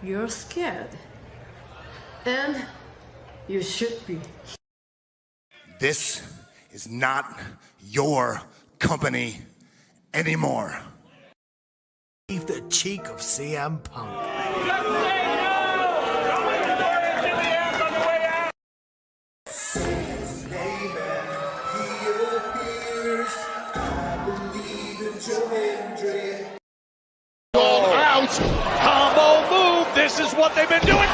You're scared. And you should be. This is not your company anymore. Leave the cheek of CM Punk. Out, combo move. This is what they've been doing.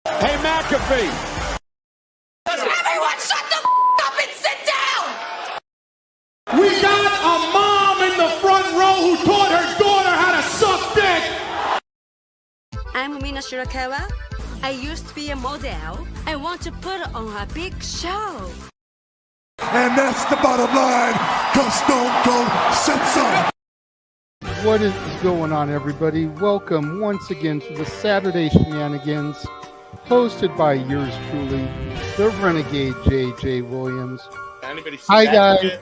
Hey, McAfee. Everyone shut the up and sit down! We got a mom in the front row who taught her daughter how to suck dick. I'm Mina Shirakawa. I used to be a model. I want to put on a big show. And that's the bottom line, because Stone Cold said so. What is going on, everybody? Welcome once again to the Saturday Shenanigans, hosted by yours truly, the Renegade JJ Williams. Hi guys.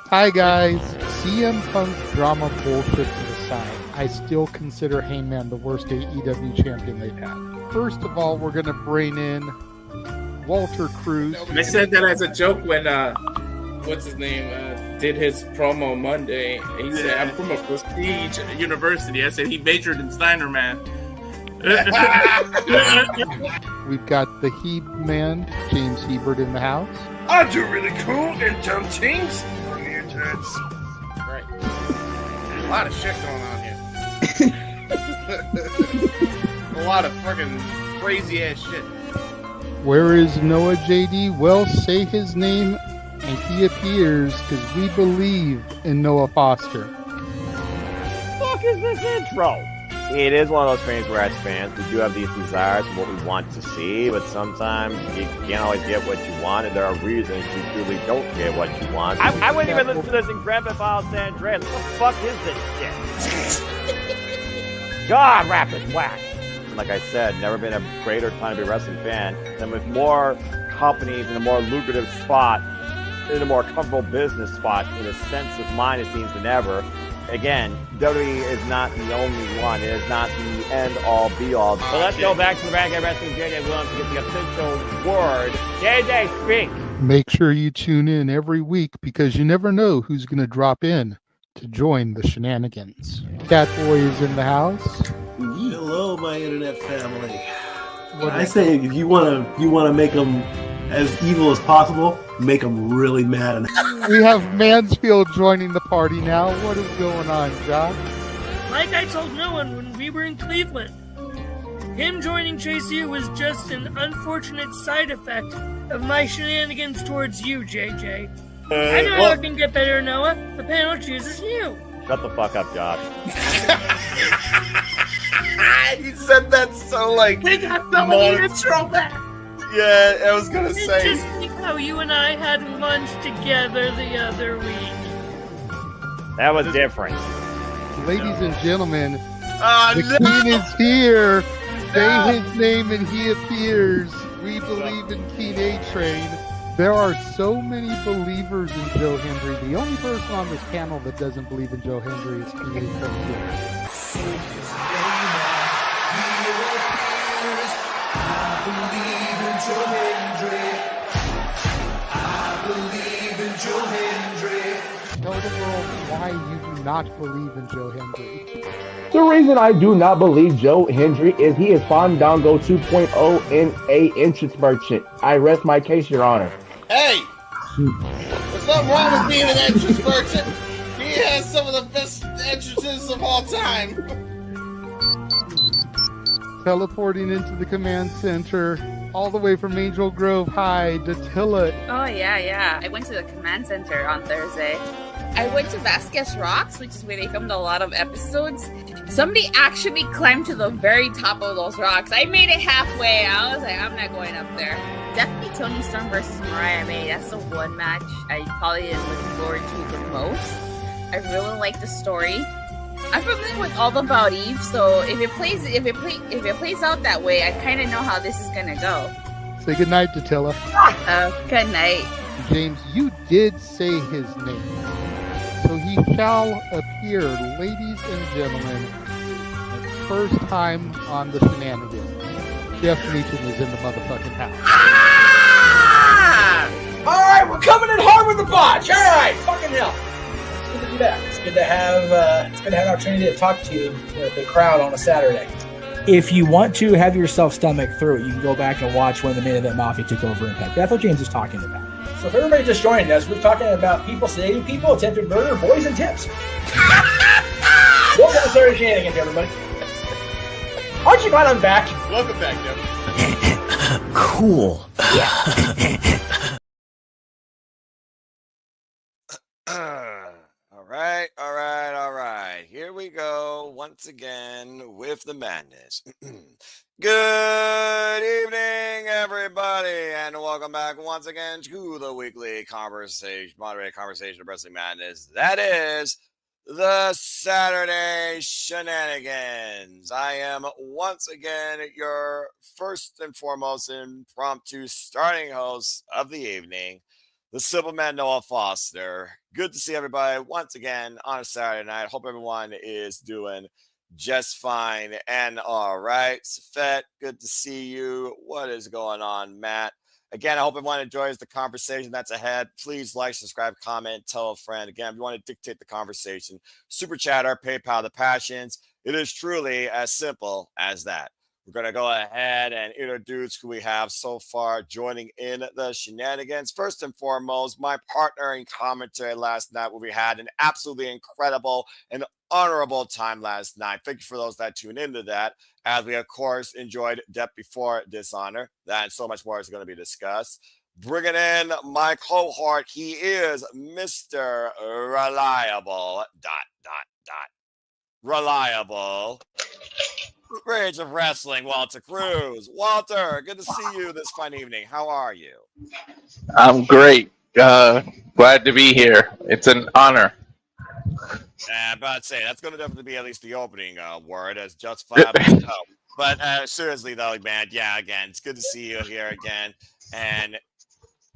Hi guys. CM Punk drama bullshit to the side. I still consider Heyman the worst AEW champion they've had. First of all, we're going to bring in Walter Cruz. I said that as a joke when what's his name did his promo Monday. He said, "I'm from a prestige university." I said he majored in Steiner, man. We've got the Heb man, James Hebert, in the house. I do really cool in dumb teams. Bring me your turds. Right. A lot of shit going on here. A lot of fucking crazy ass shit. Where is Noah JD? Well, say his name and he appears, because we believe in Noah Foster. Fuck is this intro? It is one of those things where as fans we do have these desires for what we want to see, but sometimes you can't always get what you want, and there are reasons you truly don't get what you want. I wouldn't even listen to this in Grand Theft Auto San Andreas. What the fuck is this shit? God, rapid whack. Like I said, never been a greater time to be a wrestling fan, and with more companies in a more lucrative spot, in a more comfortable business spot, in a sense of mind, it seems, than ever. Again, WWE is not the only one. It is not the end-all, be-all. So let's go back to the Renegade Wrestling JJ Williams to get the official word. JJ, speak! Make sure you tune in every week, because you never know who's going to drop in to join the shenanigans. Catboy is in the house. Hello, my internet family. I say if you want to make them as evil as possible, make them really mad. We have Mansfield joining the party now. What is going on, Josh? Like I told no one when we were in Cleveland, him joining Chase U was just an unfortunate side effect of my shenanigans towards you, JJ. I know how it can get better, Noah. The panel chooses you. Shut the fuck up, Josh. He said that so like. We got so many intro back. Yeah, I was gonna say. Just like how you and I had lunch together the other week. That was different. Ladies and gentlemen, the King is here. Say his name and he appears. We believe in King A-Train. There are so many believers in Joe Hendry. The only person on this panel that doesn't believe in Joe Hendry is King A-Train. Tell the world why you do not believe in Joe Hendry. The reason I do not believe Joe Hendry is he is Fandango 2.0 in a entrance merchant. I rest my case, Your Honor. Hey! There's nothing wrong with being an entrance merchant. He has some of the best entrances of all time. Teleporting into the command center, all the way from Angel Grove High, Datilla. Oh, yeah. I went to the command center on Thursday. I went to Vasquez Rocks, which is where they filmed a lot of episodes. Somebody actually climbed to the very top of those rocks. I made it halfway. I was like, I'm not going up there. Definitely Toni Storm versus Mariah May. That's the one match I probably am looking forward to the most. I really like the story. I'm familiar with all about Eve, so if it plays out that way, I kind of know how this is gonna go. Say goodnight, Datilla. Good night. James, you did say his name. So he shall appear, ladies and gentlemen. first time on the Shenanigans. Jeff Meacham is in the motherfucking house. Ah! All right, we're coming in hard with the botch. All right, fucking hell. It's good to be back. It's good to have an opportunity to talk to the crowd on a Saturday. If you want to have yourself stomach through it, you can go back and watch when the Main Event Mafia took over Impact. That's what James is talking about. So if everybody just joined us, we're talking about people sedating people, attempted murder, boys, and tips. Welcome to Saturday Shenanigans, everybody. Aren't you glad I'm back? Welcome back, Jeff. Cool. All right. Here we go once again with the madness. Good evening, everybody, and welcome back once again to the weekly moderated conversation of wrestling madness. That is the Saturday Shenanigans. I am once again your first and foremost impromptu starting host of the evening, the simple man Noah Foster. Good to see everybody once again on a Saturday night. Hope everyone is doing just fine and all right. Safet, good to see you. What is going on, Matt? Again, I hope everyone enjoys the conversation that's ahead. Please like, subscribe, comment, tell a friend. Again, if you want to dictate the conversation, Super Chatter, PayPal, the passions. It is truly as simple as that. We're going to go ahead and introduce who we have so far joining in the Shenanigans. First and foremost, my partner in commentary last night, where we had an absolutely incredible and honorable time last night. Thank you for those that tuned into that, as we, of course, enjoyed Death Before Dishonor. That and so much more is going to be discussed. Bringing in my cohort, he is Mr. Reliable, Reliable. Rage of Wrestling, Walter Cruz. Walter, good to see you this fine evening. How are you? I'm great. Glad to be here. It's an honor. I'm about to say, that's going to definitely be at least the opening word, as justifiable. But seriously, though, man, yeah, again, it's good to see you here again. And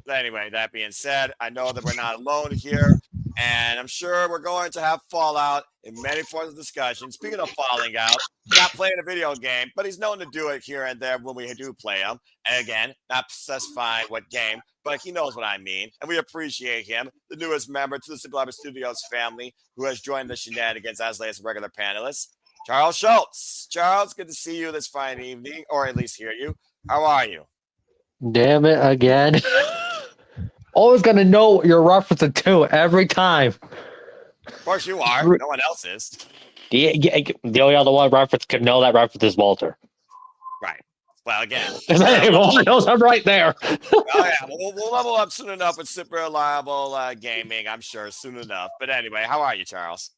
anyway, that being said, I know that we're not alone here. And I'm sure we're going to have fallout in many forms of discussion. Speaking of falling out, not playing a video game, but he's known to do it here and there when we do play them. And again, not specifying what game, but he knows what I mean. And we appreciate him, the newest member to the Simple Albert Studios family, who has joined the Shenanigans as latest regular panelist, Charles Schultz. Charles, good to see you this fine evening, or at least hear you. How are you? Damn it again. Always gonna know what you're referencing to every time. Of course you are. No one else is. The only other one reference can know that reference is Walter. Right. Well, again. Everyone knows I'm right there. Oh, yeah. We'll level up soon enough with Super Reliable Gaming, I'm sure, soon enough. But anyway, how are you, Charles?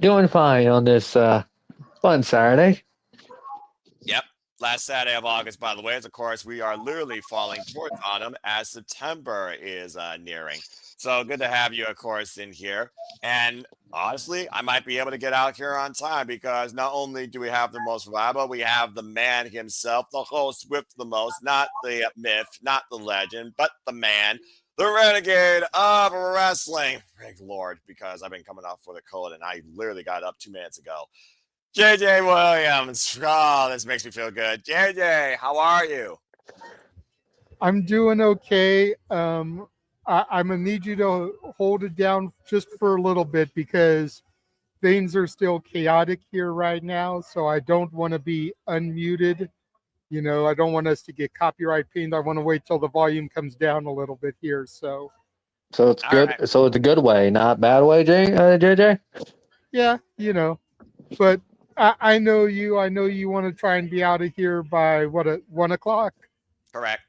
Doing fine on this fun Saturday. Yep. Last Saturday of August, by the way, of course, we are literally falling towards autumn as September is nearing. So good to have you, of course, in here. And honestly, I might be able to get out here on time, because not only do we have the most reliable, we have the man himself, the host with the most, not the myth, not the legend, but the man, the renegade of wrestling. Thank Lord, because I've been coming off with a cold and I literally got up 2 minutes ago. JJ Williams. Oh, this makes me feel good. JJ, how are you? I'm doing okay. I'm going to need you to hold it down just for a little bit, because things are still chaotic here right now. So I don't want to be unmuted. You know, I don't want us to get copyright pinged. I want to wait till the volume comes down a little bit here. So it's good. Right. So it's a good way, not bad way, JJ? Yeah, you know, but I know you. I know you want to try and be out of here by 1 o'clock. Correct.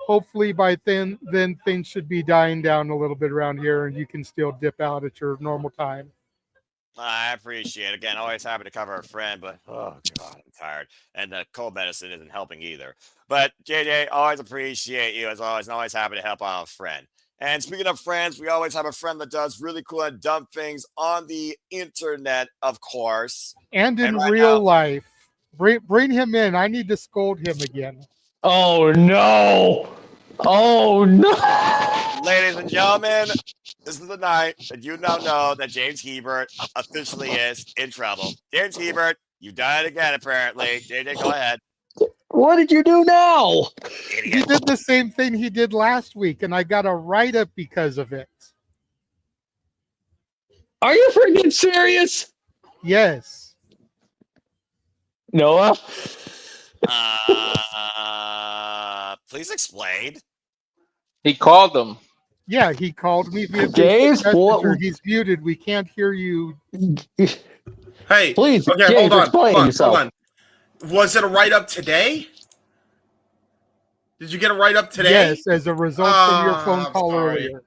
Hopefully by then things should be dying down a little bit around here, and you can still dip out at your normal time. I appreciate it. Again, always happy to cover a friend, but oh God, I'm tired. And the cold medicine isn't helping either. But JJ, always appreciate you as always, and always happy to help out a friend. And speaking of friends, we always have a friend that does really cool and dumb things on the internet, of course. And in real life. Bring him in. I need to scold him again. Oh, no. Oh, no. Ladies and gentlemen, this is the night that you now know that James Hebert officially is in trouble. James Hebert, You've done it again, apparently. JJ, go ahead. What did you do now? He did the same thing he did last week, and I got a write-up because of it. Are you freaking serious? Yes. Noah? Please explain. He called them. Yeah, he called me via James, Messenger. He's muted. We can't hear you. Hey, please, okay, James, hold on. yourself. Was it a write-up today? Did you get a write-up today? Yes, as a result from your phone call earlier.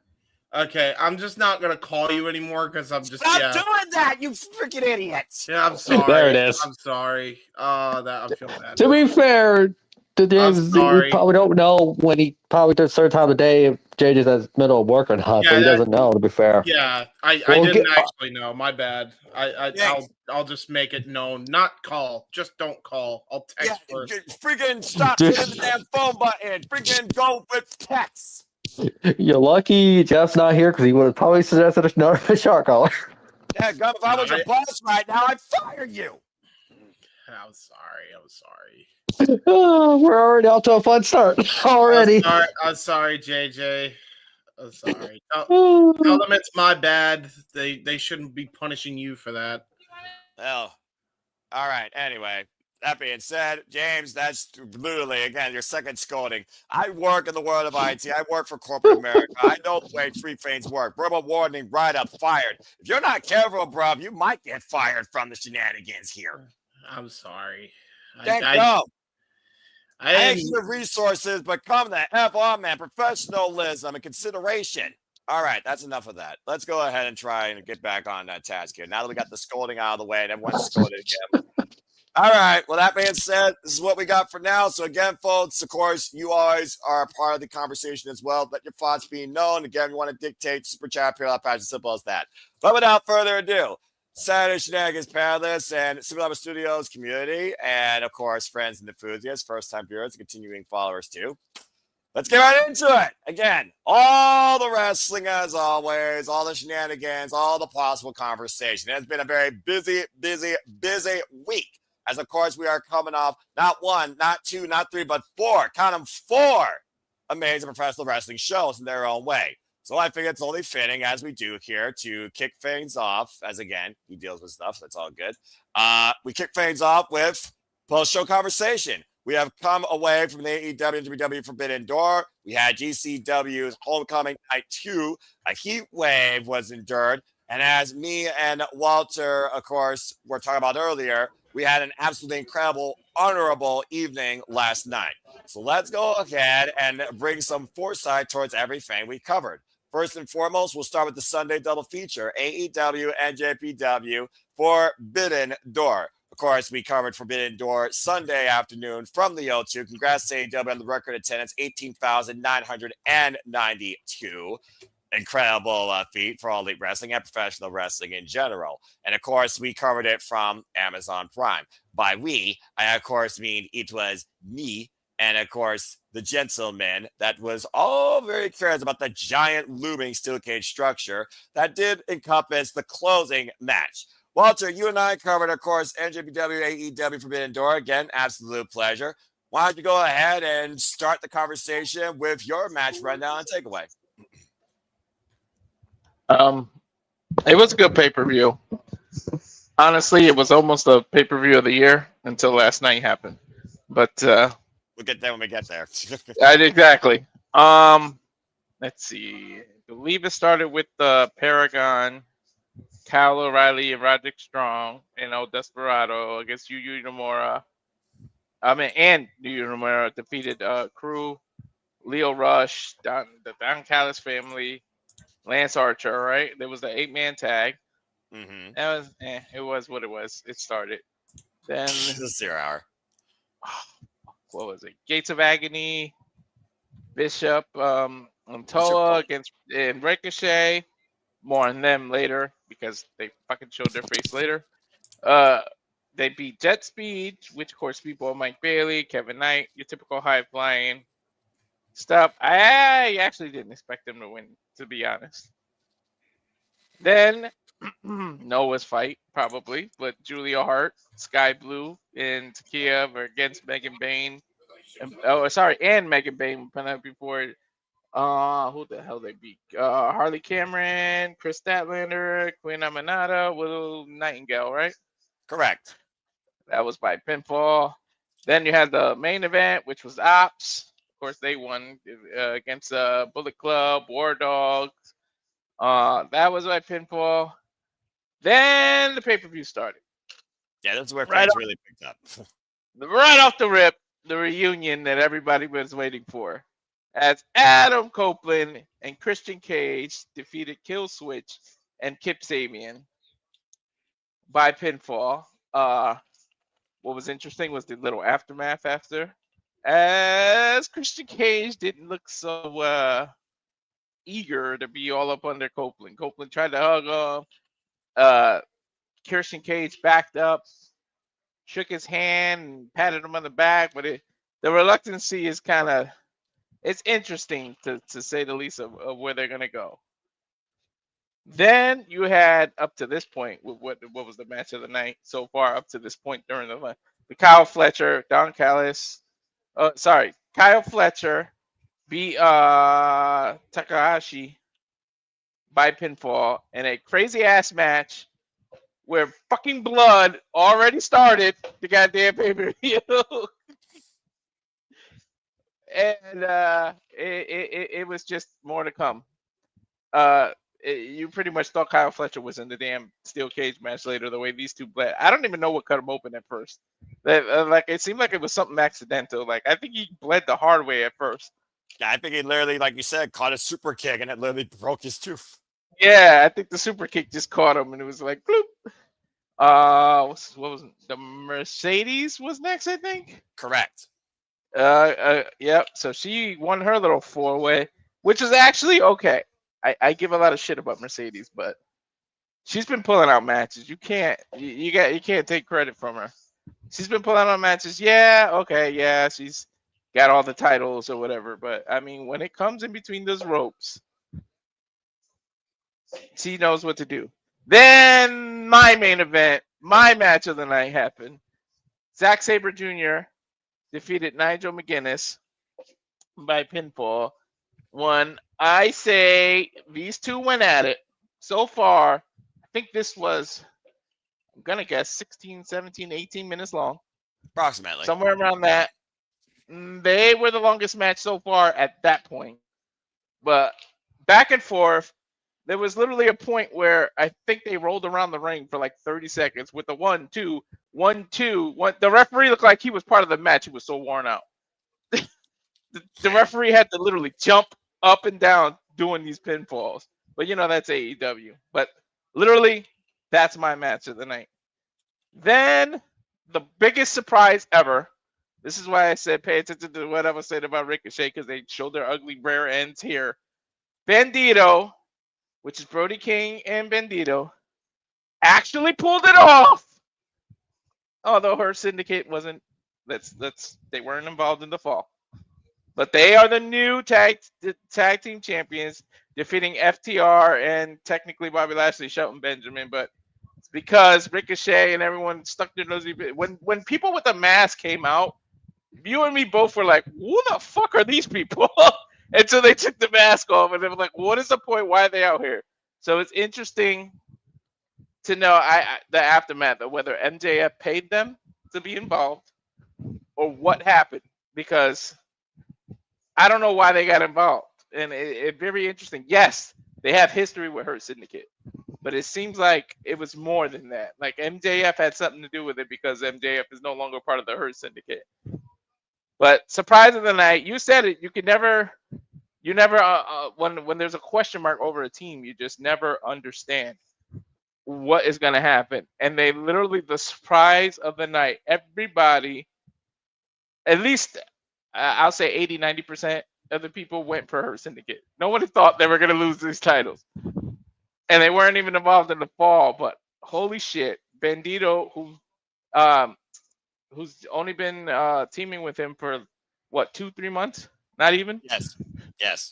Okay, I'm just not gonna call you anymore because I'm just Stop doing that, you freaking idiots! Yeah, I'm sorry. There it is. I'm sorry. I feel bad. To be fair to James, we probably don't know when he probably does certain time of day if JJ's at his middle of work or not, so he doesn't know, to be fair. Yeah, I didn't actually know. My bad. I'll just make it known. Not call. Just don't call. I'll text first. Freaking stop hitting the damn phone button. Freaking go with text. You're lucky Jeff's not here because he would have probably suggested a shark collar. Yeah, Gum, if I was your boss right now, I'd fire you. I'm sorry. Oh, we're already off to a fun start already. I'm sorry, JJ. I'm sorry. Tell them it's my bad. They shouldn't be punishing you for that. Oh, all right. Anyway, that being said, James, that's literally, again, your second scolding. I work in the world of IT. I work for corporate America. I know the way free feigns work. Verbal warning, right up, fired. If you're not careful, bruv, you might get fired from the shenanigans here. I'm sorry. Thank God. I ain't the resources, but come the F on, man. Professionalism and consideration. All right, that's enough of that. Let's go ahead and try and get back on that task here. Now that we got the scolding out of the way and everyone's scolded again. All right, well, that being said, this is what we got for now. So again, folks, of course, you always are a part of the conversation as well. Let your thoughts be known. Again, you want to dictate super chat, period, as simple as that. But without further ado, Saturday Shenanigans panelists and Super Studios community, and of course, friends and enthusiasts, first-time viewers, and continuing followers too. Let's get right into it. Again, all the wrestling as always, all the shenanigans, all the possible conversation. It has been a very busy week. As of course, we are coming off not one, not two, not three, but four. Count them, 4 amazing professional wrestling shows in their own way. So I think it's only fitting, as we do here, to kick things off. As again, he deals with stuff, so it's all good. We kick things off with post-show conversation. We have come away from the AEW Forbidden Door. We had GCW's Homecoming Night 2. A heat wave was endured. And as me and Walter, of course, were talking about earlier, we had an absolutely incredible, honorable evening last night. So let's go ahead and bring some foresight towards everything we covered. First and foremost, we'll start with the Sunday double feature, AEW and NJPW Forbidden Door. Of course, we covered Forbidden Door Sunday afternoon from the O2. Congrats to AEW on the record attendance, 18,992. Incredible feat for all elite wrestling and professional wrestling in general. And of course, we covered it from Amazon Prime. By we, I of course mean it was me and of course the gentleman that was all very curious about the giant looming steel cage structure that did encompass the closing match. Walter, you and I covered, of course, NJPW, AEW Forbidden Door. Again, absolute pleasure. Why don't you go ahead and start the conversation with your match rundown and takeaway? It was a good pay-per-view. Honestly, it was almost a pay-per-view of the year until last night happened. But we'll get there when we get there. Exactly. Let's see. I believe it started with Paragon, Kyle O'Reilly, and Roderick Strong, and El Desperado against Yuya Uemura. And Yuya Uemura defeated Crew, Leo Rush, the Don Callis family, Lance Archer, right? There was the 8-man tag. Mm-hmm. That was, it was what it was. It started. Then this is 0 hour. What was it? Gates of Agony, Bishop, Toa against and Ricochet. More on them later because they fucking showed their face later. They beat Jet Speed, which of course people Mike Bailey, Kevin Knight, your typical high flying stuff. I actually didn't expect them to win, to be honest. Then Noah's fight, probably, but Julia Hart, Sky Blue, and Takia were against Megan Bain. And Megan Bain, Penelope Ford. Who the hell they beat? Harley Cameron, Chris Statlander, Queen Aminata, Willow Nightingale, right? Correct. That was by pinfall. Then you had the main event, which was Ops. Of course, they won against Bullet Club, War Dogs. That was by pinfall. Then the pay-per-view started. Yeah, that's where fans really picked up. Right off the rip, the reunion that everybody was waiting for. As Adam Copeland and Christian Cage defeated Kill Switch and Kip Sabian by pinfall. What was interesting was the little aftermath after. As Christian Cage didn't look so eager to be all up under Copeland. Copeland tried to hug him. Christian Cage backed up, shook his hand, and patted him on the back, but the reluctancy is kind of, it's interesting to say the least of where they're going to go. Then you had up to this point, what was the match of the night so far up to this point during the Kyle Fletcher, Don Callis, Kyle Fletcher beat Takahashi by pinfall in a crazy ass match where fucking blood already started the goddamn pay-per-view. And it was just more to come. You pretty much thought Kyle Fletcher was in the damn steel cage match later, the way these two bled. I don't even know what cut him open at first. It seemed like it was something accidental. Like, I think he bled the hard way at first. Yeah, I think he literally, like you said, caught a super kick and it literally broke his tooth. Yeah, I think the super kick just caught him and it was like, bloop. What was it? The Mercedes was next, I think? Correct. Yep. So she won her little 4-way, which is actually okay. I give a lot of shit about Mercedes, but she's been pulling out matches. You can't take credit from her. She's been pulling out matches. Yeah, okay, yeah, she's got all the titles or whatever. But I mean, when it comes in between those ropes, she knows what to do. Then my main event, my match of the night happened. Zack Sabre Jr. defeated Nigel McGuinness by pinfall. I say these two went at it. So far, I think this was, I'm going to guess, 16, 17, 18 minutes long. Approximately. Somewhere around that. They were the longest match so far at that point. But back and forth, there was literally a point where I think they rolled around the ring for like 30 seconds with the 1, 2, 1, 2, 1. The referee looked like he was part of the match. He was so worn out. The referee had to literally jump up and down doing these pinfalls. But you know, that's AEW. But literally, that's my match of the night. Then the biggest surprise ever. This is why I said pay attention to what I was saying about Ricochet, because they showed their ugly rare ends here. Bandito, which is Brody King and Bandito, actually pulled it off. Although her syndicate wasn't, they weren't involved in the fall. But they are the new tag team champions, defeating FTR and technically Bobby Lashley, Shelton Benjamin. But it's because Ricochet and everyone stuck their nose. When people with the mask came out, you and me both were like, "Who the fuck are these people?" And so they took the mask off, and they were like, "What is the point? Why are they out here?" So it's interesting to know the aftermath of whether MJF paid them to be involved or what happened, because I don't know why they got involved. And it's very interesting. Yes, they have history with Hurt Syndicate, but it seems like it was more than that. Like MJF had something to do with it because MJF is no longer part of the Hurt Syndicate. But surprise of the night, you said it. You never, when there's a question mark over a team, you just never understand what is going to happen. And they literally, the surprise of the night, everybody, at least I'll say 80-90% of the people went for Hurt Syndicate. No one thought they were going to lose these titles. And they weren't even involved in the fall. But holy shit, Bandito, who's only been teaming with him for, what, 2-3 months? Not even? Yes.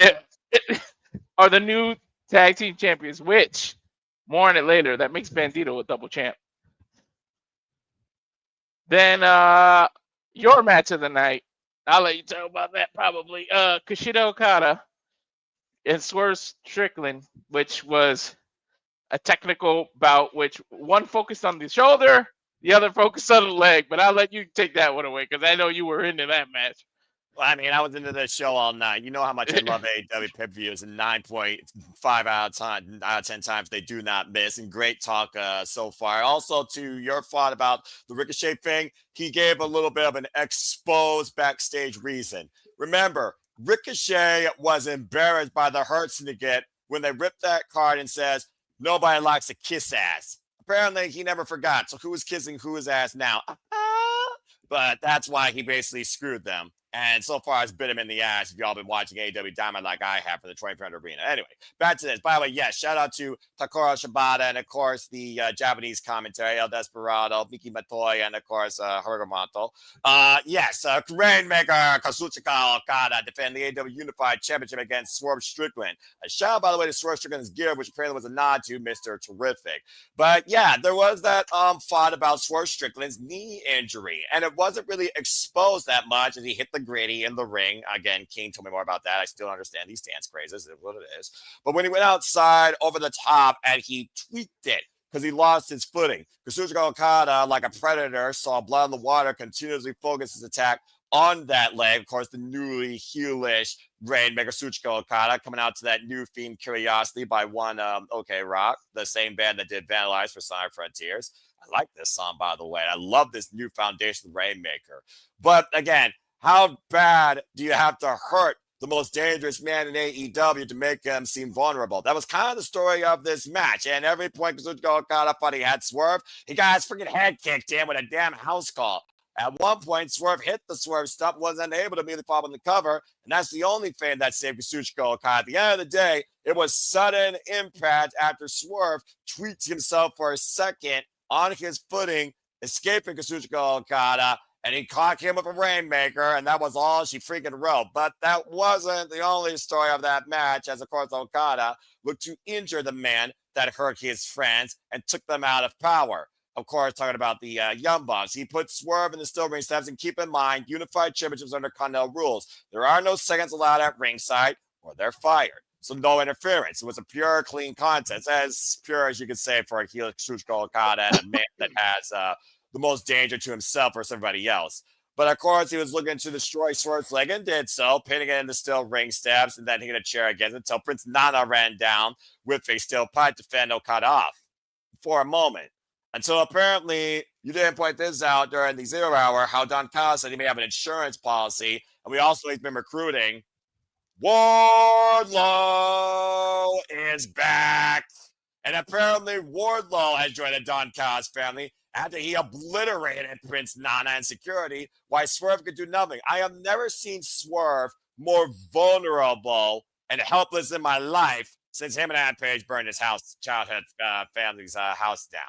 Are the new tag team champions, which More on it later. That makes Bandito a double champ. Then your match of the night. I'll let you talk about that probably. Kushida Okada and Swerve Strickland, which was a technical bout, which one focused on the shoulder, the other focused on the leg. But I'll let you take that one away because I know you were into that match. Well, I mean, I was into this show all night. You know how much I love AEW pay-per-views, and 9.5 out of 10 times they do not miss. And great talk so far. Also, to your thought about the Ricochet thing, he gave a little bit of an exposed backstage reason. Remember, Ricochet was embarrassed by the Hurt Syndicate when they ripped that card and says, nobody likes a kiss ass. Apparently, he never forgot. So who is kissing whose ass now? But that's why he basically screwed them. And so far, it's bit him in the ass if y'all been watching AEW Diamond like I have for the 2300 Arena. Anyway, back to this. By the way, yes, shout out to Takara Shibata and, of course, the Japanese commentary, El Desperado, Miki Matoy, and, of course, Hiromato. Yes, Rainmaker Kazuchika Okada defend the AEW Unified Championship against Swerve Strickland. A shout out, by the way, to Swerve Strickland's gear, which apparently was a nod to Mr. Terrific. But, yeah, there was that thought about Swerve Strickland's knee injury, and it wasn't really exposed that much as he hit the gritty in the ring. Again, King told me more about that. I still don't understand these dance crazes. It's what it is. But when he went outside over the top and he tweaked it because he lost his footing. Kazuchika Okada, like a predator, saw blood in the water, continuously focused his attack on that leg. Of course, the newly heelish Rainmaker Kazuchika Okada coming out to that new theme Curiosity by one OK Rock, the same band that did Vandalize for Sonic Frontiers. I like this song, by the way. I love this new foundation Rainmaker. But again, how bad do you have to hurt the most dangerous man in AEW to make him seem vulnerable? That was kind of the story of this match. And every point Kazuchika Okada thought he had Swerve, he got his freaking head kicked in with a damn house call. At one point, Swerve hit the Swerve stop, wasn't able to immediately follow on the cover, and that's the only thing that saved Kazuchika Okada. At the end of the day, it was sudden impact after Swerve tweaked himself for a second on his footing, escaping Kazuchika Okada, and he caught him with a Rainmaker, and that was all she freaking wrote. But that wasn't the only story of that match, as, of course, Okada looked to injure the man that hurt his friends and took them out of power. Of course, talking about the Young Bucks. He put Swerve in the still ring steps, and keep in mind, unified championships under Continental rules. There are no seconds allowed at ringside, or they're fired. So no interference. It was a pure, clean contest, as pure as you could say for a heel Kazuchika Okada and a man that has the most danger to himself versus everybody else. But of course, he was looking to destroy Swerve's leg and did so, pinning it into steel ring steps and then hitting a chair against it until Prince Nana ran down with a steel pipe to fend Okada off for a moment. Until apparently you didn't point this out during the 0 hour, how Don Callis said he may have an insurance policy, and we also he's been recruiting. Wardlow is back. And apparently Wardlow has joined the Don Callis family after he obliterated Prince Nana and security, why Swerve could do nothing. I have never seen Swerve more vulnerable and helpless in my life since him and Adam Page burned his childhood family's house down.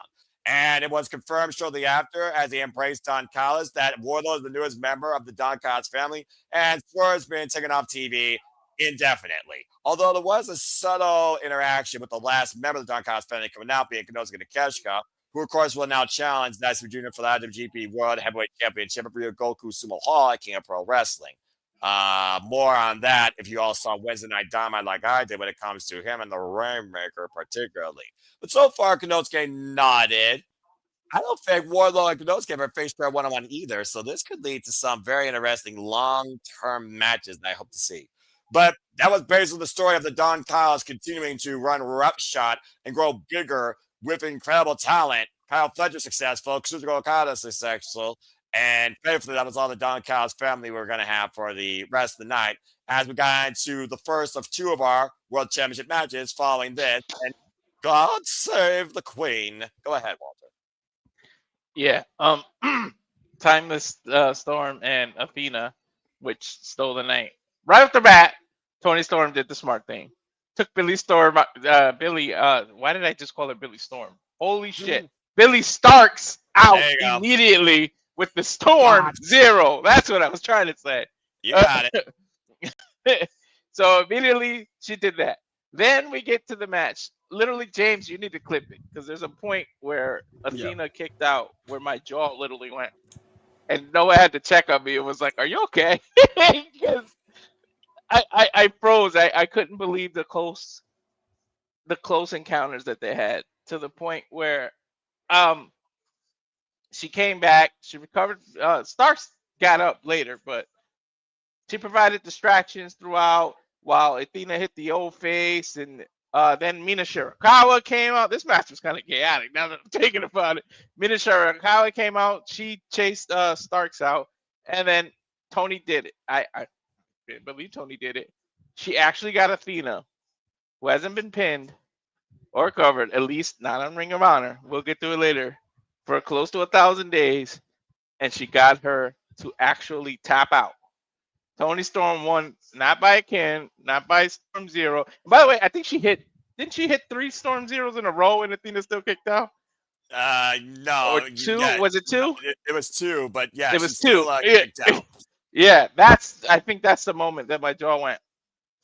And it was confirmed shortly after, as he embraced Don Callis, that Wardlow is the newest member of the Don Callis family, and Swerve's been taken off TV indefinitely. Although there was a subtle interaction with the last member of the Don Callis family coming out, being Konosuke Takeshita, who, of course, will now challenge Nasu Jr. for the IWGP World Heavyweight Championship at Ryogoku Sumo Hall at King of Pro Wrestling. More on that if you all saw Wednesday Night Dynamite like I did when it comes to him and the Rainmaker particularly. But so far, Konosuke nodded. I don't think Wardlow and Konosuke ever faced their one-on-one either, so this could lead to some very interesting long-term matches that I hope to see. But that was basically the story of the Don Callis continuing to run roughshod and grow bigger with incredible talent. Kyle Fletcher successful, Kazuchika Okada successful, and thankfully that was all the Don Callis family we were going to have for the rest of the night as we got into the first of 2 of our World Championship matches following this. And God save the Queen. Go ahead, Walter. Yeah. Timeless Storm and Athena, which stole the night. Right off the bat, Tony Storm did the smart thing. Took Billy Storm, why did I just call her Billy Storm? Holy shit. Billy Starks out immediately with the Storm 0. That's what I was trying to say. You got it. So immediately she did that. Then we get to the match. literally, James, you need to clip it because there's a point where Athena kicked out where my jaw literally went, and Noah had to check on me. It was like, "Are you okay?" Because I froze. I couldn't believe the close encounters that they had, to the point where she came back, she recovered. Starks got up later, but she provided distractions throughout while Athena hit the old face, and then Mina Shirakawa came out. This match was kind of chaotic now that I'm thinking about it. Mina Shirakawa came out, she chased Starks out, and then Tony did it. I believe Tony did it. She actually got Athena, who hasn't been pinned or covered, at least not on Ring of Honor. We'll get to it later, for close to 1,000 days, and she got her to actually tap out. Tony Storm won, not by a can, not by Storm Zero. And by the way, I think didn't she hit 3 Storm Zeros in a row and Athena still kicked out? No. Or 2? Yeah, Was it 2? It was 2, but yeah, it was 2. Still, kicked out. Yeah, I think that's the moment that my jaw went.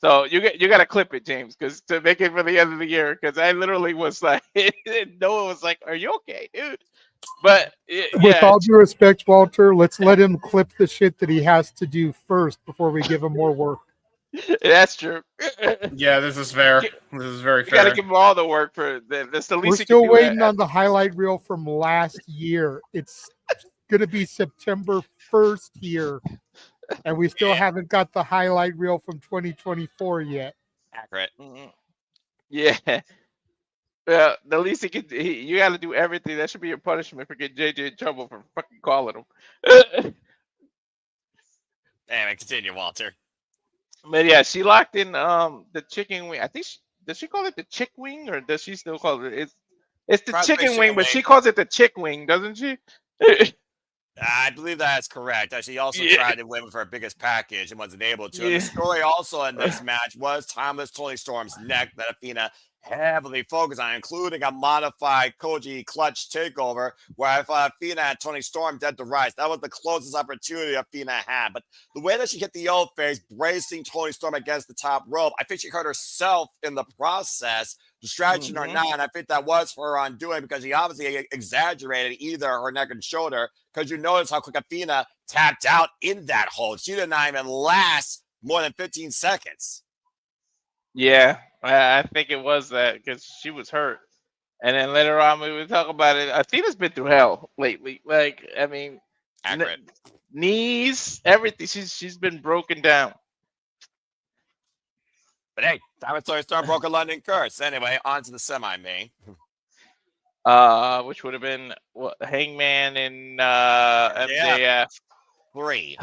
So you got to clip it, James, because to make it for the end of the year, because I literally was like, Noah was like, "Are you okay, dude?" But with all due respect, Walter, let's let him clip the shit that he has to do first before we give him more work. That's true. Yeah, this is fair. This is very fair. You got to give him all the work for that's the least. We're still waiting on the highlight reel from last year. It's going to be September 1st here, and we still haven't got the highlight reel from 2024 yet. Accurate. Yeah. The least you got to do everything. That should be your punishment for getting JJ in trouble for fucking calling him. Anyway, continue, Walter. But yeah, she locked in the chicken wing. I think does she call it the chick wing, or does she still call it? It's the chicken wing, but she calls it the chick wing, doesn't she? I believe that's correct. She also tried to win with her biggest package and wasn't able to. And the story also in this match was timeless Tony Storm's neck that Athena heavily focused on, including a modified Koji clutch takeover where I thought Athena had Tony Storm dead to rights. That was the closest opportunity Athena had. But the way that she hit the old face, bracing Tony Storm against the top rope, I think she hurt herself in the process, distraction or not. And I think that was her undoing, because she obviously exaggerated either her neck and shoulder, because you notice how quick Athena tapped out in that hold. She did not even last more than 15 seconds. Yeah, I think it was that, because she was hurt. And then later on, we would talk about it. Athena's been through hell lately. Like, I mean, knees, everything. She's been broken down. But hey, time to start Broken London Curse. Anyway, on to the semi-main. Which would have been Hangman and MJF. 3.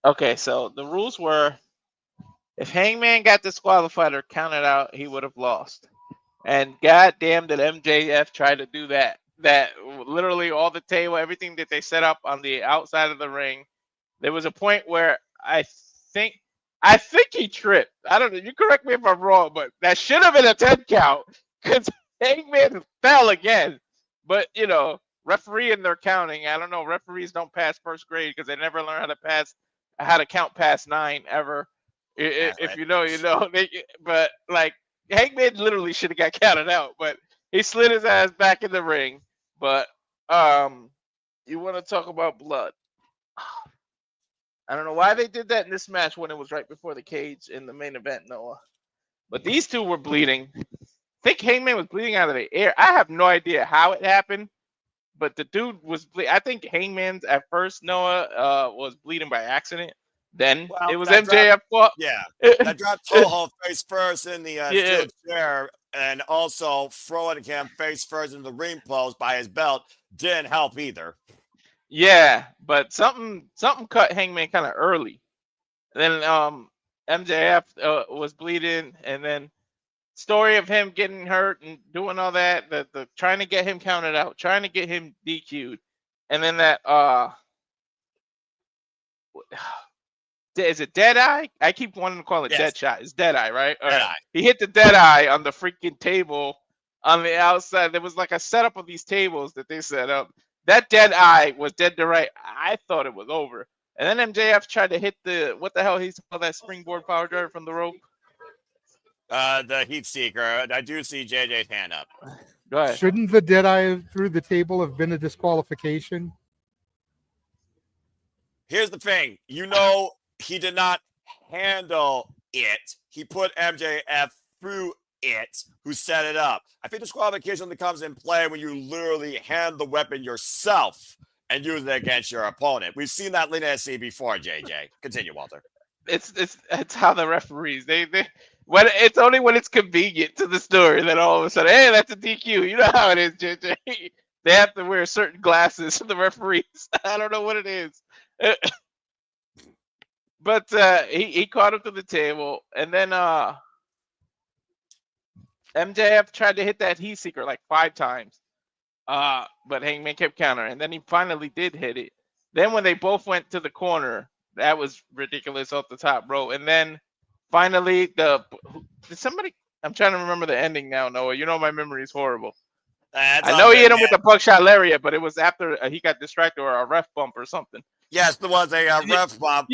Okay, so the rules were, if Hangman got disqualified or counted out, he would have lost. And goddamn did MJF try to do that. That literally all the table, everything that they set up on the outside of the ring. There was a point where I think he tripped. I don't know. You correct me if I'm wrong, but that should have been a 10 count, because Hangman fell again. But referee and their counting. I don't know. Referees don't pass first grade because they never learn how to count past 9 ever. If you know, you know. But like, Hangman literally should have got counted out, but he slid his ass back in the ring. But you want to talk about blood? I don't know why they did that in this match when it was right before the cage in the main event, Noah. But these two were bleeding. I think Hangman was bleeding out of the air. I have no idea how it happened, but the dude was bleeding. I think Hangman's at first, Noah, was bleeding by accident. Then it was MJF. That dropped Toho face first in the steel chair, and also throwing him face first in the ring post by his belt didn't help either. Yeah, but something cut Hangman kind of early. Then MJF was bleeding, and then story of him getting hurt and doing all that, the trying to get him counted out, trying to get him DQ'd, and then that is it Dead Eye? I keep wanting to call it Dead Shot. It's Dead Eye, right? Dead Eye. He hit the Dead Eye on the freaking table on the outside. There was like a setup of these tables that they set up. That Dead Eye was dead to right. I thought it was over. And then MJF tried to hit what the hell he's called that springboard power driver from the rope? The Heat Seeker. I do see JJ's hand up. Go ahead. Shouldn't the Deadeye through the table have been a disqualification? Here's the thing. He did not handle it. He put MJF through it, who set it up. I think disqualification only comes in play when you literally hand the weapon yourself and use it against your opponent. We've seen that Lena SC before, JJ. Continue, Walter. It's how the referees when it's only when it's convenient to the story that all of a sudden, hey, that's a DQ. You know how it is, JJ. They have to wear certain glasses for the referees. I don't know what it is. But he caught him to the table, and then MJF tried to hit that Heat Seeker like 5 times. But Hangman kept countering, and then he finally did hit it. Then when they both went to the corner, that was ridiculous off the top rope. And then finally, I'm trying to remember the ending now, Noah. You know my memory is horrible. I know he hit him with the buckshot lariat, but it was after he got distracted or a ref bump or something. Yes, there was a ref bump.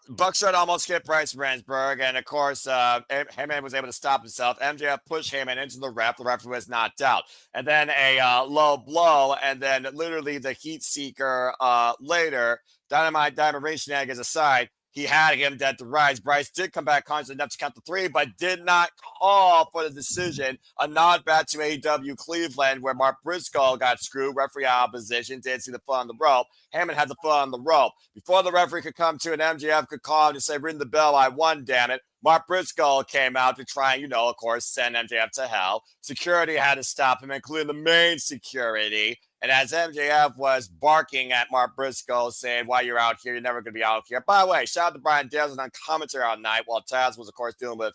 Buckshot almost hit Bryce Remsburg, and of course, Heyman was able to stop himself. MJF pushed Heyman into the ref. The referee was knocked out. And then a low blow, and then literally the Heat Seeker later. Dynamite Diamond Ring Shenanigans aside, he had him dead to rise. Bryce did come back conscious enough to count to 3, but did not call for the decision. A nod back to AEW Cleveland, where Mark Briscoe got screwed. Referee opposition, didn't see the foot on the rope. Hammond had the foot on the rope. Before the referee could come to, and MJF could call and say, ring the bell, I won, damn it. Mark Briscoe came out to try and, of course, send MJF to hell. Security had to stop him, including the main security. And as MJF was barking at Mark Briscoe, saying, why you're out here, you're never going to be out here. By the way, shout out to Brian Danielson on commentary all night while Taz was, of course, dealing with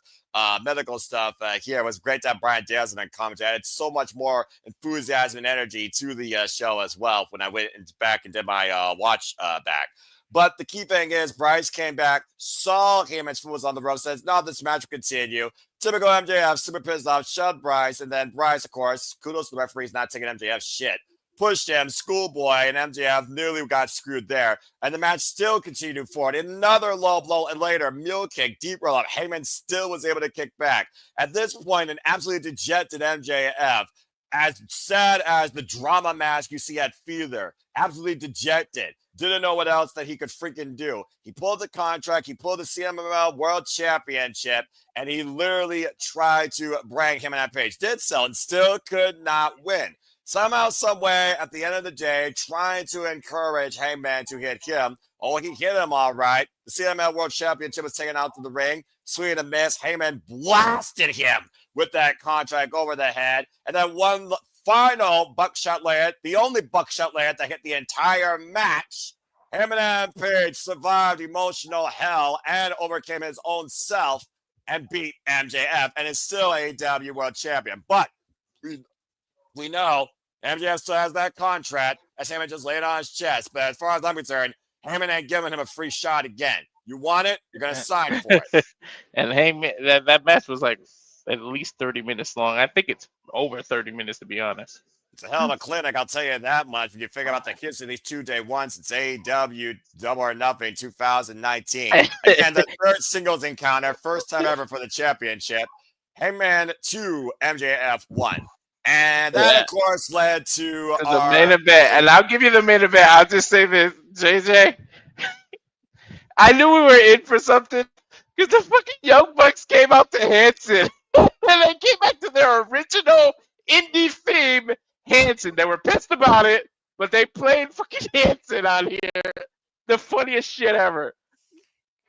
medical stuff here. It was great to have Brian Danielson on commentary. I had so much more enthusiasm and energy to the show as well when I went back and did my watch back. But the key thing is Bryce came back, saw Heyman's foot was on the rope, says, no, this match will continue. Typical MJF, super pissed off, shoved Bryce, and then Bryce, of course, kudos to the referees not taking MJF shit. Pushed him, schoolboy, and MJF nearly got screwed there. And the match still continued forward. Another low blow, and later, mule kick, deep roll up. Heyman still was able to kick back. At this point, an absolutely dejected MJF, as sad as the drama mask you see at Feather, absolutely dejected. Didn't know what else that he could freaking do. He pulled the contract, he pulled the CMLL World Championship, and he literally tried to bring him on that page. Did so, and still could not win. Somehow, some way, at the end of the day, trying to encourage Hangman to hit him. Oh, he hit him all right. The CML World Championship was taken out to the ring. Swing and a miss. Hangman blasted him with that contract over the head. And then one final buckshot lariat, the only buckshot lariat that hit the entire match. Hangman Page survived emotional hell and overcame his own self and beat MJF and is still AEW World Champion. But we know MJF still has that contract. As Heyman just laid on his chest. But as far as I'm concerned, Heyman ain't giving him a free shot again. You want it, you're going to sign for it. And Heyman, that match was like at least 30 minutes long. I think it's over 30 minutes, to be honest. It's a hell of a clinic, I'll tell you that much. When you figure out the history of these 2-day ones, it's AEW Double or Nothing 2019. Again, the third singles encounter, first time ever for the championship. Hangman 2, MJF 1. And that, of course, led to the main event. And I'll give you the main event. I'll just say this, JJ. I knew we were in for something because the fucking Young Bucks came out to Hanson. And they came back to their original indie theme, Hanson. They were pissed about it, but they played fucking Hanson on here. The funniest shit ever.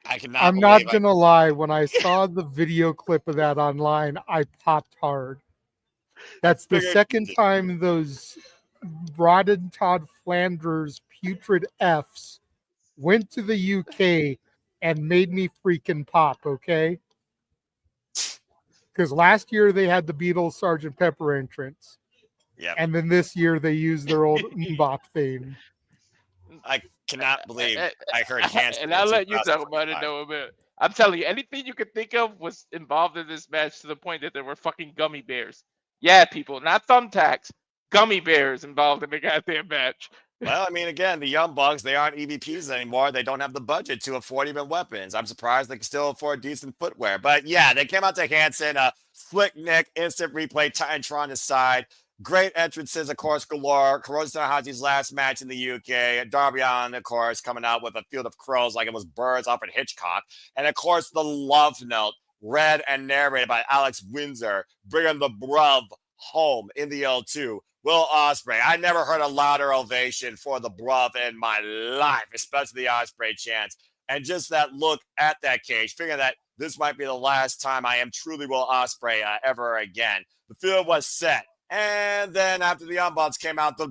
I'm not going to lie. When I saw the video clip of that online, I popped hard. That's the second time those Rod and Todd Flanders putrid Fs went to the UK and made me freaking pop, okay? Because last year they had the Beatles Sgt. Pepper entrance. Yep. And then this year they used their old Mbop theme. I cannot believe I heard Hanson. And I'll let you talk about it, though, a bit. I'm telling you, anything you could think of was involved in this match to the point that there were fucking gummy bears. Yeah, people, not thumbtacks. Gummy bears involved in the goddamn match. Well, I mean, again, the Young Bucks, they aren't EVPs anymore. They don't have the budget to afford even weapons. I'm surprised they can still afford decent footwear. But yeah, they came out to Hanson, Slick Nick, instant replay, Titantron aside. Great entrances, of course, galore. Hiroshi Tanahashi's last match in the UK. Darby Allin, of course, coming out with a field of crows like it was birds off at Hitchcock. And, of course, the love note, read and narrated by Alex Windsor, bringing the bruv home in the L2. Will Ospreay. I never heard a louder ovation for the bruv in my life, especially the Ospreay chants. And just that look at that cage, figuring that this might be the last time I am truly Will Ospreay ever again. The field was set. And then after the Young Bucks came out, the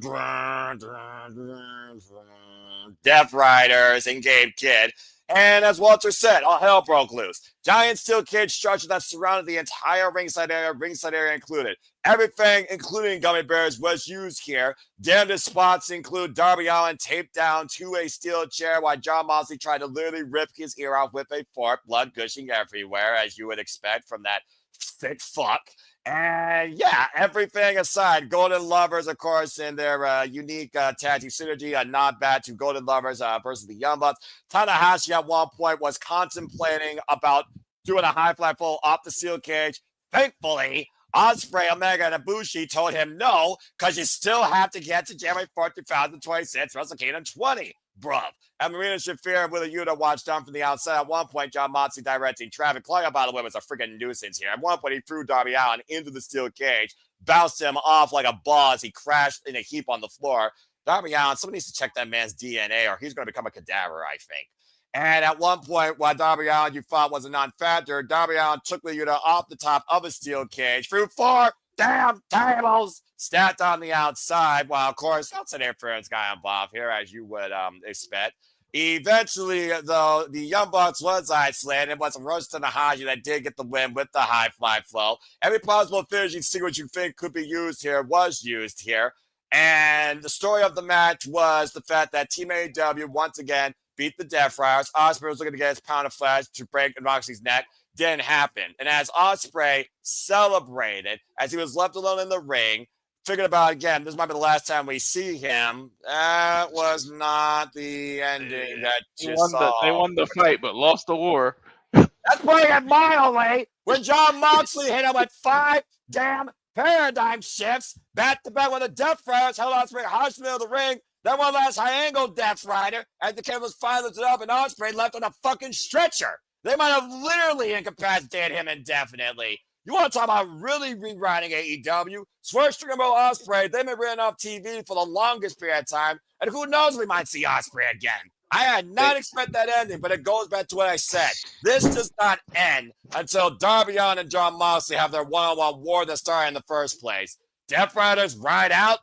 Death Riders and Gabe Kidd. And as Walter said, all hell broke loose. Giant steel cage structure that surrounded the entire ringside area included. Everything, including gummy bears, was used here. Damnedest spots include Darby Allin taped down to a steel chair while John Moxley tried to literally rip his ear off with a fork, blood gushing everywhere, as you would expect from that thick fuck. And yeah, everything aside, Golden Lovers, of course, in their unique tag team synergy, a nod back to Golden Lovers versus the Young Bucks. Tanahashi at one point was contemplating about doing a high fly full off the steel cage. Thankfully, Ospreay, Omega, and Ibushi told him no, because you still have to get to January 4th, 2026, Wrestle Kingdom 20, bruv. And Marina Shafir and Wheeler Yuta watched down from the outside. At one point, John Moxley directing traffic. Claudia, by the way, was a freaking nuisance here. At one point, he threw Darby Allin into the steel cage, bounced him off like a ball as he crashed in a heap on the floor. Darby Allin, somebody needs to check that man's DNA or he's going to become a cadaver, I think. And at one point, while Darby Allin, you thought was a non-factor, Darby Allin took Yuta off the top of a steel cage, threw 4 damn tables, stacked on the outside, while, of course, outside interference got involved here, as you would expect. Eventually, though, the Young Bucks was isolated. It was Hiroshi Tanahashi that did get the win with the high fly flow. Every possible finishing sequence you think could be used here was used here. And the story of the match was the fact that Team AEW, once again, beat the Death Riders. Ospreay was looking to get his pound of flesh to break Moxley's neck. Didn't happen. And as Ospreay celebrated, as he was left alone in the ring, figured about, again, this might be the last time we see him. That was not the ending that you saw. They won the fight, but lost the war. That's putting it mildly. When John Moxley hit him with 5 damn paradigm shifts, back to back with the Death Riders, held Ospreay hostage in the middle of the ring. Then one last high-angle Death Rider, as the camera was finally lifted up, and Ospreay left on a fucking stretcher. They might have literally incapacitated him indefinitely. You want to talk about really rewriting AEW? Swerve Stringer Ospreay, they've been written off TV for the longest period of time, and who knows, we might see Ospreay again. I had not expect that ending, but it goes back to what I said. This does not end until Darby Allin and John Moxley have their one-on-one war that started in the first place. Death Riders ride out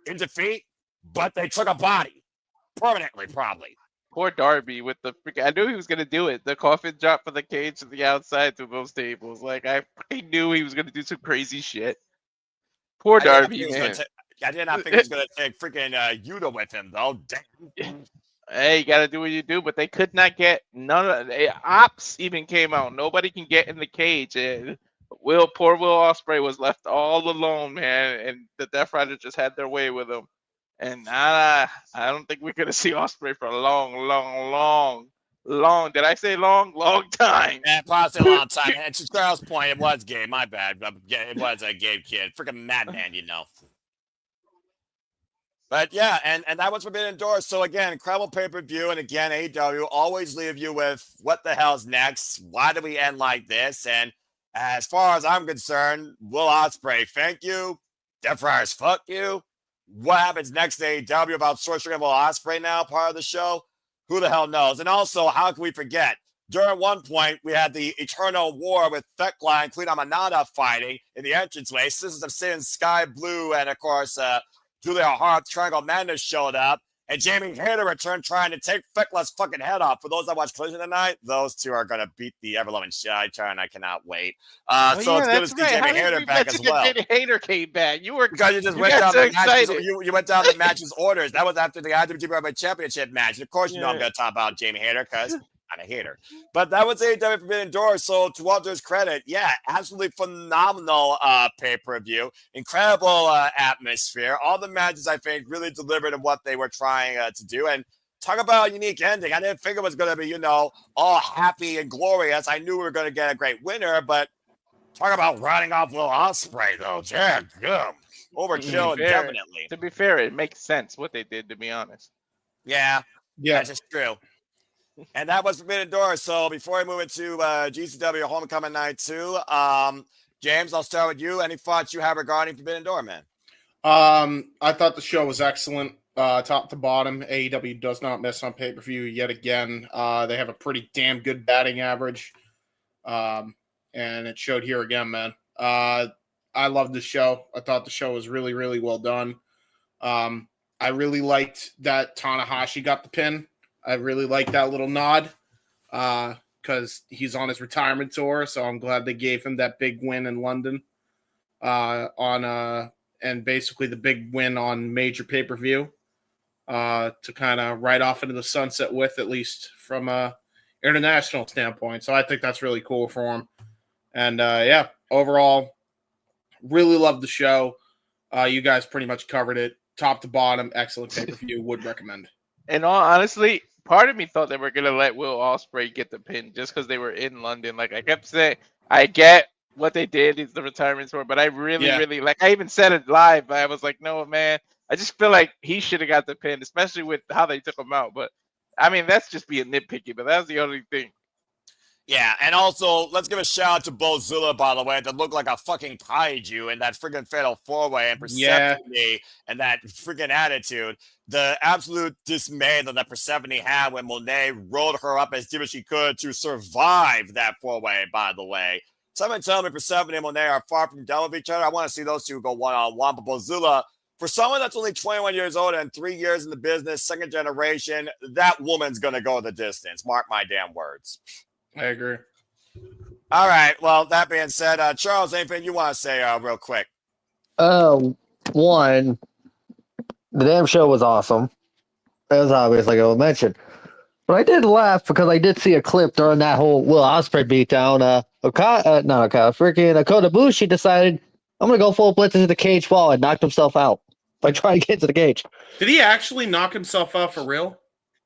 in defeat, but they took a body. Permanently, probably. Poor Darby with the freaking. I knew he was going to do it. The coffin drop for the cage to the outside to those tables. Like, I knew he was going to do some crazy shit. Poor Darby, man. I did not think he was going to take freaking Yuta with him, though. Damn. Hey, you got to do what you do, but they could not get none of the ops even came out. Nobody can get in the cage. And poor Will Ospreay was left all alone, man. And the Death Riders just had their way with him. And I don't think we're going to see Ospreay for a long. Did I say long? Long time. Yeah, possibly a long time. And to Charles' point, it was Gabe. My bad. It was a Gabe Kidd. Freaking madman, you know. But yeah, and that was Forbidden Door. So again, incredible pay-per-view. And again, AEW always leave you with what the hell's next? Why do we end like this? And as far as I'm concerned, Will Ospreay, thank you. Death Riders, fuck you. What happens next to AEW about sorcery and Will Ospreay now, part of the show? Who the hell knows? And also, how can we forget? During one point, we had the Eternal War with Thekla and Queen Amanada fighting in the entranceway. Sisters of Sin, Sky Blue, and of course, Julia Hart, Triangle Madness showed up. And Jamie Hayter returned trying to take Thekla's fucking head off. For those that watch Collision tonight, those two are going to beat the ever-loving shit out and I cannot wait. So it's good to see Jamie Hayter back as well. Jamie Hayter came back. Because you just went down the matches. You went down the matches orders. That was after the IWGP Championship match. Of course, you know I'm going to talk about Jamie Hayter because kind of hater. But that was AEW Forbidden Door. So to Walter's credit, yeah, absolutely phenomenal pay-per-view. Incredible atmosphere. All the matches, I think, really delivered on what they were trying to do. And talk about a unique ending. I didn't think it was going to be, all happy and glorious. I knew we were going to get a great winner, but talk about running off Will Ospreay, though. Jack, overkill, definitely. To be fair, it makes sense what they did, to be honest. Yeah, that's just true. And that was Forbidden Door. So before we move into GCW Homecoming Night 2, James, I'll start with you. Any thoughts you have regarding Forbidden Door, man? I thought the show was excellent. Top to bottom, AEW does not miss on pay-per-view yet again. They have a pretty damn good batting average. And it showed here again, man. I loved the show. I thought the show was really, really well done. I really liked that Tanahashi got the pin. I really liked that little nod because he's on his retirement tour. So I'm glad they gave him that big win in London and basically the big win on major pay-per-view to kind of ride off into the sunset with, at least from a international standpoint. So I think that's really cool for him. And overall, really loved the show. You guys pretty much covered it. Top to bottom, excellent pay-per-view. Would recommend. And honestly, part of me thought they were going to let Will Ospreay get the pin just because they were in London. Like I kept saying, I get what they did is the retirement tour, but I really, I even said it live. I was like, no, man, I just feel like he should have got the pin, especially with how they took him out. But I mean, that's just being nitpicky, but that's the only thing. Yeah, and also, let's give a shout out to Bozilla, by the way, that looked like a fucking kaiju in that freaking Fatal 4-Way and Persephone and that freaking attitude. The absolute dismay that Persephone had when Monet rolled her up as deep as she could to survive that 4-way, by the way. Someone tell me Persephone and Monet are far from done with each other. I want to see those two go one-on-one, but Bozilla, for someone that's only 21 years old and 3 years in the business, second generation, that woman's going to go the distance. Mark my damn words. I agree. All right. Well, that being said, Charles, anything you want to say real quick? One, the damn show was awesome. As obvious, like I mentioned. But I did laugh because I did see a clip during that whole Will Ospreay beatdown. Freaking Kota Ibushi decided, I'm going to go full blitz into the cage wall and knocked himself out by trying to get into the cage. Did he actually knock himself out for real?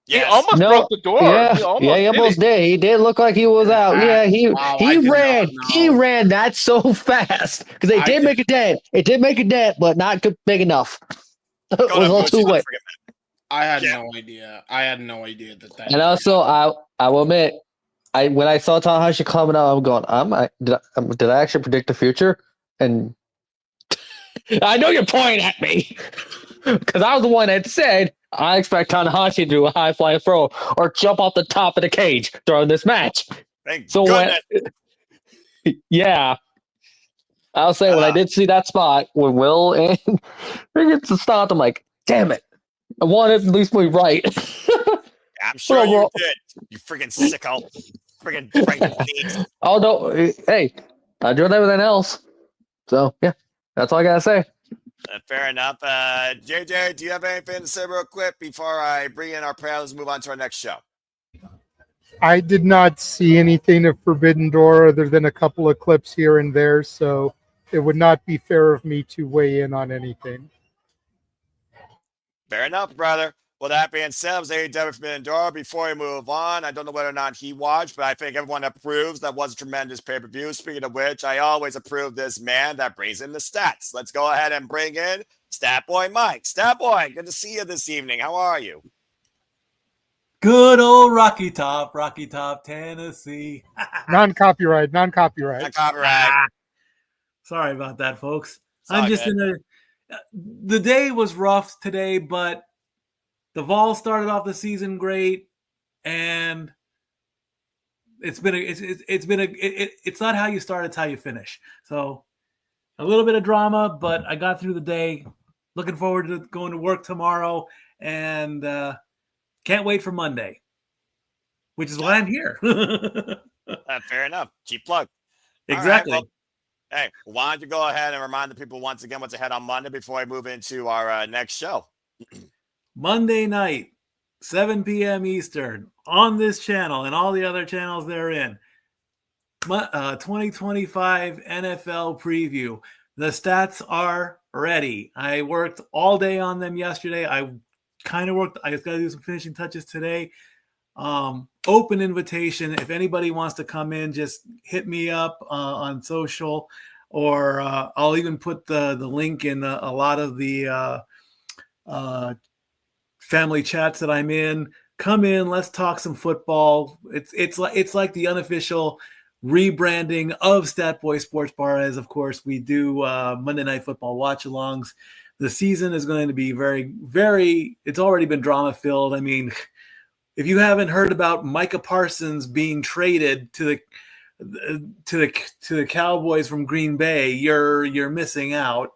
Yes. He almost broke the door. Yeah, he almost did. He did look like he was out. Yeah, he ran. He ran that so fast because they did make a dent. It did make a dent, but not big enough. It was a little too late. I had no idea. I had no idea that. And also, I will admit, when I saw Tanahashi coming out, I'm going, did I actually predict the future? And I know you're pointing at me because I was the one that said I expect Tanahashi to do a high flying throw or jump off the top of the cage during this match. Thank goodness. I'll say when I did see that spot when Will and gets to stop, I'm like, damn it. I wanted at least be right. I'm sure you did. You freaking sicko. Freaking break. Oh, no. Hey, I doing everything else. So, yeah, that's all I got to say. Fair enough. JJ, do you have anything to say real quick before I bring in our panelists and move on to our next show? I did not see anything of Forbidden Door other than a couple of clips here and there, so it would not be fair of me to weigh in on anything. Fair enough, brother. Well, that being said, it was AEW Forbidden Door. Before we move on, I don't know whether or not he watched, but I think everyone approves that was a tremendous pay-per-view. Speaking of which, I always approve this man that brings in the stats. Let's go ahead and bring in Stat Boy Mike. Stat Boy, good to see you this evening. How are you? Good old Rocky Top, Tennessee. Non-copyright. Non-copyright. Sorry about that, folks. I'm just the day was rough today, but the Vol started off the season great, and it's not how you start, it's how you finish. So a little bit of drama, but I got through the day. Looking forward to going to work tomorrow, and can't wait for Monday, which is why I'm here. Fair enough. Cheap plug. Exactly. All right, well, hey, why don't you go ahead and remind the people once again what's ahead on Monday before I move into our next show? Monday night, 7 p.m. Eastern on this channel and all the other channels therein. 2025 NFL preview. The stats are ready. I worked all day on them yesterday. I just got to do some finishing touches today. Open invitation. If anybody wants to come in, just hit me up on social, or I'll even put the link in a lot of the family chats that I'm in. Come in, let's talk some football. It's like the unofficial rebranding of Stat Boy Sports Bar, as of course we do Monday Night Football watch-alongs. The season is going to be very, very. It's already been drama-filled. I mean, if you haven't heard about Micah Parsons being traded to the Cowboys from Green Bay, you're missing out.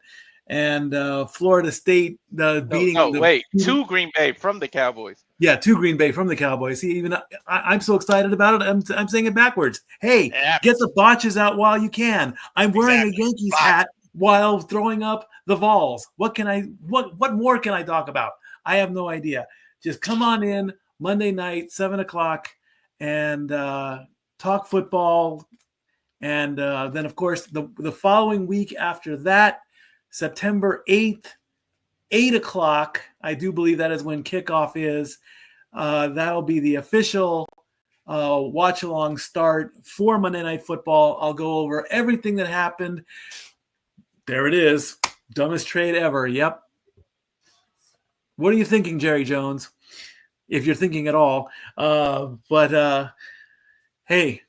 And Florida State beating. To Green Bay from the Cowboys. Yeah, to Green Bay from the Cowboys. See, even I'm so excited about it. I'm saying it backwards. Hey, get the botches out while you can. I'm wearing a Yankees hat while throwing up the Vols. What more can I talk about? I have no idea. Just come on in Monday night, 7:00, and talk football. And then, of course, the following week after that, September 8th, 8:00, I do believe that is when kickoff is. That'll be the official watch-along start for Monday Night Football. I'll go over everything that happened. There it is. Dumbest trade ever. Yep. What are you thinking, Jerry Jones? If you're thinking at all. Hey,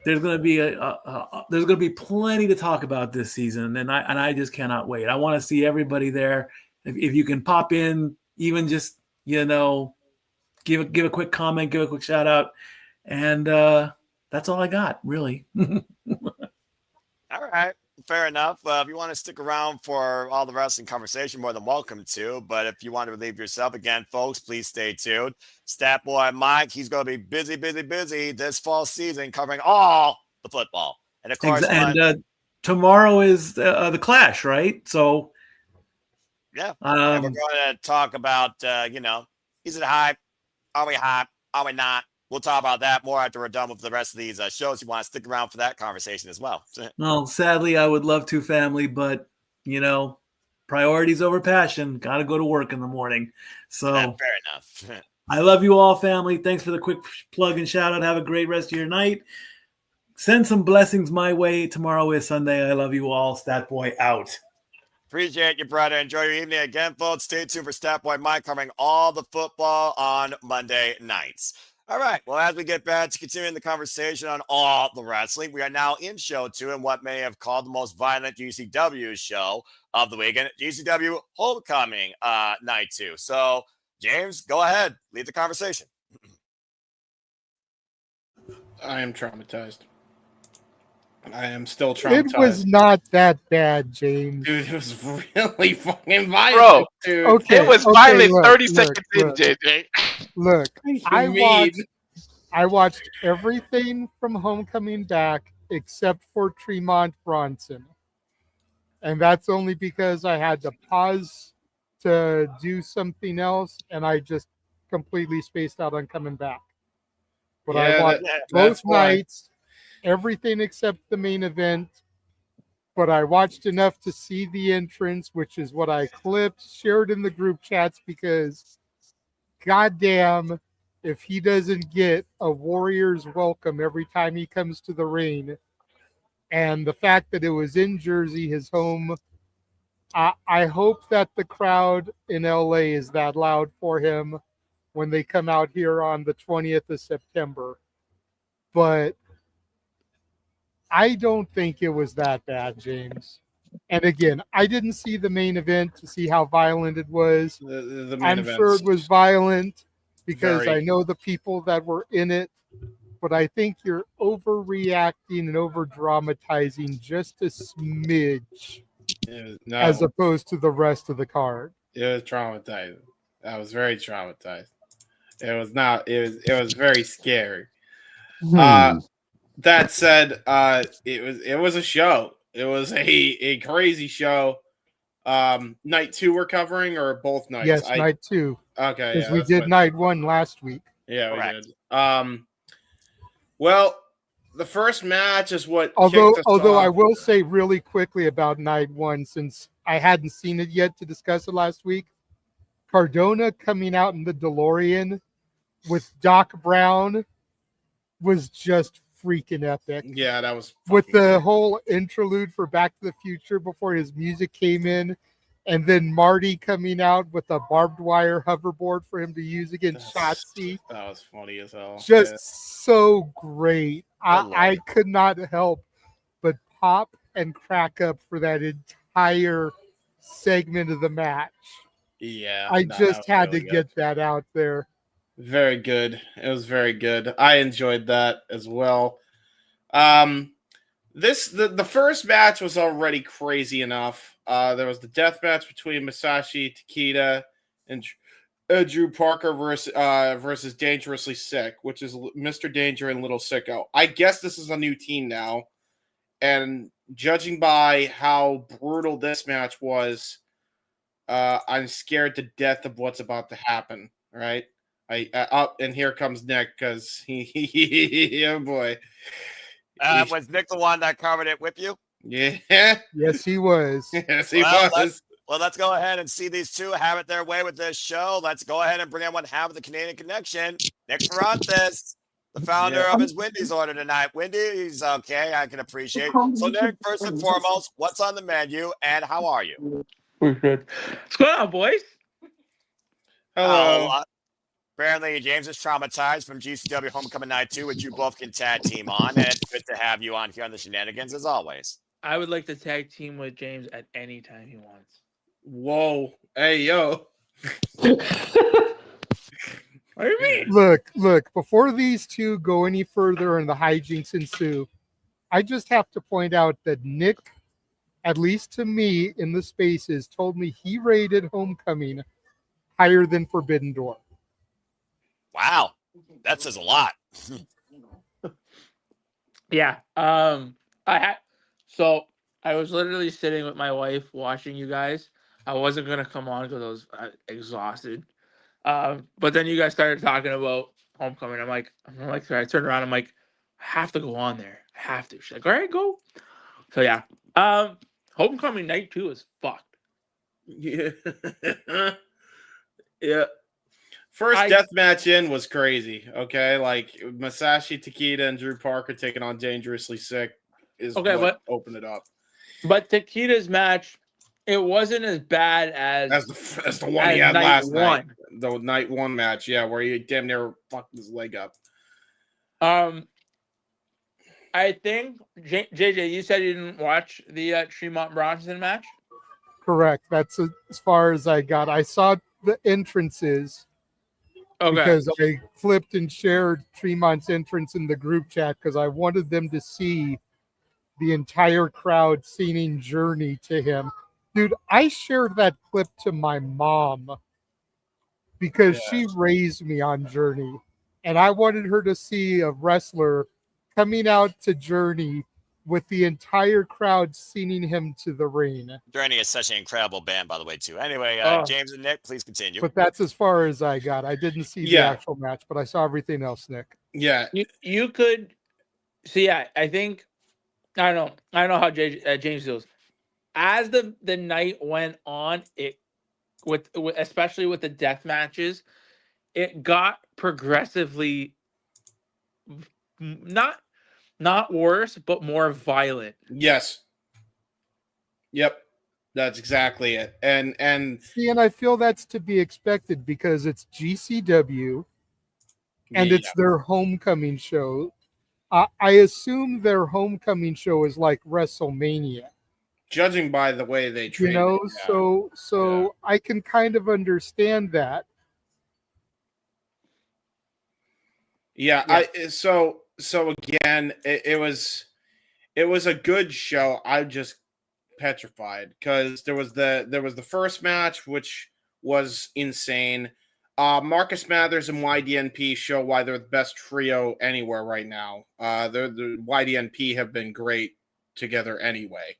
there's going to be plenty to talk about this season, and I just cannot wait. I want to see everybody there. If you can pop in, even just give a quick comment, give a quick shout out, and that's all I got, really. All right, fair enough. If you want to stick around for all the wrestling conversation, more than welcome to. But if you want to relieve yourself again, folks, please stay tuned. Stat Boy Mike, he's going to be busy this fall season covering all the football. And of course, tomorrow is the Clash, right? So. Yeah, and we're going to talk about, is it hype? Are we hype? Are we not? We'll talk about that more after we're done with the rest of these shows. You want to stick around for that conversation as well. Well, sadly, I would love to, family, but, priorities over passion. Got to go to work in the morning. So fair enough. I love you all, family. Thanks for the quick plug and shout out. Have a great rest of your night. Send some blessings my way. Tomorrow is Sunday. I love you all. Stat Boy out. Appreciate you, brother. Enjoy your evening again, folks. Stay tuned for Stat Boy Mike covering all the football on Monday nights. All right. Well, as we get back to continuing the conversation on all the wrestling, we are now in show 2 in what many have called the most violent GCW show of the weekend, GCW Homecoming Night 2. So, James, go ahead. Lead the conversation. I am traumatized. I am still traumatized. It was not that bad, James. Dude, it was really fucking violent, dude. Okay, it was violent 30 seconds in, JJ. Look, I watched everything from Homecoming back except for Tremont Bronson. And that's only because I had to pause to do something else, and I just completely spaced out on coming back. But I watched both nights. Everything except the main event, but I watched enough to see the entrance, which is what I clipped, shared in the group chats, because goddamn, if he doesn't get a Warriors welcome every time he comes to the ring, and the fact that it was in Jersey, his home, I hope that the crowd in LA is that loud for him when they come out here on the 20th of September. But I don't think it was that bad, James. And again, I didn't see the main event to see how violent it was. I'm sure it was violent because I know the people that were in it, but I think you're overreacting and over-dramatizing just a smidge as opposed to the rest of the card. It was traumatizing. I was very traumatized. It was very scary. That said, it was a show. It was a crazy show. Night 2 we're covering, or both nights? Yes, night 2. Okay, because yeah, we that's did what- night 1 last week. Yeah, Correct. we did. Well, the first match is what. Although kicked us I off. will say really quickly about night 1, since I hadn't seen it yet to discuss it last week, Cardona coming out in the DeLorean with Doc Brown was just freaking epic. Yeah, that was With the whole interlude for Back to the Future before his music came in, and then Marty coming out with a barbed wire hoverboard for him to use against Shotzi. That was funny as hell. Just so great. Lord. I could not help but pop and crack up for that entire segment of the match. Yeah, I no, that just was had really to good. get that out there. Very good. It was very good. I enjoyed that as well. The first match was already crazy enough. There was the death match between Masashi Takeda and Drew Parker versus Dangerously Sick, which is Mr. Danger and Little Sicko. I guess this is a new team now, and judging by how brutal this match was, I'm scared to death of what's about to happen. Right? And here comes Nick because oh boy. Was Nick the one that covered it with you? Yeah. Yes, he was. Yes, he was. Let's go ahead and see these two have it their way with this show. Let's go ahead and bring in one half of the Canadian Connection, Nick Ferrantes, the founder of his Wendy's order tonight. Wendy's okay, I can appreciate. So, Nick, first and foremost, what's on the menu and how are you? We're good. What's going on, boys? Hello. Apparently, James is traumatized from GCW Homecoming Night 2, which you both can tag team on. And it's good to have you on here on the Shenanigans, as always. I would like to tag team with James at any time he wants. Whoa. Hey, yo. What do you mean? Look, before these two go any further and the hijinks ensue, I just have to point out that Nick, at least to me in the spaces, told me he rated Homecoming higher than Forbidden Door. Wow. That says a lot. Yeah. So I was literally sitting with my wife watching you guys. I wasn't gonna come on because I was exhausted. But then you guys started talking about Homecoming. I'm like, sorry. I turned around. I'm like, I have to go on there. I have to. She's like, all right, go. So yeah. Homecoming Night 2 is fucked. Yeah. Yeah. First death match in was crazy. Okay, like Masashi Takeda and Drew Parker taking on Dangerously Sick is what opened it up. But Takeda's match, it wasn't as bad as the one he had last night. night. The night 1 match, yeah, where he damn near fucked his leg up. I think JJ, you said you didn't watch the Tremont Bronson match. Correct. That's as far as I got. I saw the entrances. Okay. Because I flipped and shared Tremont's entrance in the group chat because I wanted them to see the entire crowd singing Journey to him. Dude, I shared that clip to my mom because she raised me on Journey. And I wanted her to see a wrestler coming out to Journey with the entire crowd singing him to the ring. Journey is such an incredible band, by the way, too. Anyway, James and Nick, please continue. But that's as far as I got. I didn't see the actual match, but I saw everything else, Nick. Yeah. You could see, yeah, I think, I don't know how James feels. As the night went on, it with especially with the death matches, it got progressively not worse, but more violent. Yes. Yep. That's exactly it. And see, and I feel that's to be expected because it's GCW and it's their homecoming show. I assume their homecoming show is like WrestleMania. Judging by the way they treat so I can kind of understand that. Yeah. So again, it was a good show. I'm just petrified because there was the first match, which was insane. Marcus Mathers and YDNP show why they're the best trio anywhere right now. The YDNP have been great together anyway.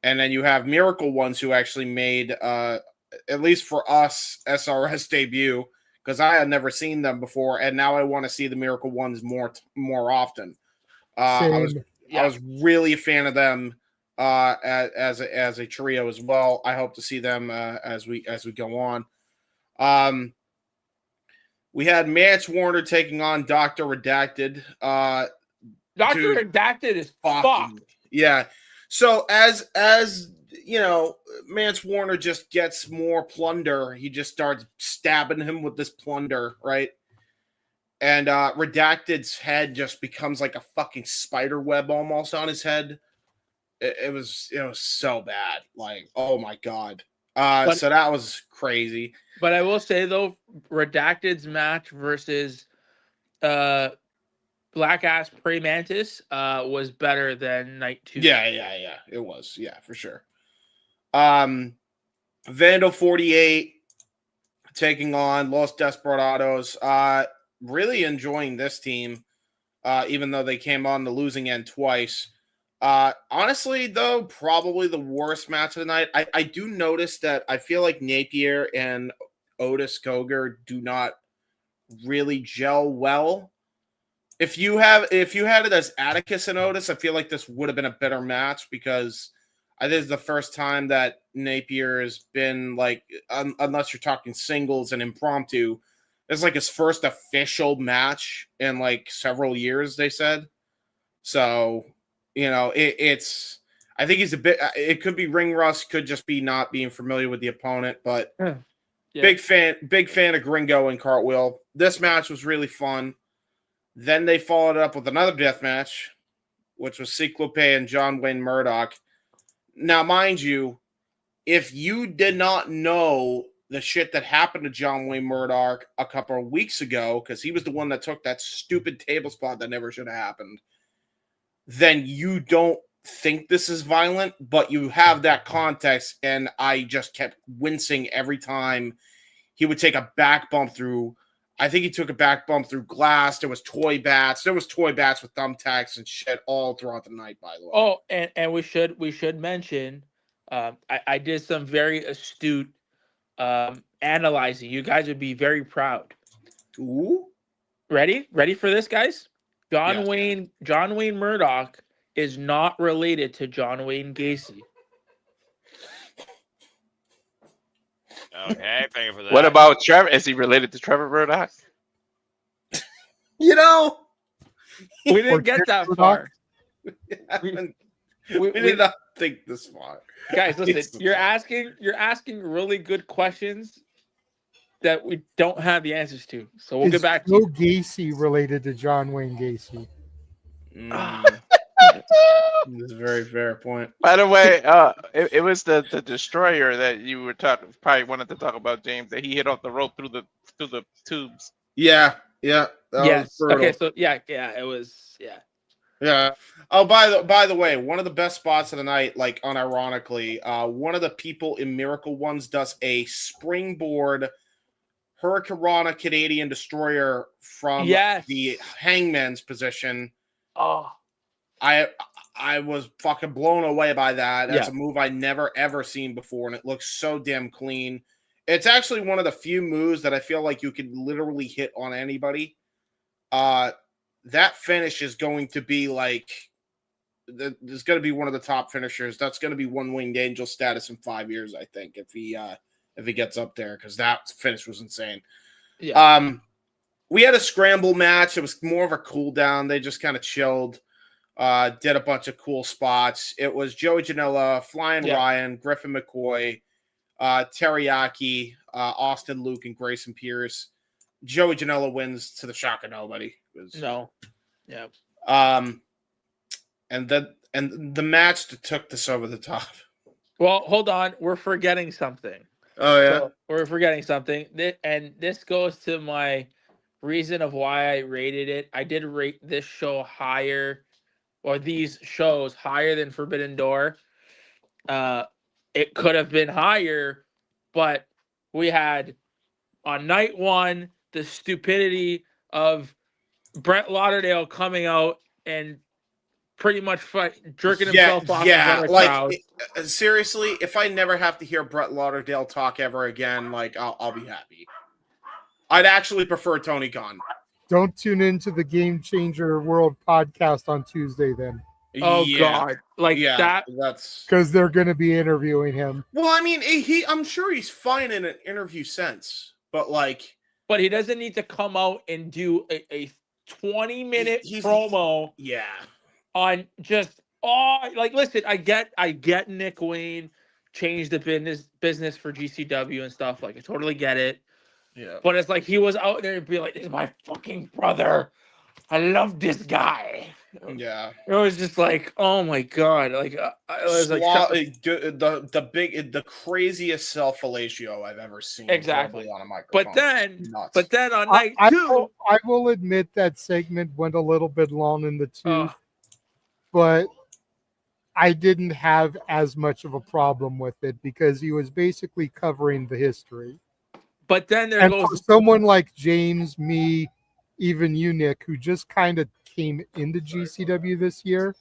And then you have Miracle Ones who actually made, at least for us, SRS debut, because I had never seen them before, and now I want to see the Miracle Ones more often. I was really a fan of them as a trio as well. I hope to see them as we go on. We had Mance Warner taking on Dr. Redacted. Dr. Redacted is fucked. Yeah. So as you know, Mance Warner just gets more plunder. He just starts stabbing him with this plunder, right? And Redacted's head just becomes like a fucking spider web almost on his head. It was so bad. Like, oh my God. So that was crazy. But I will say though, Redacted's match versus Black Ass Prey Mantis was better than Night 2. Yeah. It was. Yeah, for sure. Vandal 48 taking on Los Desperados. Really enjoying this team, even though they came on the losing end twice. Honestly, though, probably the worst match of the night. I do notice that I feel like Napier and Otis Cogar do not really gel well. If you had it as Atticus and Otis, I feel like this would have been a better match because I think it's the first time that Napier has been like, unless you're talking singles and impromptu, it's like his first official match in like several years, they said. So, it's I think he's a bit, it could be ring rust, could just be not being familiar with the opponent, but big fan of Gringo and Cartwheel. This match was really fun. Then they followed it up with another death match, which was Cyclope and John Wayne Murdoch. Now, mind you, if you did not know the shit that happened to John Wayne Murdoch a couple of weeks ago, because he was the one that took that stupid table spot that never should have happened, then you don't think this is violent, but you have that context, and I just kept wincing every time he would take a back bump through. I think he took a back bump through glass. There was toy bats. There was toy bats with thumbtacks and shit all throughout the night, by the way. Oh, and we should mention, I did some very astute analyzing. You guys would be very proud. Ooh. Ready for this, guys? John Wayne Murdoch is not related to John Wayne Gacy. Okay, thank you for that. What about Trevor? Is he related to Trevor Murdoch? We didn't get that far. We did not think this far. Guys, listen, you're asking really good questions that we don't have the answers to. So we'll get back to you. Gacy related to John Wayne Gacy. That's a very fair point. By the way, it was the destroyer that you were probably wanted to talk about, James, that he hit off the rope through the tubes. Yeah. Yes. Okay. So it was. Yeah. Oh, by the way, one of the best spots of the night, like unironically, one of the people in Miracle Ones does a springboard Hurricanrana Canadian Destroyer from the Hangman's position. Oh. I was fucking blown away by that. That's a move I never ever seen before, and it looks so damn clean. It's actually one of the few moves that I feel like you could literally hit on anybody. That finish is going to be like, there's going to be one of the top finishers. That's going to be One Winged Angel status in 5 years, I think, if he gets up there, because that finish was insane. Yeah. We had a scramble match. It was more of a cool down. They just kind of chilled. Did a bunch of cool spots. It was Joey Janela, Flying Ryan, Griffin McCoy, Teriyaki, Austin Luke, and Grayson Pierce. Joey Janela wins to the shock of nobody. Yeah. And the match that took this over the top. Well, hold on. We're forgetting something. Oh, yeah? So we're forgetting something. And this goes to my reason of why I rated it. I did rate this show higher, or these shows higher than Forbidden Door. It could have been higher, but we had on night one the stupidity of Brett Lauderdale coming out and pretty much jerking himself off in front of the crowd. Seriously, if I never have to hear Brett Lauderdale talk ever again, like I'll be happy. I'd actually prefer Tony Khan. Don't tune into the Game Changer World podcast on Tuesday then. Oh God! That's because they're going to be interviewing him. Well, I mean, I'm sure he's fine in an interview sense, but he doesn't need to come out and do a 20-minute promo. Yeah. On just listen, I get Nick Wayne changed the business for GCW and stuff. Like I totally get it. Yeah. But it's like he was out there and be like, "This is my fucking brother. I love this guy." Yeah. It was just like, oh my God. Like it was the craziest self-fellatio I've ever seen. Exactly. On a microphone. But then on night two, I will admit that segment went a little bit long in the tooth, but I didn't have as much of a problem with it because he was basically covering the history. But then for someone like James, me, even you, Nick, who just kind of came into GCW this year,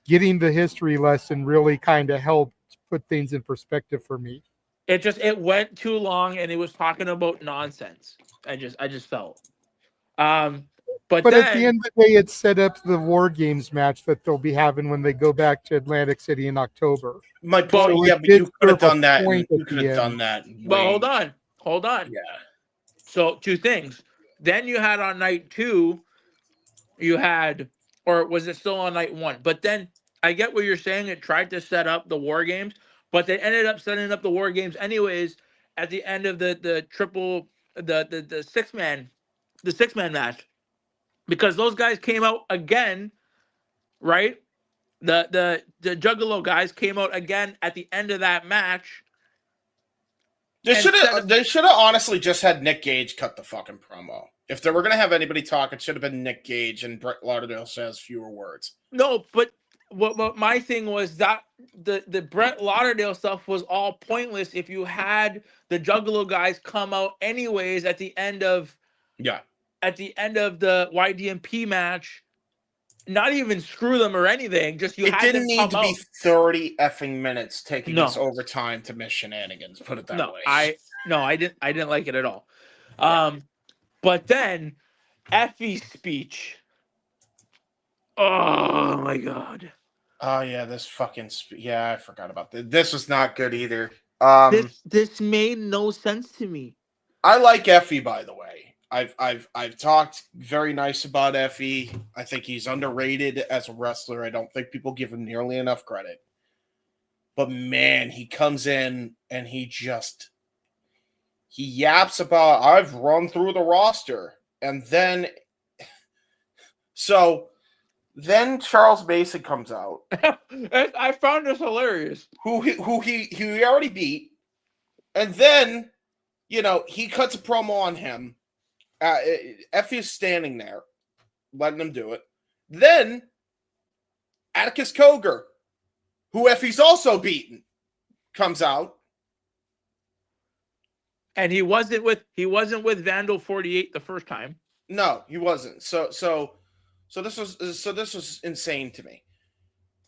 getting the history lesson really kind of helped put things in perspective for me. It went too long and it was talking about nonsense. I just felt. But then, at the end of the day, it set up the War Games match that they'll be having when they go back to Atlantic City in October. My point, So but you could have done that. You could have done that. But hold on. Yeah. So 2 things. Then you had on night 2, or was it still on night 1? But then I get what you're saying. It tried to set up the War Games, but they ended up setting up the War Games anyways at the end of the 6-man match, because those guys came out again, right? The Juggalo guys came out again at the end of that match. They should have honestly just had Nick Gage cut the fucking promo. If they were going to have anybody talk, it should have been Nick Gage, and Brett Lauderdale says fewer words. No, but what my thing was that the Brett Lauderdale stuff was all pointless if you had the Juggalo guys come out anyways at the end of the YDMP match. Not even screw them or anything. Just It didn't need to be 30 effing minutes taking us over time to miss Shenanigans. Put it that way. I didn't like it at all. But then Effie's speech. Oh my God. Oh yeah, this fucking I forgot about this. This was not good either. This made no sense to me. I like Effie, by the way. I've talked very nice about Effie. I think he's underrated as a wrestler. I don't think people give him nearly enough credit. But man, he comes in and he yaps about, I've run through the roster. And then Charles Mason comes out. I found this hilarious. Who he already beat. And then, he cuts a promo on him. Effie is standing there, letting him do it. Then Atticus Cogar, who Effie's also beaten, comes out, and he wasn't with Vandal 48 the first time. No, he wasn't. So this was insane to me.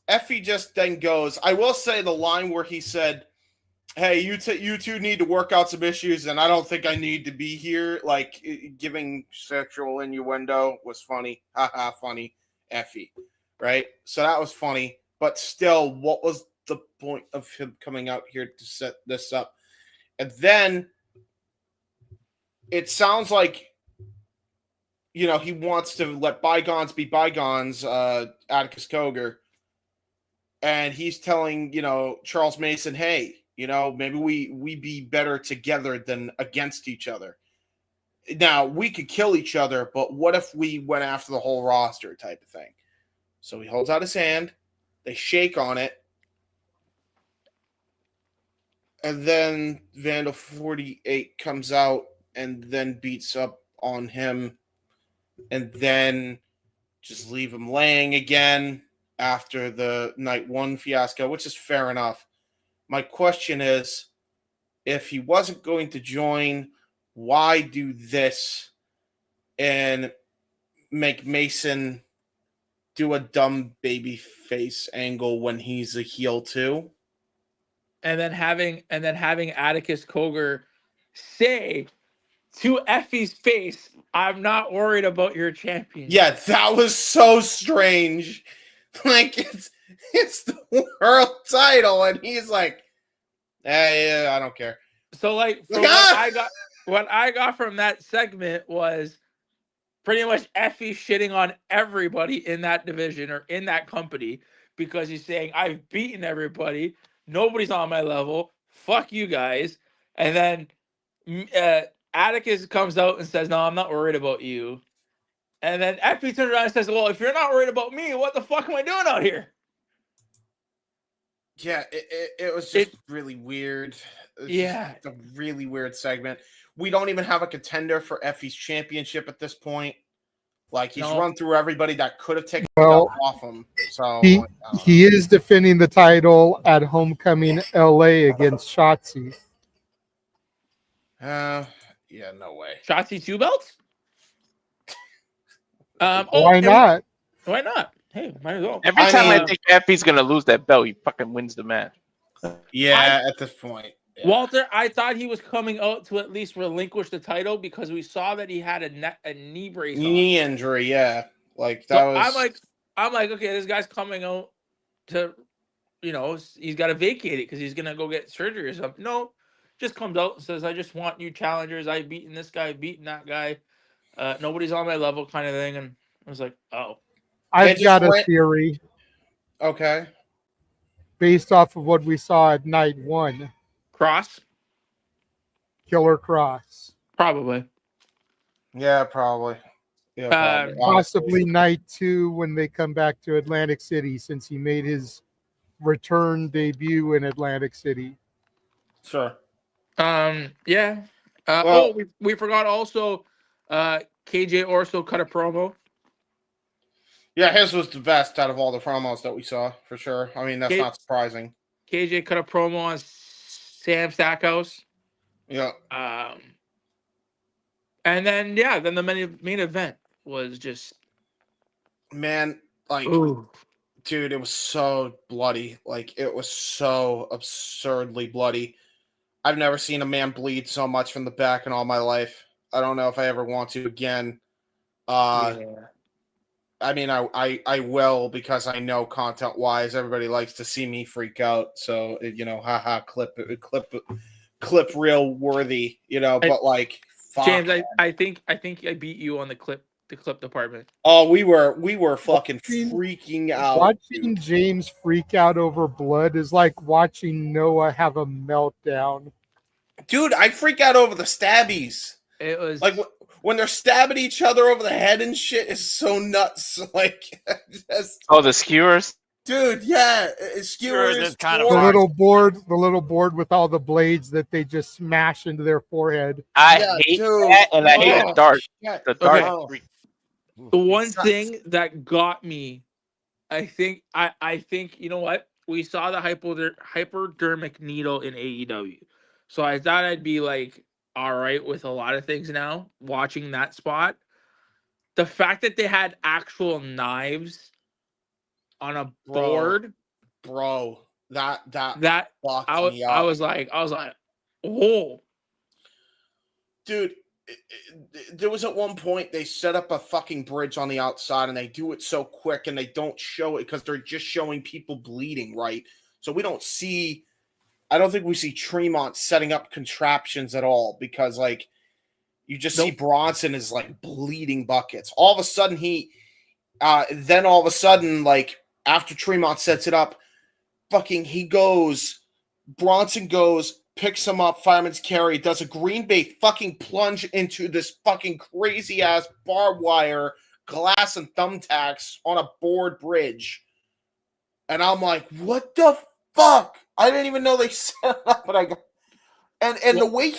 Effie just then goes. I will say the line where he said, "Hey, you two need to work out some issues, and I don't think I need to be here." Like, giving sexual innuendo was funny. Haha, funny. Effie. Right? So that was funny. But still, what was the point of him coming out here to set this up? And then it sounds like, he wants to let bygones be bygones, Atticus Cogar. And he's telling, Charles Mason, hey, maybe we be better together than against each other. Now, we could kill each other, but what if we went after the whole roster type of thing? So he holds out his hand. They shake on it. And then Vandal 48 comes out and then beats up on him. And then just leave him laying again after the night 1 fiasco, which is fair enough. My question is, if he wasn't going to join, why do this and make Mason do a dumb baby face angle when he's a heel too. And then having Atticus Cogar say to Effie's face, "I'm not worried about your championship." Yeah, that was so strange. Like it's the world title, and he's like, yeah, I don't care. So like, what I got from that segment was pretty much Effie shitting on everybody in that division or in that company because he's saying, "I've beaten everybody. Nobody's on my level. Fuck you guys." And then Atticus comes out and says, "No, I'm not worried about you." And then Effie turns around and says, "Well, if you're not worried about me, what the fuck am I doing out here?" Yeah, it was just really weird. It's a really weird segment. We don't even have a contender for Effie's championship at this point. Like, he's run through everybody that could have taken it off him. So he is defending the title at Homecoming LA against Shotzi. Yeah, no way. Shotzi 2 belts? Why not? Why not? Hey, might as well. Every time I think Effie's gonna lose that belt, he fucking wins the match. Yeah, at this point. Yeah. Walter, I thought he was coming out to at least relinquish the title because we saw that he had a knee brace on. Knee injury, yeah. Like that was. I'm like, okay, this guy's coming out to, he's got to vacate it because he's gonna go get surgery or something. No, just comes out and says, "I just want new challengers. I've beaten this guy, beaten that guy. Nobody's on my level," kind of thing. And I was like, oh. I've got a theory. Okay. Based off of what we saw at night 1. Cross? Killer Cross. Probably. Yeah, probably. Yeah, probably. Possibly night 2 when they come back to Atlantic City, since he made his return debut in Atlantic City. Sure. Yeah. We forgot also KJ Orso cut a promo. Yeah, his was the best out of all the promos that we saw, for sure. I mean, that's not surprising. KJ cut a promo on Sam Stackhouse. Yeah. And then the main event was just, man, like, dude, it was so bloody. Like, it was so absurdly bloody. I've never seen a man bleed so much from the back in all my life. I don't know if I ever want to again. I mean, I will, because I know content-wise, everybody likes to see me freak out. So, clip real worthy, but like, fuck, James, I think I beat you on the clip department. Oh, we were fucking freaking out. Watching James freak out over blood is like watching Noah have a meltdown. Dude, I freak out over the stabbies. It was like when they're stabbing each other over the head and shit is so nuts. Like, the skewers, dude. Yeah, skewers is kind the little board with all the blades that they just smash into their forehead. I hate that, and I hate the dart. The dart. Okay. The one thing that got me, I think you know what? We saw the hypodermic needle in AEW, so I thought I'd be like, all right with a lot of things now, watching that spot. The fact that they had actual knives on a board, bro, that I was like, oh, dude. There was at one point they set up a fucking bridge on the outside, and they do it so quick, and they don't show it because they're just showing people bleeding, right? So we don't see. I don't think we see Tremont setting up contraptions at all, because like you just see Bronson is like bleeding buckets. All of a sudden like after Tremont sets it up, Bronson goes, picks him up, fireman's carry, does a Green Bay fucking plunge into this fucking crazy ass barbed wire, glass and thumbtacks on a board bridge. And I'm like, what the fuck? I didn't even know they set it up, but the way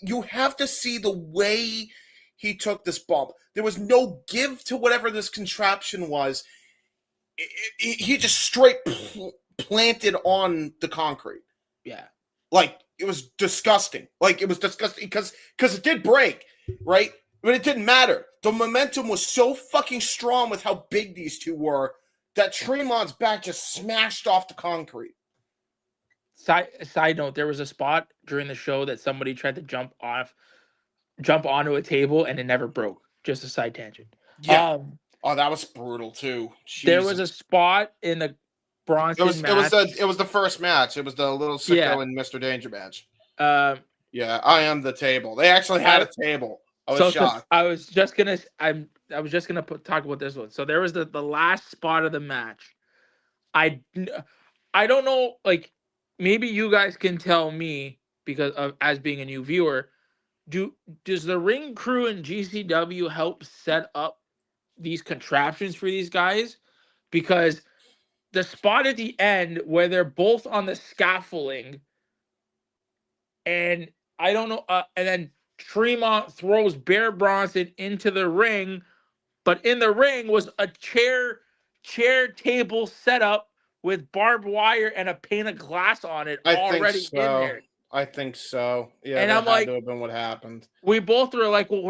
you have to see the way he took this bump. There was no give to whatever this contraption was. He just straight planted on the concrete. Yeah. Like, it was disgusting. Like, it was disgusting because it did break, right? But it didn't matter. The momentum was so fucking strong with how big these two were that Tremont's back just smashed off the concrete. Side note, there was a spot during the show that somebody tried to jump onto a table and it never broke. Just a side tangent. Yeah. That was brutal too. There was a spot in the Bronson match. It was the first match. It was the Little Sicko and Mr. Danger match. Yeah, I am the table. They actually had a table. I was shocked. I was just gonna talk about this one. So there was the last spot of the match. I don't know, like, maybe you guys can tell me, because of as being a new viewer, does the ring crew and GCW help set up these contraptions for these guys? Because the spot at the end where they're both on the scaffolding, and I don't know, and then Tremont throws Bear Bronson into the ring, but in the ring was a chair table set up with barbed wire and a pane of glass on it already in there. I think so. Yeah, and that I'm had like, to have been what happened. We both were like, well,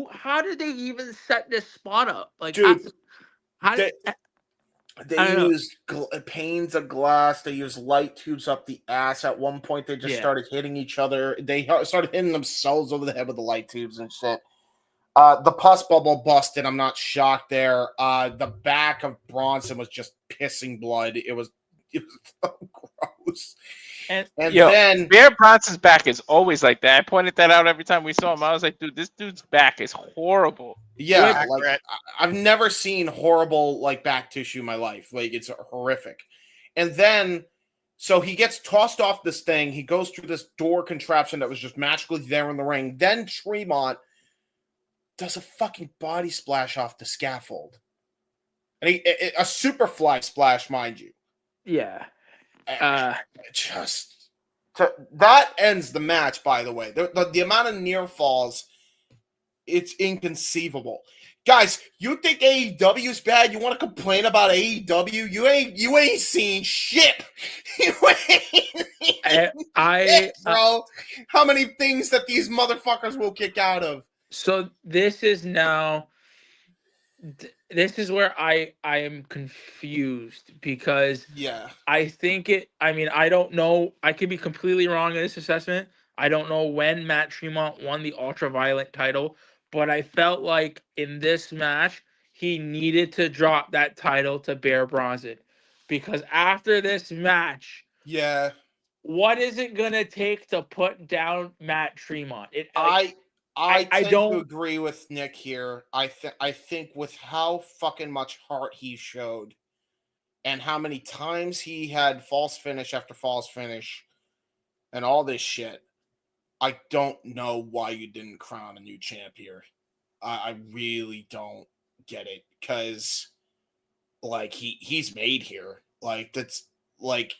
how did they even set this spot up? Like, dude, they used panes of glass. They used light tubes up the ass. At one point, they just started hitting each other. They started hitting themselves over the head with the light tubes and shit. The pus bubble busted. I'm not shocked there. The back of Bronson was just pissing blood. It was so gross. And then Bear Bronson's back is always like that. I pointed that out every time we saw him. I was like, dude, this dude's back is horrible. Yeah, like I've never seen horrible like back tissue in my life. Like, it's horrific. And then so he gets tossed off this thing. He goes through this door contraption that was just magically there in the ring. Then Tremont does a fucking body splash off the scaffold. And a superfly splash, mind you. Yeah. That ends the match, by the way. The amount of near falls, it's inconceivable. Guys, you think AEW is bad? You want to complain about AEW? You ain't seen shit. You ain't shit, bro. How many things that these motherfuckers will kick out of? So this is where I am confused, because I think I don't know. I could be completely wrong in this assessment. I don't know when Matt Tremont won the Ultraviolet title, but I felt like in this match, he needed to drop that title to Bear Bronson, because after this match, what is it going to take to put down Matt Tremont? I don't agree with Nick here. I think with how fucking much heart he showed and how many times he had false finish after false finish and all this shit, I don't know why you didn't crown a new champ here. I really don't get it, because like he's made here. Like, that's like,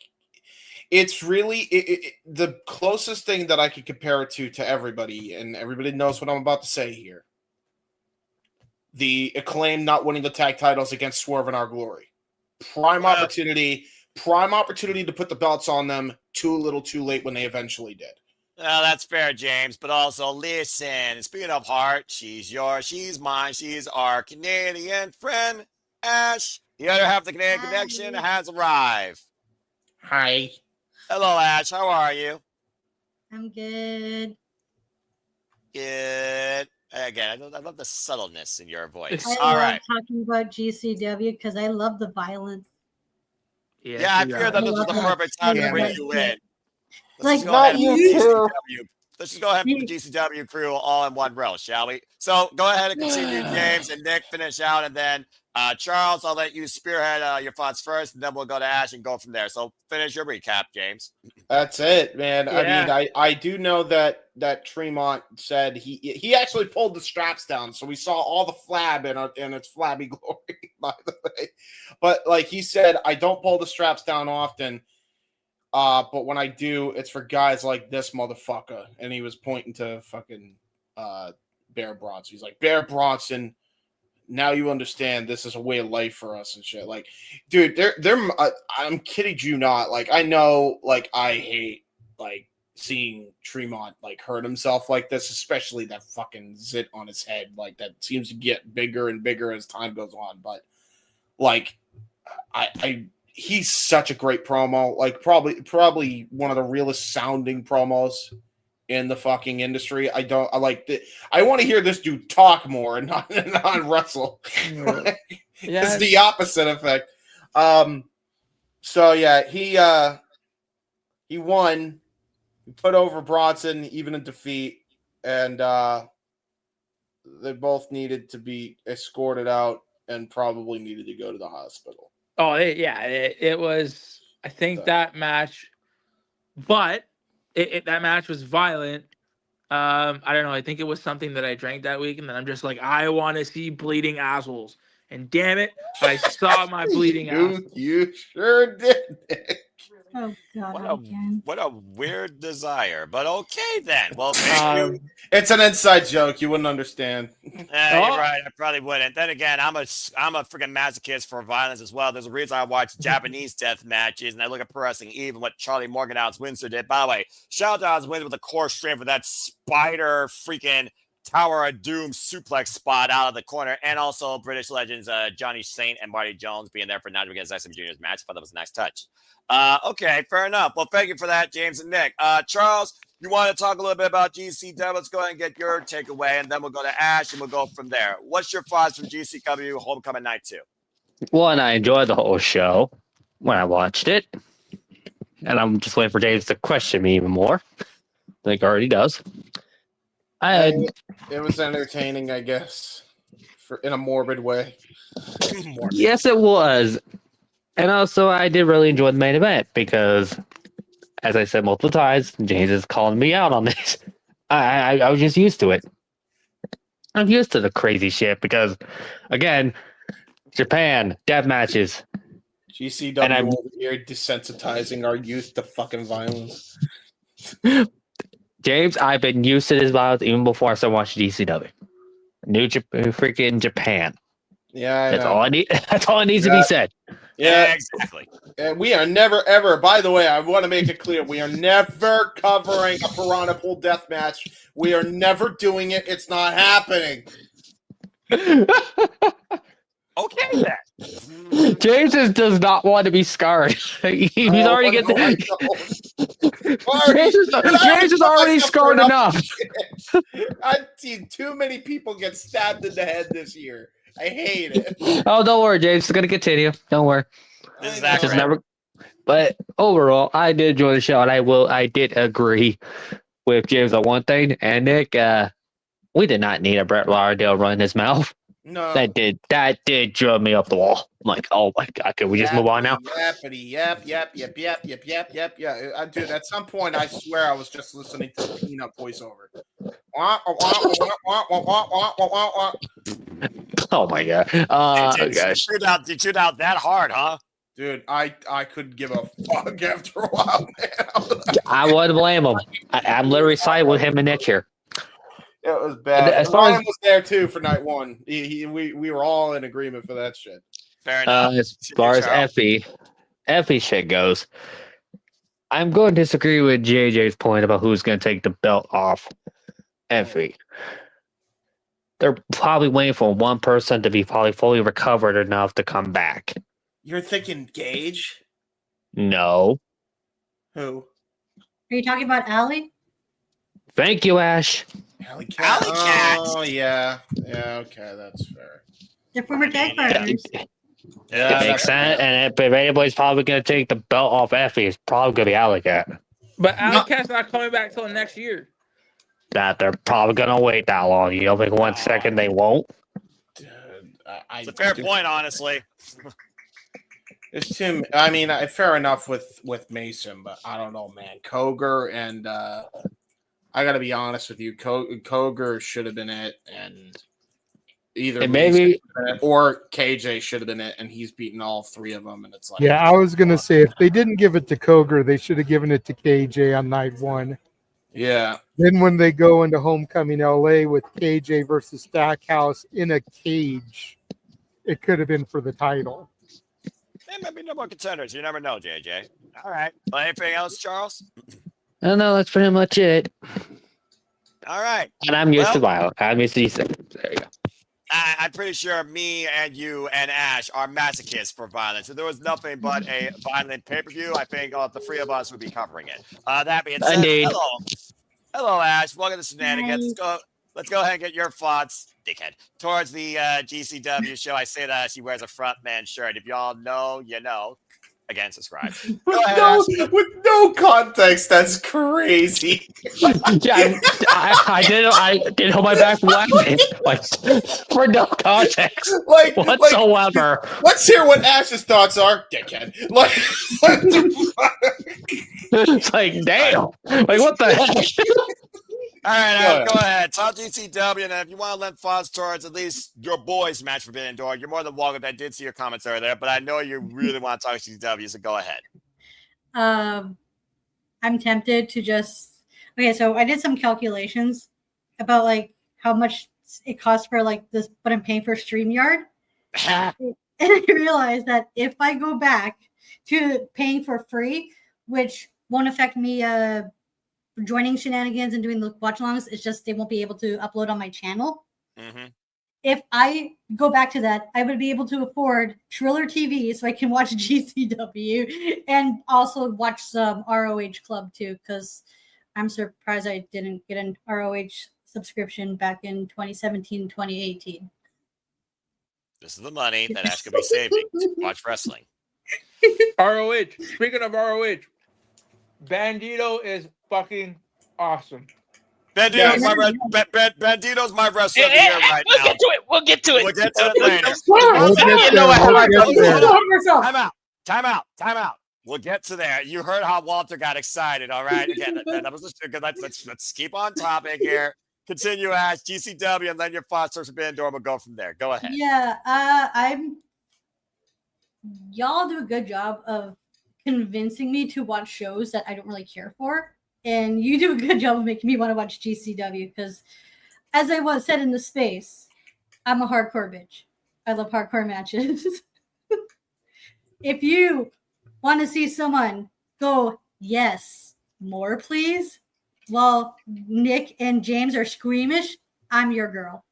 it's really the closest thing that I could compare it to everybody, and everybody knows what I'm about to say here. The Acclaim not winning the tag titles against Swerve in Our Glory. Prime opportunity to put the belts on them. Too little too late when they eventually did. Well, that's fair, James. But also, listen, speaking of heart, she's yours, she's mine, she's our Canadian friend, Ash. The other half of the Canadian Connection has arrived. Hi. Hello, Ash. How are you? I'm good. Good. Again, I love the subtleness in your voice. I love talking about GCW because I love the violence. Yeah, I figured that this was the perfect time to bring you in. Like, not you too. Let's just go ahead and put the GCW crew all in one row, shall we? So go ahead and continue, James, and Nick finish out, and then Charles, I'll let you spearhead your thoughts first, and then we'll go to Ash and go from there. So finish your recap, James. That's it, man. Yeah. I mean, I do know that Tremont said he actually pulled the straps down, so we saw all the flab in its flabby glory, by the way. But like he said, I don't pull the straps down often. But when I do, it's for guys like this motherfucker. And he was pointing to fucking Bear Bronson. He's like, Bear Bronson, now you understand this is a way of life for us and shit. Like, dude, I'm kidding you not. Like, I know, like, I hate like seeing Tremont like hurt himself like this, especially that fucking zit on his head. Like that seems to get bigger and bigger as time goes on. But like, he's such a great promo. Like probably one of the realest sounding promos in the fucking industry. I want to hear this dude talk more and not wrestle. It's the opposite effect. So yeah, he won. He put over Bronson even in defeat, and they both needed to be escorted out and probably needed to go to the hospital. Oh, it was. I think that match, but that match was violent. I don't know. I think it was something that I drank that week, and then I'm just like, I want to see bleeding assholes. And damn it, I saw my bleeding assholes. You sure did. Oh God, what a weird desire, but okay then. Well, thank you. It's an inside joke. You wouldn't understand. You're right. I probably wouldn't. Then again, I'm a freaking masochist for violence as well. There's a reason I watch Japanese death matches and I look at pro wrestling, even what Charlie Morganhouse Windsor did. By the way, shout out to Oz Windsor with a core strength for that spider freaking Tower of Doom suplex spot out of the corner, and also British legends Johnny Saint and Marty Jones being there for Nigel against SM Jr.'s match. I thought that was a nice touch. Okay, fair enough. Well, thank you for that, James and Nick. Charles, you want to talk a little bit about GCW? Let's go ahead and get your takeaway, and then we'll go to Ash, and we'll go from there. What's your thoughts from GCW Homecoming Night 2? Well, and I enjoyed the whole show when I watched it, and I'm just waiting for James to question me even more, like he already does. It was entertaining, I guess, in a morbid way. Yes, it was. And also, I did really enjoy the main event because, as I said multiple times, James is calling me out on this. I was just used to it. I'm used to the crazy shit because, again, Japan, death matches. GCW over here desensitizing our youth to fucking violence. James, I've been used to this violence even before I started watching GCW. Freaking Japan. Yeah, that's all I need. That's all it needs to be said. Yeah, exactly. And we are never, ever, by the way, I want to make it clear, we are never covering a Piranha Pool death match. We are never doing it. It's not happening. Okay, then. James does not want to be scarred. He's already getting. James is already scarred enough. I've seen too many people get stabbed in the head this year. I hate it. Oh, don't worry, James. It's gonna continue. Don't worry. This is accurate. Never. But overall, I did enjoy the show, and I did agree with James on one thing. And Nick, we did not need a Brett Lauderdale running his mouth. No, that did drive me up the wall. I'm like, oh my god, can we just move on now? Yep. Dude, at some point, I swear I was just listening to the Peanut voiceover. Oh my god! Gosh, you tuned out that hard, huh? Dude, I couldn't give a fuck after a while, man. I wouldn't blame him. I'm literally siding with him and Nick here. It was bad. As Ryan was there too for night one. We were all in agreement for that shit. Fair enough. As far as Effie shit goes, I'm going to disagree with JJ's point about who's going to take the belt off Effie. They're probably waiting for one person to be probably fully recovered enough to come back. You're thinking Gage? No. Who? Are you talking about Allie? Thank you, Ash. Alley Cat. Oh, yeah. Yeah, okay, that's fair. They're former tag partners. Yeah, it makes sense. And if anybody's probably going to take the belt off Effie, it's probably going to be Alley Cat. But Alley Cat's not coming back till next year. That they're probably going to wait that long. You don't think 1 second they won't? It's a fair point, honestly. It's too. I mean, fair enough with Mason, but I don't know, man. Koger and I got to be honest with you. Koger should have been it, and either maybe or KJ should have been it, and he's beaten all three of them. And it's like, yeah, I was gonna say if they didn't give it to Koger, they should have given it to KJ on night one. Yeah. Then when they go into Homecoming LA with KJ versus Stackhouse in a cage, it could have been for the title. There might be no more contenders. You never know, JJ. All right. Well, anything else, Charles? I don't know. That's pretty much it. All right. And I'm used to violence. I'm used to these things. There you go. I'm pretty sure me and you and Ash are masochists for violence. If there was nothing but a violent pay-per-view, I think all the three of us would be covering it. That being said, Indeed. hello, Ash. Welcome to Shenanigans. Let's go ahead and get your thoughts, dickhead, towards the GCW show. I say that as she wears a frontman shirt. If y'all know, you know. Again, subscribe. Go ahead, Ash. With no context, that's crazy. Yeah, I did hold my back from laughing, like for no context, whatsoever. Let's hear what Ash's thoughts are, dickhead. Like, what the fuck? It's like, damn. Like, what the heck? All right, go ahead. Talk GCW, and if you want to lend thoughts towards at least your boys' match Forbidden Door, you're more than welcome. I did see your comments earlier, but I know you really want to talk GCW, so go ahead. I'm tempted to just so I did some calculations about like how much it costs for like this, what I'm paying for StreamYard, and I realized that if I go back to paying for free, which won't affect me joining Shenanigans and doing the watch-alongs, it's just they won't be able to upload on my channel. Mm-hmm. If I go back to that, I would be able to afford Triller TV so I can watch GCW and also watch some ROH Club too, because I'm surprised I didn't get an ROH subscription back in 2017, 2018. This is the money that Ash could be saving to watch wrestling. ROH. Speaking of ROH, Bandito is fucking awesome. Bandito's my wrestler of the year right now. We'll get to it. We'll get to it later. Time out. We'll get to there. You heard how Walter got excited, all right? Again, that was let's keep on topic here. Continue, Ash, GCW, and then your thoughts on Forbidden Door. We'll go from there. Go ahead. Yeah, y'all do a good job of convincing me to watch shows that I don't really care for. And you do a good job of making me want to watch GCW because, as I was said in the space, I'm a hardcore bitch. I love hardcore matches. If you want to see someone go, yes, more please, while Nick and James are squeamish, I'm your girl.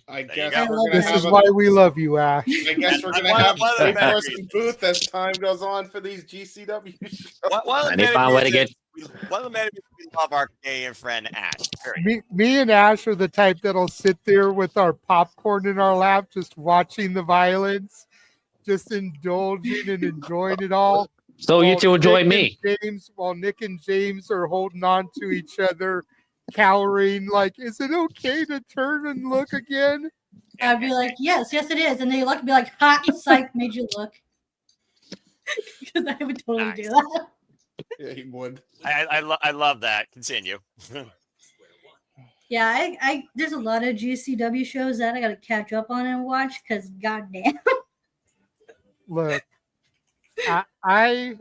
I guess this is why we love you, Ash. I guess we're going to have a person booth as time goes on for these GCW shows. One of the many reasons we love our Canadian friend Ash. Me and Ash are the type that'll sit there with our popcorn in our lap, just watching the violence, just indulging and enjoying it all. So you two enjoy me. While Nick and James are holding on to each other, cowering, like, is it okay to turn and look again? I'd be like, yes, it is. And they look and be like, hot psych made you look. Because I would totally do that. Yeah, he would. I love that. Continue. Yeah, I there's a lot of GCW shows that I got to catch up on and watch because goddamn. Look, I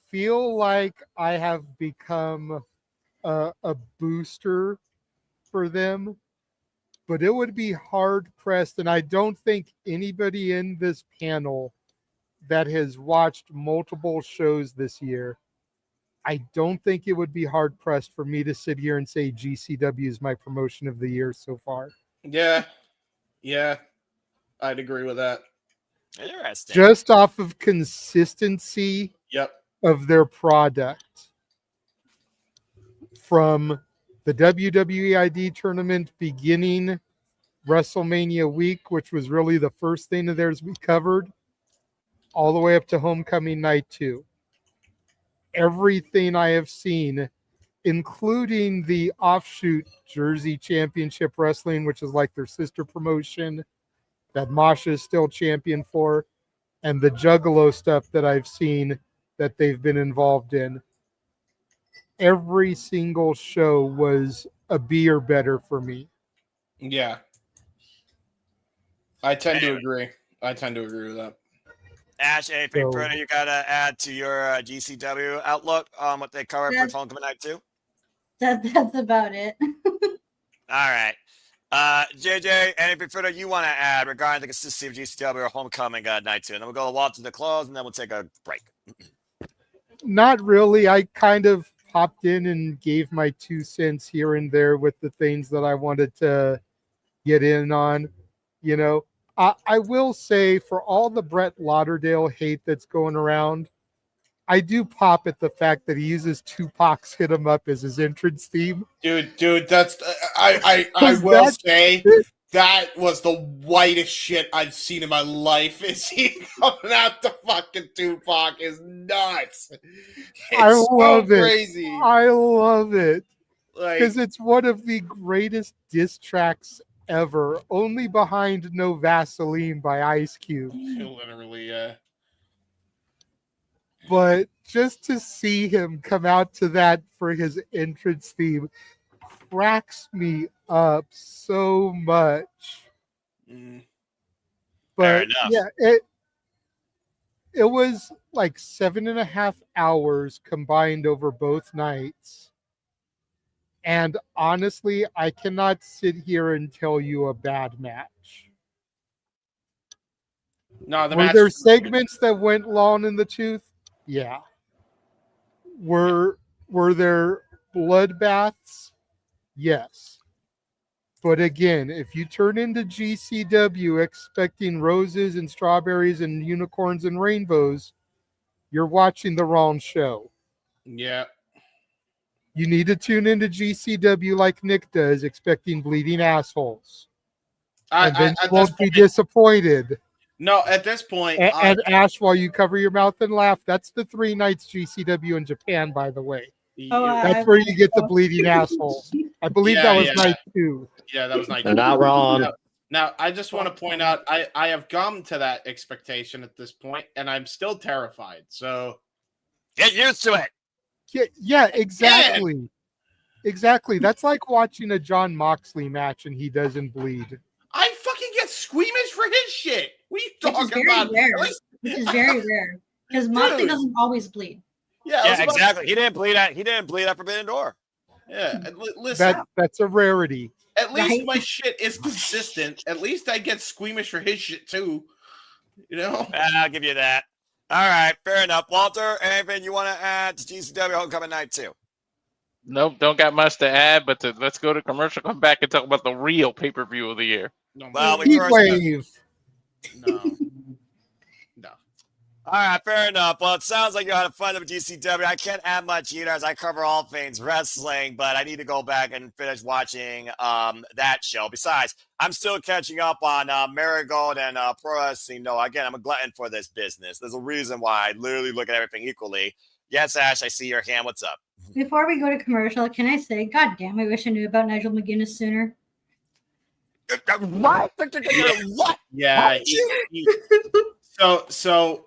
feel like I have become a booster for them, but it would be hard pressed, and I don't think anybody in this panel that has watched multiple shows this year, I don't think it would be hard pressed for me to sit here and say GCW is my promotion of the year so far. Yeah, I'd agree with that. Interesting. Just off of consistency of their product. From the WWE ID tournament beginning WrestleMania week, which was really the first thing of theirs we covered, all the way up to Homecoming Night 2. Everything I have seen, including the offshoot Jersey Championship Wrestling, which is like their sister promotion that Masha is still champion for, and the Juggalo stuff that I've seen that they've been involved in. Every single show was a B or better for me. Yeah. I tend to agree with that. Ash, anything further you got to add to your GCW outlook on what they covered for Homecoming Night 2? That's about it. All right. JJ, anything further you want to add regarding the consistency of GCW or Homecoming Night 2? And then we'll go to Walter to close, and then we'll take a break. Not really. I kind of popped in and gave my 2 cents here and there with the things that I wanted to get in on. You know, I will say, for all the Brett Lauderdale hate that's going around, I do pop at the fact that he uses Tupac's "Hit 'Em Up" as his entrance theme. Dude, that's I will say that was the whitest shit I've seen in my life. Is he coming out to fucking Tupac is nuts. I love so it. Crazy. I love it because Like, it's one of the greatest diss tracks ever, only behind "No Vaseline" by Ice Cube. literally, yeah. But just to see him come out to that for his entrance theme cracks me up so much. Fair But enough. yeah, it was like 7.5 hours combined over both nights. And honestly, I cannot sit here and tell you a bad match. No, the Were match there was really good. segments that went long in the tooth? Yeah. Were there bloodbaths? Yes. But again, if you turn into GCW expecting roses and strawberries and unicorns and rainbows, you're watching the wrong show. Yeah. You need to tune into GCW like Nick does, expecting bleeding assholes. And then you won't be disappointed. No, at this point, And Ash, while you cover your mouth and laugh, that's the 3 nights GCW in Japan, by the way. That's where you get the bleeding assholes. I believe that was night 2. Yeah, that was night 2. They're not wrong. Now, I just want to point out, I have come to that expectation at this point, and I'm still terrified. So get used to it. Yeah, exactly. Exactly. That's like watching a John Moxley match and he doesn't bleed. I fucking get squeamish for his shit. What are you Which is talking very about? rare. Which is very rare because Moxley Dude. doesn't always bleed. Yeah, exactly. He didn't bleed at Forbidden Door. Yeah, and listen. That's a rarity. At least my shit is consistent. At least I get squeamish for his shit too. You know? I'll give you that. All right, fair enough. Walter, anything you want to add to GCW Homecoming Night 2? Nope, don't got much to add, but let's go to commercial, come back and talk about the real pay-per-view of the year. Well, Heatwave. All right, fair enough. Well, it sounds like you had fun with GCW. I can't add much either as I cover all things wrestling, but I need to go back and finish watching that show. Besides, I'm still catching up on Marigold and Pro Wrestling. No, again, I'm a glutton for this business. There's a reason why I literally look at everything equally. Yes, Ash, I see your hand. What's up? Before we go to commercial, can I say, God damn, I wish I knew about Nigel McGuinness sooner. What? What? Yeah. So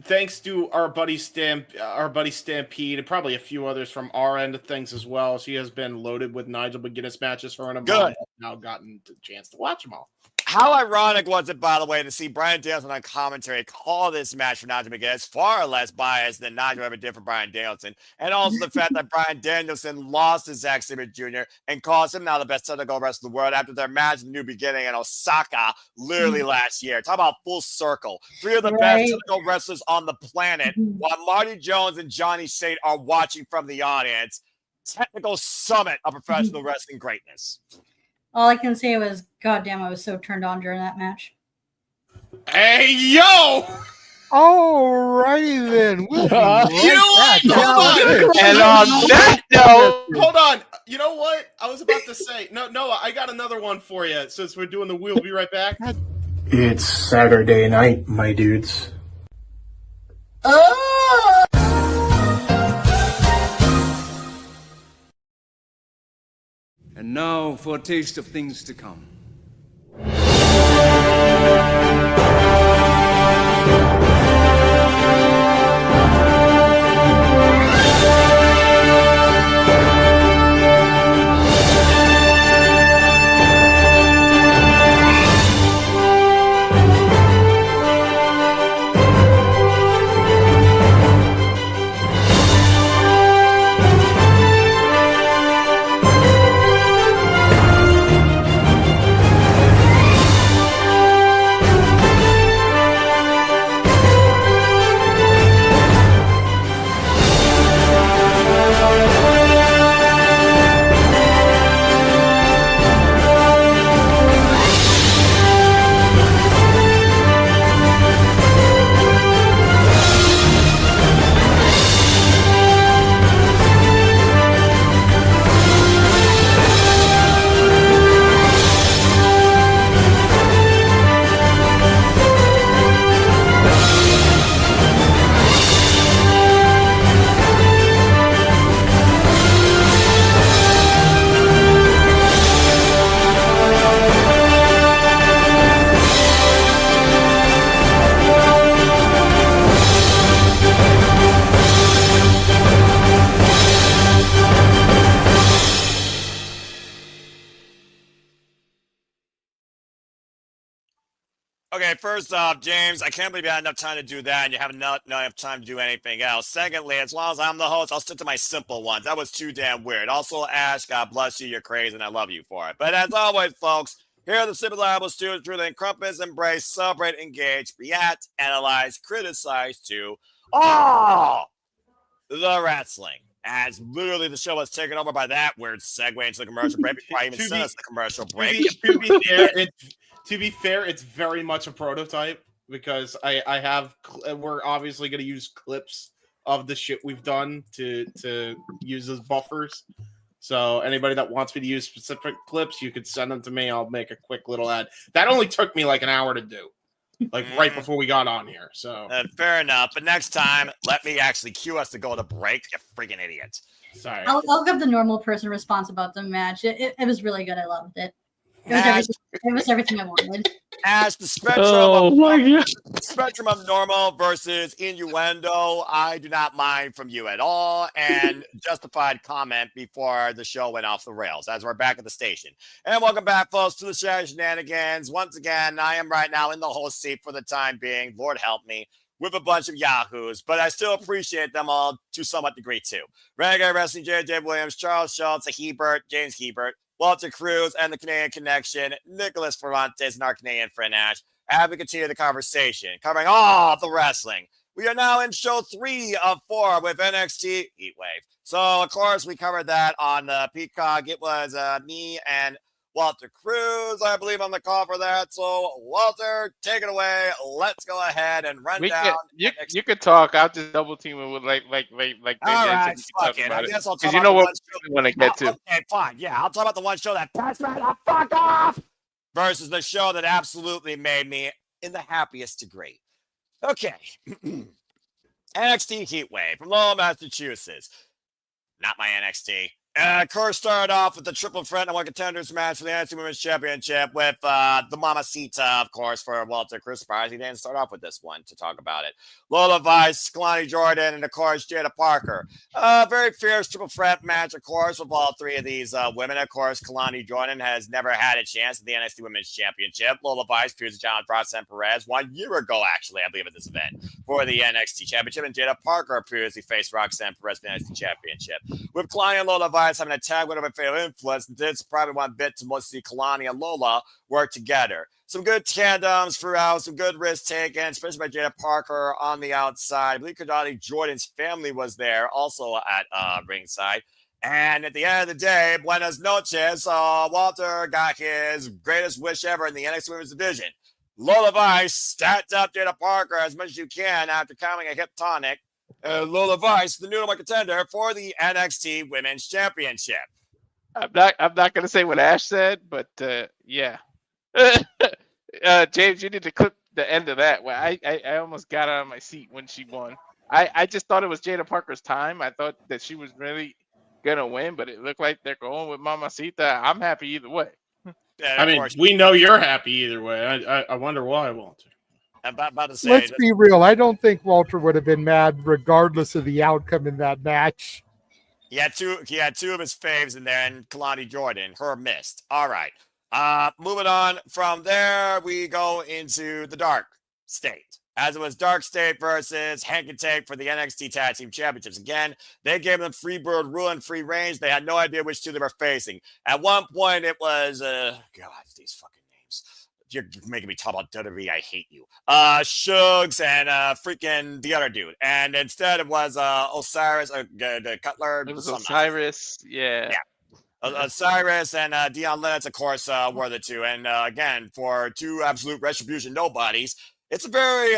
thanks to our buddy Stampede, and probably a few others from our end of things as well. She has been loaded with Nigel McGuinness matches for an amount. Now gotten the chance to watch them all. How ironic was it, by the way, to see Bryan Danielson on commentary call this match for Nigel McGuinness far less biased than Nigel ever did for Bryan Danielson, and also the fact that Bryan Danielson lost to Zack Sabre Jr. and calls him now the best technical wrestler in the world after their match in the New Beginning in Osaka literally last year. Talk about full circle. 3 of the best technical wrestlers on the planet, while Marty Jones and Johnny Saint are watching from the audience. Technical summit of professional wrestling greatness. All I can say was, God damn, I was so turned on during that match. Hey, yo! Alrighty then. We'll be right back. Hold on. And on that note, hold on. You know what? I was about to say, Noah, I got another one for you since we're doing the wheel. Be right back. It's Saturday night, my dudes. And now for a taste of things to come. Okay, first off, James, I can't believe you had enough time to do that and you haven't not enough time to do anything else. Secondly, as long as I'm the host, I'll stick to my simple ones. That was too damn weird. Also, Ash, God bless you. You're crazy and I love you for it. But as always, folks, here are the simple reliable students who encompass, embrace, celebrate, engage, react, analyze, criticize to all the wrestling. As literally the show was taken over by that weird segue into the commercial break before I even sent us the commercial break. To be fair, it's very much a prototype because we're obviously going to use clips of the shit we've done to use as buffers. So anybody that wants me to use specific clips, you could send them to me. I'll make a quick little ad. That only took me like an hour to do, like right before we got on here. So fair enough. But next time, let me actually cue us to go to break. You freaking idiot. Sorry. I'll give the normal person response about the match. It was really good. I loved it. It was everything I wanted. As the spectrum, spectrum of normal versus innuendo, I do not mind from you at all. And justified comment before the show went off the rails as we're back at the station. And welcome back, folks, to the Shenanigans. Once again, I am right now in the host seat for the time being. Lord help me. With a bunch of yahoos, but I still appreciate them all to somewhat degree too. Renegade Wrestling, J.J. Williams, Charles Schultz, James Hebert, Walter Cruz, and the Canadian Connection, Nicholas Ferrantes, and our Canadian friend Ash, as we continue the conversation, covering all the wrestling. We are now in show 3 of 4 with NXT Heatwave. So, of course, we covered that on Peacock. It was me and Walter Cruz, I believe, on the call for that. So, Walter, take it away. Let's go ahead and run down. You could talk. I'll just double team it with like. All right, fuck it. I guess I'll talk about you know the what one show we want to get to. Okay, fine. Yeah, I'll talk about the one show that passed right the fuck off versus the show that absolutely made me in the happiest degree. Okay. NXT Heatwave from Lowell, Massachusetts. Not my NXT. Of course, started off with the triple threat and one contenders match for the NXT Women's Championship with the Mamacita, of course, for Walter Cruz. Surprised he didn't start off with this one to talk about it. Lola Vice, Kalani Jordan, and of course, Jada Parker. Very fierce triple threat match, of course, with all three of these women. Of course, Kalani Jordan has never had a chance at the NXT Women's Championship. Lola Vice, Pierce John Roxanne Perez 1 year ago, actually, I believe, at this event for the NXT Championship. And Jada Parker previously faced Roxanne Perez for the NXT Championship. With Kalani and Lola Vice having a tag win over fatal influence, it's probably one bit to most see Kalani and Lola work together. Some good tandems throughout, some good risk taken, especially by Jada Parker on the outside. I believe Kalani Jordan's family was there also at ringside. And at the end of the day, buenas noches, Walter got his greatest wish ever in the NXT Women's Division. Lola Vice stacked up Jada Parker as much as you can after counting a hip tonic. Lola Vice, the new number contender for the NXT Women's Championship. I'm not gonna say what Ash said, but yeah. James, you need to clip the end of that. Well, I almost got out of my seat when she won. I just thought it was Jada Parker's time. I thought that she was really gonna win, but it looked like they're going with Mamacita. I'm happy either way. I mean, we know you're happy either way. I wonder why, Walter. I'm about to say, let's be real. I don't think Walter would have been mad regardless of the outcome in that match. He had two of his faves in there, and Kalani Jordan, her missed. All right. Moving on from there, we go into the Dark State. As it was Dark State versus Hank and Tank for the NXT Tag Team Championships. Again, they gave them free bird rule and free range. They had no idea which two they were facing. At one point, it was, God, these fucking names. You're making me talk about WWE. I hate you. Shugs and freaking the other dude. And instead it was Osiris, the Cutler. It was Osiris, yeah. Osiris and Dion Lennox, of course, were the two. And again, for two absolute retribution nobodies, it's a very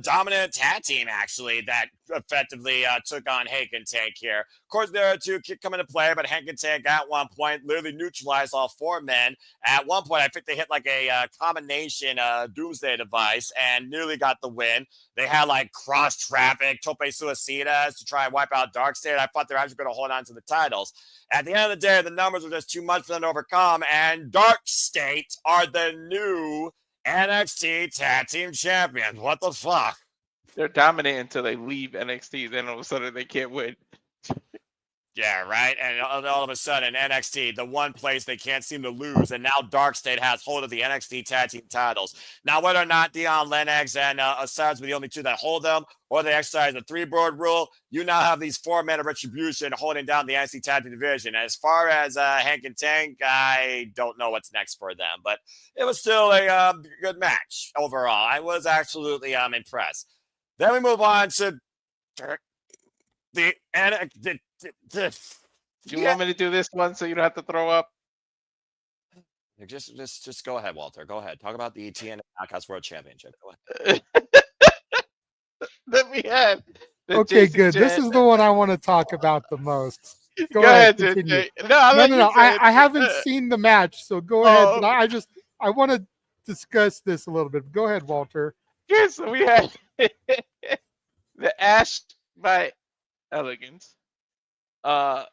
dominant tag team, actually, that effectively took on Hank and Tank here. Of course, there are two come into play, but Hank and Tank at one point literally neutralized all four men. At one point, I think they hit like a combination doomsday device and nearly got the win. They had like cross traffic, tope suicidas to try and wipe out Dark State. I thought they were actually going to hold on to the titles. At the end of the day, the numbers were just too much for them to overcome, and Dark State are the new NXT Tag Team Champions. What the fuck? They're dominant until they leave NXT. Then all of a sudden they can't win. Yeah, right. And all of a sudden, NXT, the one place they can't seem to lose, and now Dark State has hold of the NXT tag team titles. Now, whether or not Dion Lennox and Osiris were the only two that hold them, or they exercise the 3-board rule, you now have these 4 men of Retribution holding down the NXT tag team division. As far as Hank and Tank, I don't know what's next for them, but it was still a good match overall. I was absolutely impressed. Then we move on to the NXT. You want me to do this one so you don't have to throw up? Just go ahead, Walter. Go ahead. Talk about the TNA Knockouts World Championship. Go ahead. Then we had Okay, JC good. This Jan- is the one I want to talk about the most. Go ahead, continue. JJ. No, I'll let you say it. I haven't seen the match, so go ahead. Oh. But I want to discuss this a little bit. Go ahead, Walter. Okay, so we had the Ash by Elegance.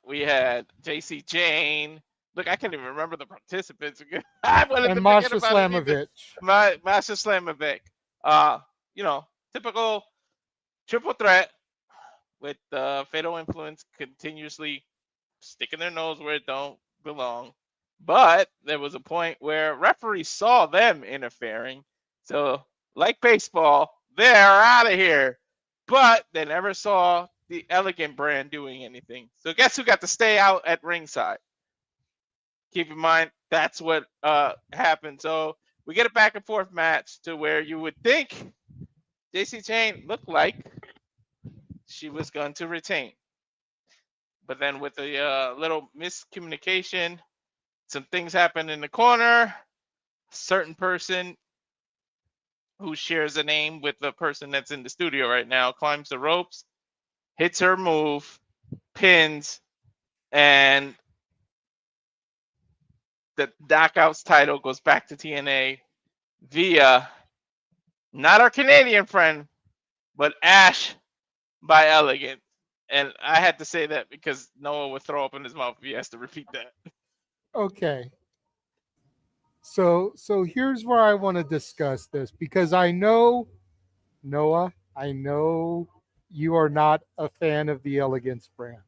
We had JC Jane. Look, I can't even remember the participants. I wanted And to Masha forget about it either. Slamovich. Masha Slamovic. Typical triple threat with Fatal Influence continuously sticking their nose where it don't belong. But there was a point where referees saw them interfering. So, like baseball, they're out of here. But they never saw the Elegant brand doing anything. So guess who got to stay out at ringside? Keep in mind, that's what happened. So we get a back and forth match to where you would think JC Jane looked like she was going to retain. But then with a little miscommunication, some things happened in the corner. A certain person who shares a name with the person that's in the studio right now climbs the ropes, hits her move, pins, and the Knockouts title goes back to TNA via not our Canadian friend, but Ash by Elegant. And I had to say that because Noah would throw up in his mouth if he has to repeat that. Okay. So here's where I want to discuss this, because I know, Noah, I know you are not a fan of the Elegance brand.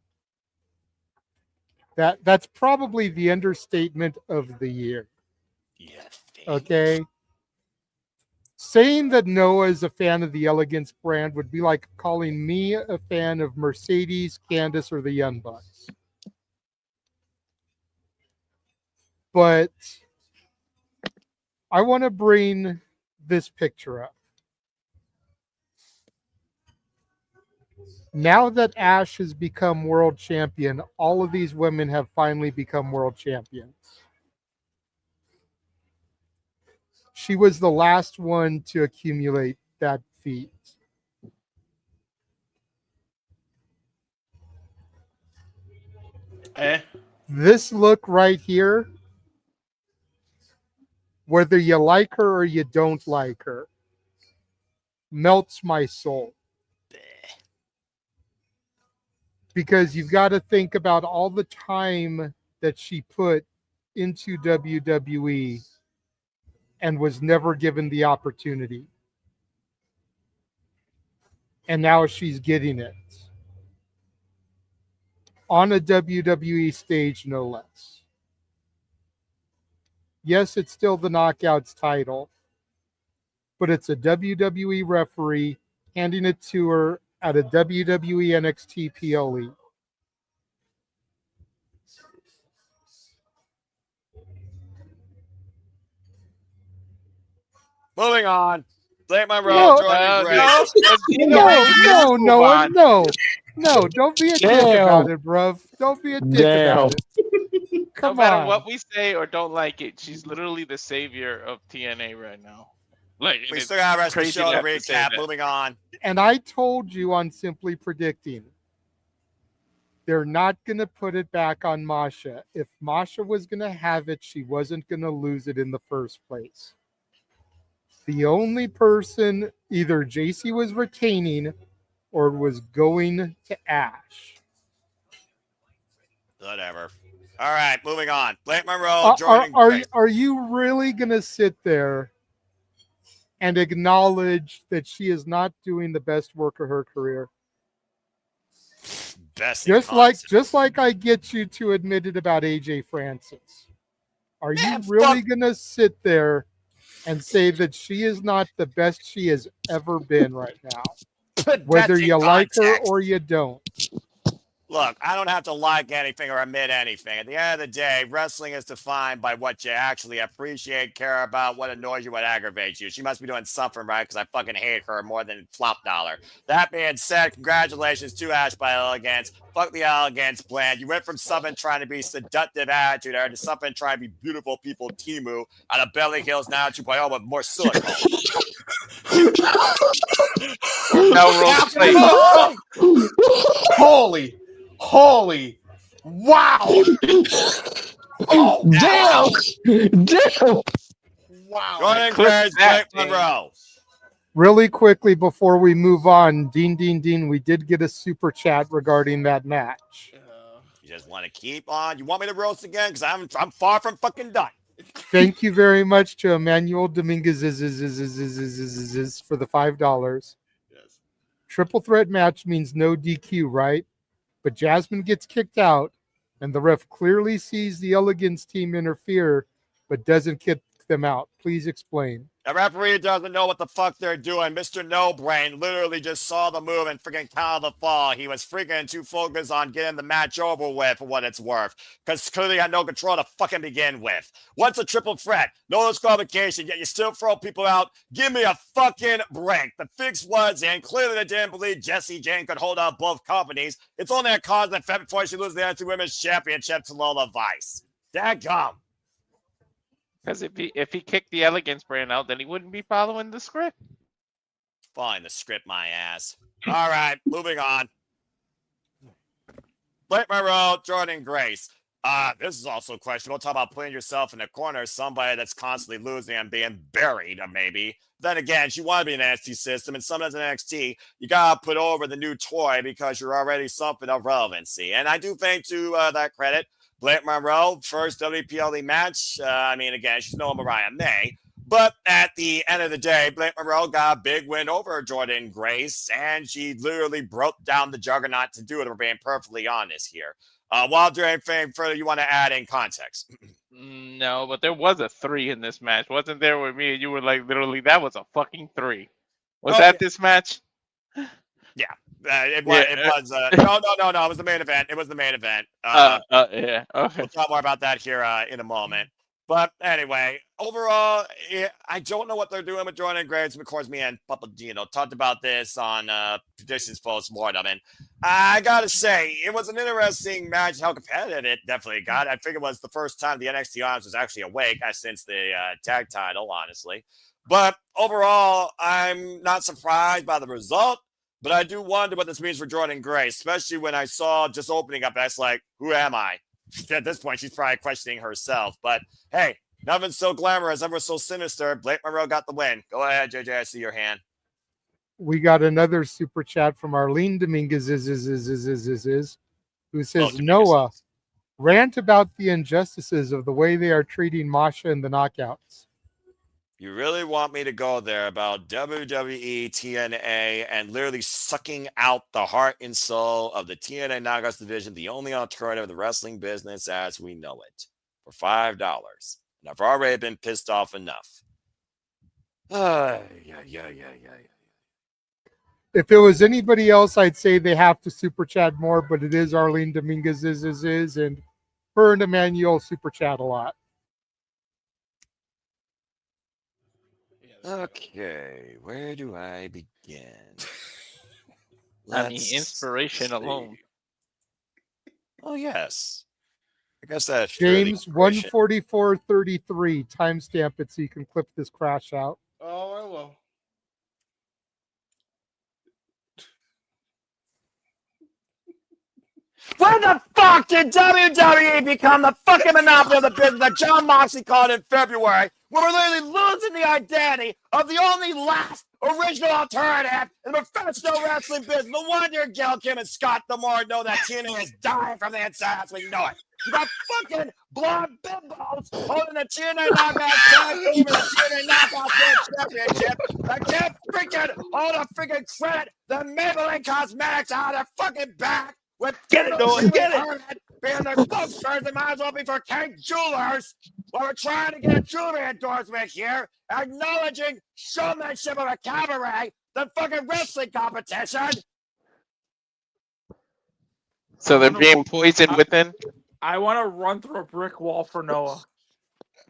That's probably the understatement of the year. Yes. Okay. Saying that Noah is a fan of the Elegance brand would be like calling me a fan of Mercedes, Candace, or the Young Bucks. But I want to bring this picture up. Now that Ash has become world champion, all of these women have finally become world champions. She was the last one to accumulate that feat. This look right here, whether you like her or you don't like her, melts my soul. Because you've got to think about all the time that she put into WWE and was never given the opportunity. And now she's getting it. On a WWE stage, no less. Yes, it's still the Knockouts title, but it's a WWE referee handing it to her at a WWE NXT PLE. Moving on. Blake Monroe, Jordan Grace. No, don't be a dick about it, bruv. Don't be a dick about it. Come no matter on. what we say or don't like it, she's literally the savior of TNA right now. Like, We still got the rest of the crazy show to have to say recap. that. Moving on. And I told you on Simply Predicting, they're not going to put it back on Masha. If Masha was going to have it, she wasn't going to lose it in the first place. The only person either JC was retaining or was going to Ash. Whatever. All right, moving on. Blake Monroe, Jordan Grace. Are you really going to sit there and acknowledge that she is not doing the best work of her career? best. in Just like I get you to admit it about AJ Francis. Are you really gonna sit there and say that she is not the best she has ever been right now? Whether you like her or you don't. Look, I don't have to like anything or admit anything. At the end of the day, wrestling is defined by what you actually appreciate, care about, what annoys you, what aggravates you. She must be doing something right because I fucking hate her more than Flop Dollar. That being said, congratulations to Ash by Elegance. Fuck the Elegance brand. You went from something trying to be seductive attitude era to something trying to be beautiful people Timu out of Beverly Hills 902.0 with more silicone. Holy, wow! Oh, damn! Wow! Jordan Grace, Blake Monroe. Really quickly before we move on, Dean, we did get a super chat regarding that match. You just want to keep on? You want me to roast again? Because I'm far from fucking done. Thank you very much to Emmanuel Dominguez for the $5. Yes. Triple threat match means no DQ, right? But Jasmine gets kicked out, and the ref clearly sees the Elegance team interfere, but doesn't kick them out. Please explain. The referee doesn't know what the fuck they're doing. Mr. No Brain literally just saw the move and freaking counted the fall. He was freaking too focused on getting the match over with for what it's worth. Because clearly had no control to fucking begin with. What's a triple threat? No disqualification, yet you still throw people out. Give me a fucking break. The fix was in. Clearly they didn't believe Jessie Jane could hold out both companies. It's only a cause and effect before she loses the NXT Women's Championship to Lola Vice. Dadgum. Because if he kicked the Elegance brand out, then he wouldn't be following the script. Following the script, my ass. All right, moving on. Blake Monroe, Jordan Grace. This is also questionable. Talk about putting yourself in a corner, somebody that's constantly losing and being buried, maybe. Then again, you want to be in an NXT system, and sometimes in NXT, you got to put over the new toy because you're already something of relevancy. And I do think to that credit, Blake Monroe, first WPLE match. Again, she's no Mariah May. But at the end of the day, Blake Monroe got a big win over Jordan Grace, and she literally broke down the juggernaut to do it, we're being perfectly honest here. While doing anything further you want to add in context? No, but there was a 3 in this match. Wasn't there with me? You were like, literally, that was a fucking 3. Was that this match? Yeah. It was. No. It was the main event. It was the main event. Yeah. Okay. We'll talk more about that here in a moment. But anyway, overall, I don't know what they're doing with Jordan Grace. Of course, me and Papagino talked about this on Traditions Post-Mortem. And I got to say, it was an interesting match, how competitive it definitely got. I think it was the first time the NXT Arms was actually awake since the tag title, honestly. But overall, I'm not surprised by the result. But I do wonder what this means for Jordan Grace, especially when I saw just opening up, that's like, who am I? At this point, she's probably questioning herself. But hey, nothing's so glamorous, ever so sinister. Blake Monroe got the win. Go ahead, JJ. I see your hand. We got another super chat from Arlene Dominguez, who says, Noah, rant about the injustices of the way they are treating Masha in the knockouts. You really want me to go there about WWE, TNA, and literally sucking out the heart and soul of the TNA Knockouts division, the only alternative of the wrestling business as we know it, for $5. And I've already been pissed off enough. Yeah. If it was anybody else, I'd say they have to super chat more, but it is Arlene Dominguez, and her and Emmanuel super chat a lot. Okay, where do I begin? Inspiration alone. Oh, yes. I guess that's James 144.33. Timestamp it so you can clip this crash out. Oh, I will. When the fuck did WWE become the fucking monopoly of the business that John Moxley called in February, when we're literally losing the identity of the only last original alternative in the professional wrestling business? No wonder Gail Kim and Scott D'Amore know that TNA is dying from the inside as we know it. You got fucking blonde bimbos holding the TNA Knockouts tag team and the TNA Knockouts World Championship that can't freaking hold a freaking credit the Maybelline Cosmetics out of their fucking back Get it, Noah, get it! Being their spokesperson, might as well be for King Jewelers. While we're trying to get a jewelry endorsement here, acknowledging showmanship of a cabaret, the fucking wrestling competition. So they're being poisoned within. I want to run through a brick wall for Noah.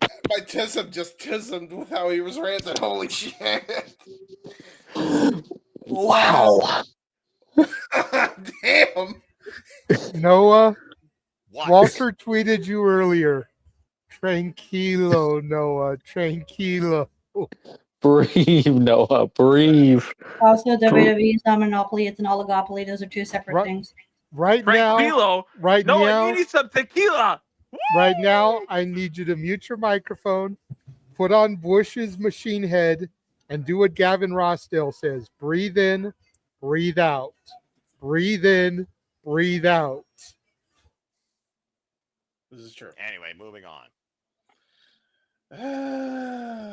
My Tism just tismed with how he was ranting. Holy shit. Wow. Damn. Noah, What? Walter tweeted you earlier. Tranquilo, Noah. Tranquilo. Breathe, Noah. Breathe. Also, WWE is not a monopoly; it's an oligopoly. Those are two separate things. Right now, Noah, you need some tequila. Right now, I need you to mute your microphone, put on Bush's machine head, and do what Gavin Rossdale says. Breathe in, breathe out. Breathe in, breathe out. This is true. Anyway, moving on.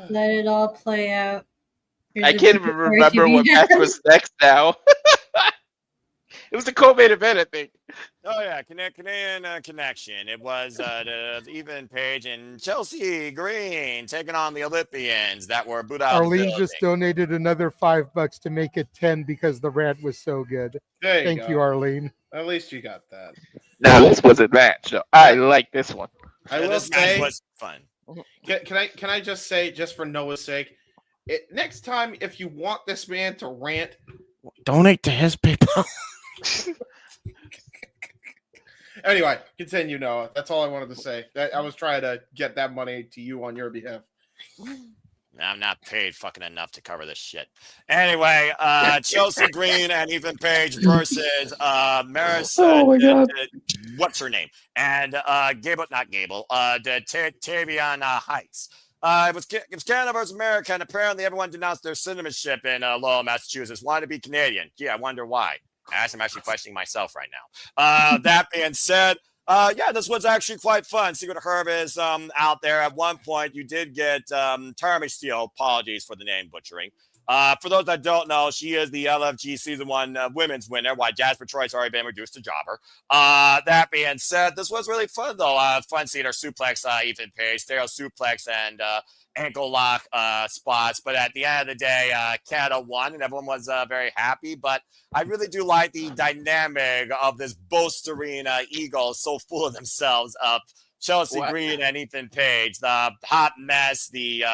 Let it all play out. Here's I the can't even story remember TV. what match was next now. It was the co-main event, I think. Oh yeah, Canadian Connection. It was Ethan Page and Chelsea Green taking on the Olympians that were booed out of the Arlene building. just donated another $5 to make it 10 because the rant was so good. There you Thank go. you, Arlene. At least you got that. Now this was a match, though. I like this one. I will this match say, was fun. Can I just say, just for Noah's sake, next time if you want this man to rant, donate to his PayPal. Anyway, continue, Noah. That's all I wanted to say. I was trying to get that money to you on your behalf. I'm not paid fucking enough to cover this shit. Anyway, Chelsea Green and Ethan Page versus Maris. Oh my God. What's her name? And Tavion Heights. It was Canada versus America, and apparently everyone denounced their citizenship in Lowell, Massachusetts. Wanted to be Canadian. Yeah, I wonder why. I'm actually questioning myself right now. That being said, this was actually quite fun. Secret Herb is out there. At one point, you did get Tara Steele. Apologies for the name butchering. For those that don't know, she is the LFG Season 1 women's winner, while Jasper Troy's already been reduced to jobber. That being said, this was really fun, though. Fun seeing her suplex Ethan Page, stereo suplex, and ankle lock spots. But at the end of the day, Canada won, and everyone was very happy. But I really do like the dynamic of this boastering ego, so full of themselves, of Chelsea Green and Ethan Page. The hot mess, the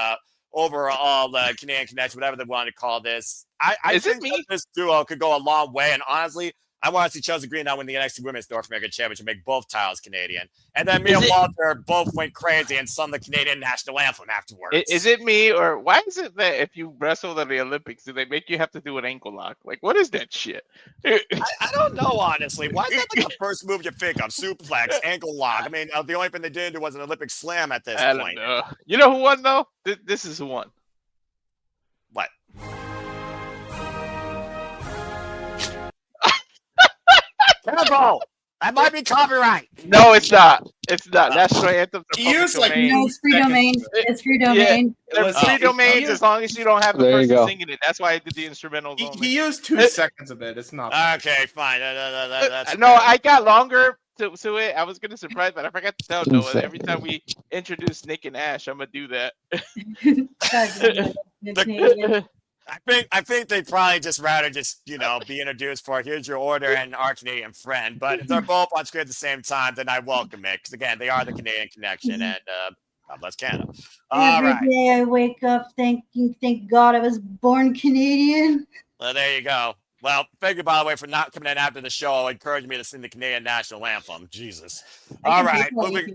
overall Canadian Connection, whatever they want to call this. I think that this duo could go a long way. And honestly, I want to see Chelsea Green now win the NXT Women's North American Championship, make both titles Canadian. And then me and Walter both went crazy and sung the Canadian national anthem afterwards. Is it me, or why is it that if you wrestle at the Olympics, do they make you have to do an ankle lock? Like, what is that shit? I don't know, honestly. Why is that like the first move you think of? Suplex, ankle lock. I mean, the only thing they didn't do was an Olympic slam at this point. Don't know. You know who won, though? This is who won. What? Careful! That might be copyright. No, it's not. It's not. National anthem. No, it's free domain. It's free domain. Yeah, there's free domains as long as you don't have the person singing it. That's why I did the instrumentals only. He used 2 seconds of it. It's not. Okay, fine. That's no, I got longer to it. I was gonna surprise, but I forgot to tell Noah that every time we introduce Nick and Ash, I'm gonna do that. I think they probably just rather be introduced for here's your order and our Canadian friend. But if they're both on screen at the same time, then I welcome it because again they are the Canadian Connection and God bless Canada. Every day I wake up thank God I was born Canadian. Well, there you go. Well, thank you, by the way, for not coming in after the show, encouraging me to sing the Canadian national anthem. Jesus. All right, moving.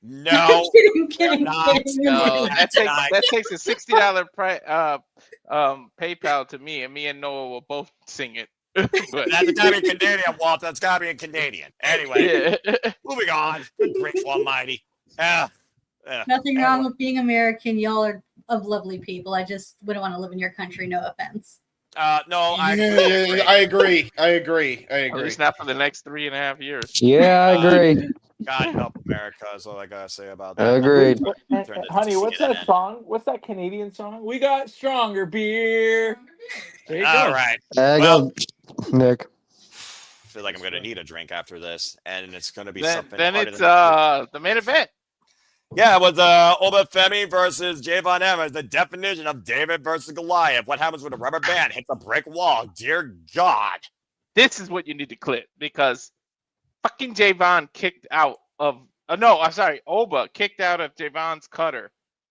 No. I'm kidding. No, that takes a $60 PayPal to me, and me and Noah will both sing it. That's gotta be Canadian, Walt. That's gotta be in Canadian. Anyway, moving on. Good grateful almighty. Nothing wrong with being American. Y'all are of lovely people. I just wouldn't want to live in your country. No offense. No, I agree. At least not for the next 3.5 years. Yeah, I agree. God help America is all I gotta say about that. Agreed. Honey, what's that song? What's that Canadian song? We got stronger beer. There you all go. right. There you go, Nick. feel like I'm going to need a drink after this, and it's going to be Then, something. then harder it's than- the main event. Yeah, it was Obafemi versus Javon Evans, the definition of David versus Goliath. What happens when a rubber band hits a brick wall? Dear God. This is what you need to clip because fucking Javon kicked out of. No, I'm sorry. Oba kicked out of Javon's cutter,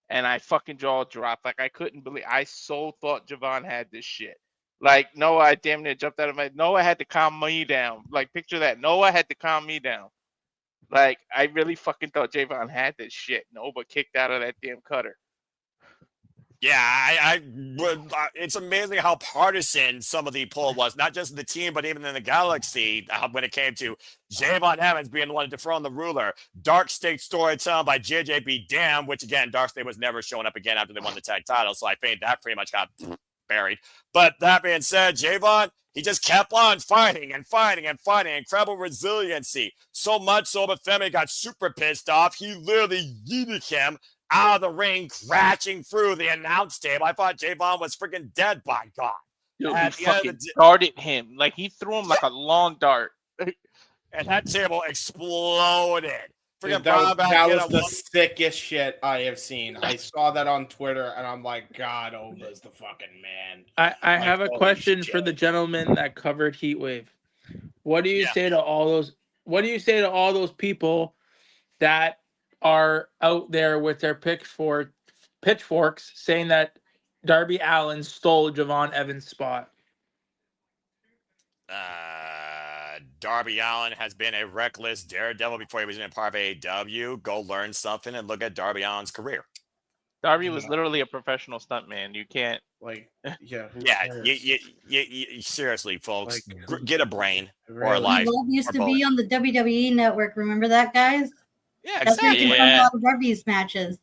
and I fucking jaw dropped. Like I couldn't believe. I so thought Javon had this shit. Like Noah, I damn near jumped out of my. Noah had to calm me down. Like picture that. Noah had to calm me down. Like, I really fucking thought Javon had this shit. Nova kicked out of that damn cutter. Yeah, it's amazing how partisan some of the poll was, not just the team, but even in the galaxy when it came to Javon Evans being the one to dethrone the ruler. Dark State storytelling by JJB Dam, which again, Dark State was never showing up again after they won the tag title, so I think that pretty much got buried. But that being said, Javon, he just kept on fighting and fighting and fighting. Incredible resiliency. So much so Obafemi got super pissed off. He literally yeeted him out of the ring, crashing through the announce table. I thought Javon was freaking dead, by God. Dude, he fucking darted him. Like, he threw him like a long dart. And that table exploded. Dude, that was the sickest shit I have seen. I saw that on Twitter, and I'm like, God, Oba's the fucking man. I have a question for the gentleman that covered Heatwave. What do you say to all those? What do you say to all those people that are out there with their pitchforks saying that Darby Allin stole Javon Evans' spot? Darby Allin has been a reckless daredevil before he was even part of AEW. Go learn something and look at Darby Allin's career. Darby was literally a professional stuntman. You can't you seriously, folks, get a brain or a life. Love used to be on the WWE network. Remember that, guys? Yeah, That's where you exactly. can find a lot of Darby's matches.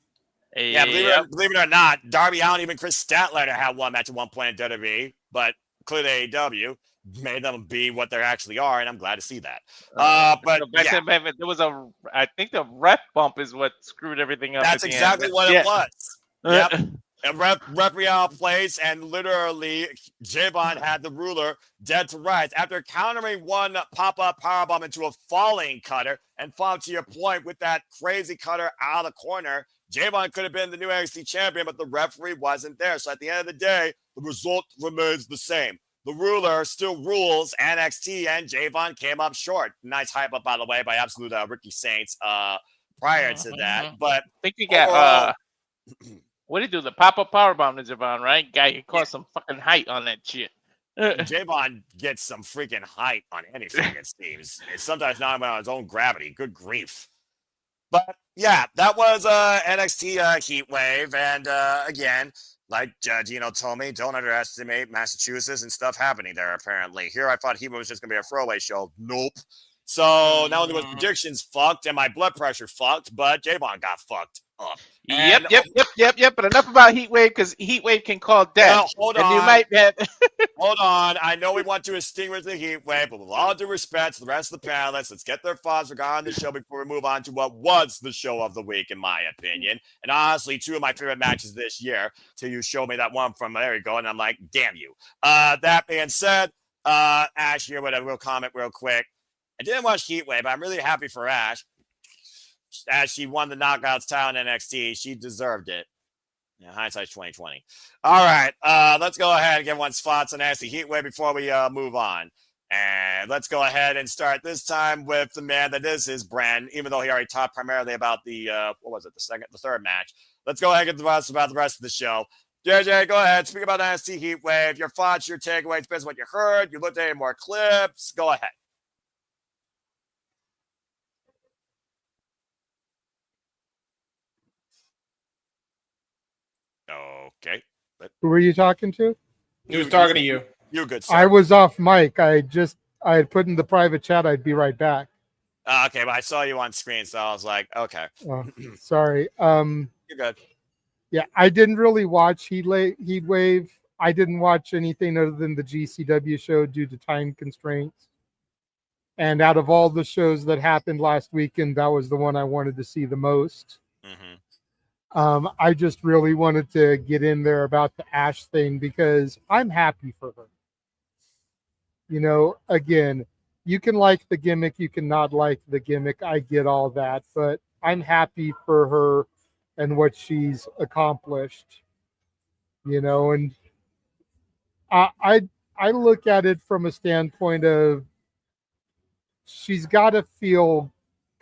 Yeah, believe it or not, Darby Allin, even Chris Statlander had one match at one point in WWE, but clearly AEW made them be what they actually are, and I'm glad to see that. But there was I think the ref bump is what screwed everything up. That's exactly what it was. Yep. And referee out of place, and literally Javon had the ruler dead to rights after countering one pop-up powerbomb into a falling cutter, and followed to your point with that crazy cutter out of the corner. Javon could have been the new NXT champion, but the referee wasn't there. So at the end of the day, the result remains the same. The ruler still rules NXT, and Javon came up short. Nice hype up, by the way, by Absolute Ricky Saints prior to that. But I think you got what did he do? The pop-up powerbomb to Javon, right? Guy can cause some fucking height on that shit. Javon gets some freaking height on anything, it seems. It's sometimes not even on his own gravity. Good grief. But yeah, that was NXT Heatwave. And again, like Gino told me, don't underestimate Massachusetts and stuff happening there, apparently. Here, I thought Heatwave was just going to be a throwaway show. Nope. So not only was predictions fucked and my blood pressure fucked, but Javon got fucked up. Yep. But enough about Heatwave, because Heatwave can call death. Well, hold on. You might have... Hold on. I know we want to extinguish the Heatwave, but with all due respect to the rest of the panelists, let's get their thoughts regarding the show before we move on to what was the show of the week, in my opinion. And honestly, two of my favorite matches this year, till you showed me that one from there you go, and I'm like, damn you. That being said, Ash here with a real comment real quick. I didn't watch Heatwave, but I'm really happy for Ash. As she won the Knockouts title in NXT, she deserved it. Yeah, hindsight's 2020. All right, let's go ahead and get everyone's thoughts on NXT Heatwave before we move on. And let's go ahead and start this time with the man that is his brand, even though he already talked primarily about the the third match. Let's go ahead and get the thoughts about the rest of the show. JJ, go ahead. Speak about NXT Heatwave. Your thoughts, your takeaways, based on what you heard. You looked at any more clips. Go ahead. Okay. Who were you talking to? He was talking to you. You good, sir. I was off mic. I had put in the private chat I'd be right back. Okay, but I saw you on screen, so I was like, okay. Oh, sorry. You're good. Yeah, I didn't really watch Heatwave. I didn't watch anything other than the GCW show due to time constraints. And out of all the shows that happened last weekend, that was the one I wanted to see the most. Mm-hmm. I just really wanted to get in there about the Ash thing because I'm happy for her. You know, again, you can like the gimmick, you can not like the gimmick. I get all that, but I'm happy for her and what she's accomplished. And I look at it from a standpoint of she's got to feel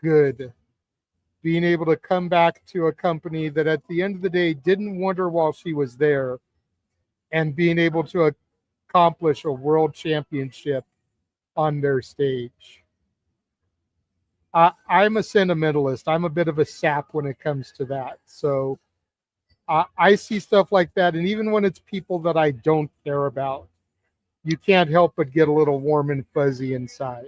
good being able to come back to a company that at the end of the day didn't want her while she was there, and being able to accomplish a world championship on their stage. I'm a sentimentalist. I'm a bit of a sap when it comes to that. So I see stuff like that, and even when it's people that I don't care about, you can't help but get a little warm and fuzzy inside.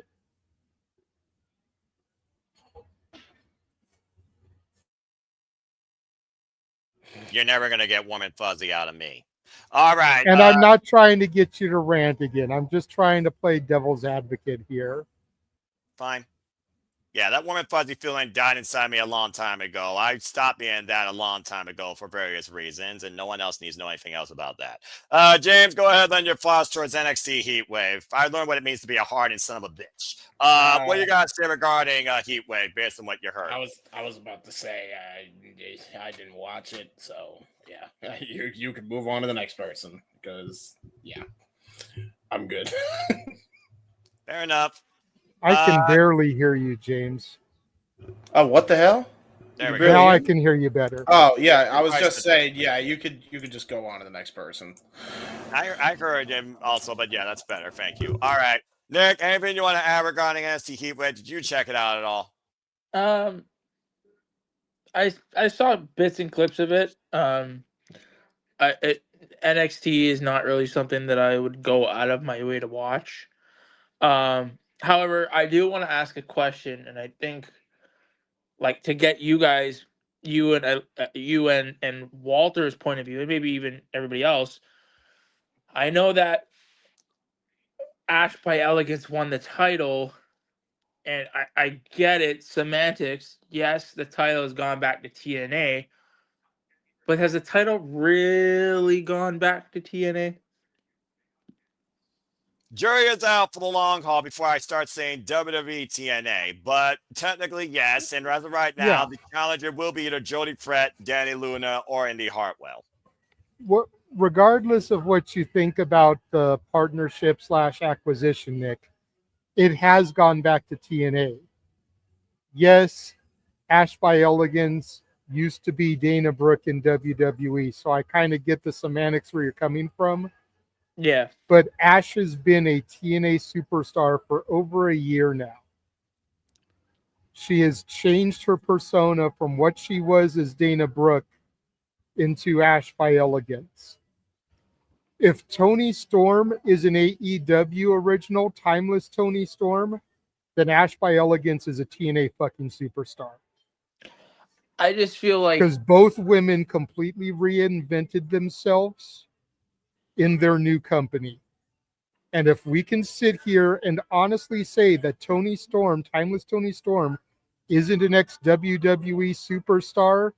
You're never going to get warm and fuzzy out of me. All right. And I'm not trying to get you to rant again. I'm just trying to play devil's advocate here. Fine. Yeah, that warm and fuzzy feeling died inside me a long time ago. I stopped being that a long time ago for various reasons, and no one else needs to know anything else about that. James, go ahead, lend your thoughts towards NXT Heatwave. I learned what it means to be a hardened son of a bitch. What do you guys say regarding Heatwave, based on what you heard? I was about to say I didn't watch it, so yeah, you can move on to the next person because I'm good. Fair enough. I can barely hear you, James. Oh, what the hell? There we go. Now I can hear you better. Oh, yeah. I was just saying, you could just go on to the next person. I heard him also, but yeah, that's better. Thank you. All right. Nick, anything you want to add regarding NXT Heatwave? Did you check it out at all? I saw bits and clips of it. NXT is not really something that I would go out of my way to watch. However, I do want to ask a question, and I think, like, to get you guys, you and Walter's point of view, and maybe even everybody else. I know that Ash by Elegance won the title, and I get it, semantics. Yes, the title has gone back to TNA, but has the title really gone back to TNA? Jury is out for the long haul before I start saying WWE TNA, but technically yes, and as of right now, the challenger will be either Jody Fret, Danny Luna, or Indy Hartwell. Regardless of what you think about the partnership / acquisition, Nick, it has gone back to TNA. Yes, Ash by Elegance used to be Dana Brooke in WWE, so I kind of get the semantics where you're coming from. Yeah. But Ash has been a TNA superstar for over a year now. She has changed her persona from what she was as Dana Brooke into Ash by Elegance. If Toni Storm is an AEW original, timeless Toni Storm, then Ash by Elegance is a TNA fucking superstar. I just feel like, because both women completely reinvented themselves in their new company. And if we can sit here and honestly say that Toni Storm, timeless Toni Storm, isn't an ex-WWE superstar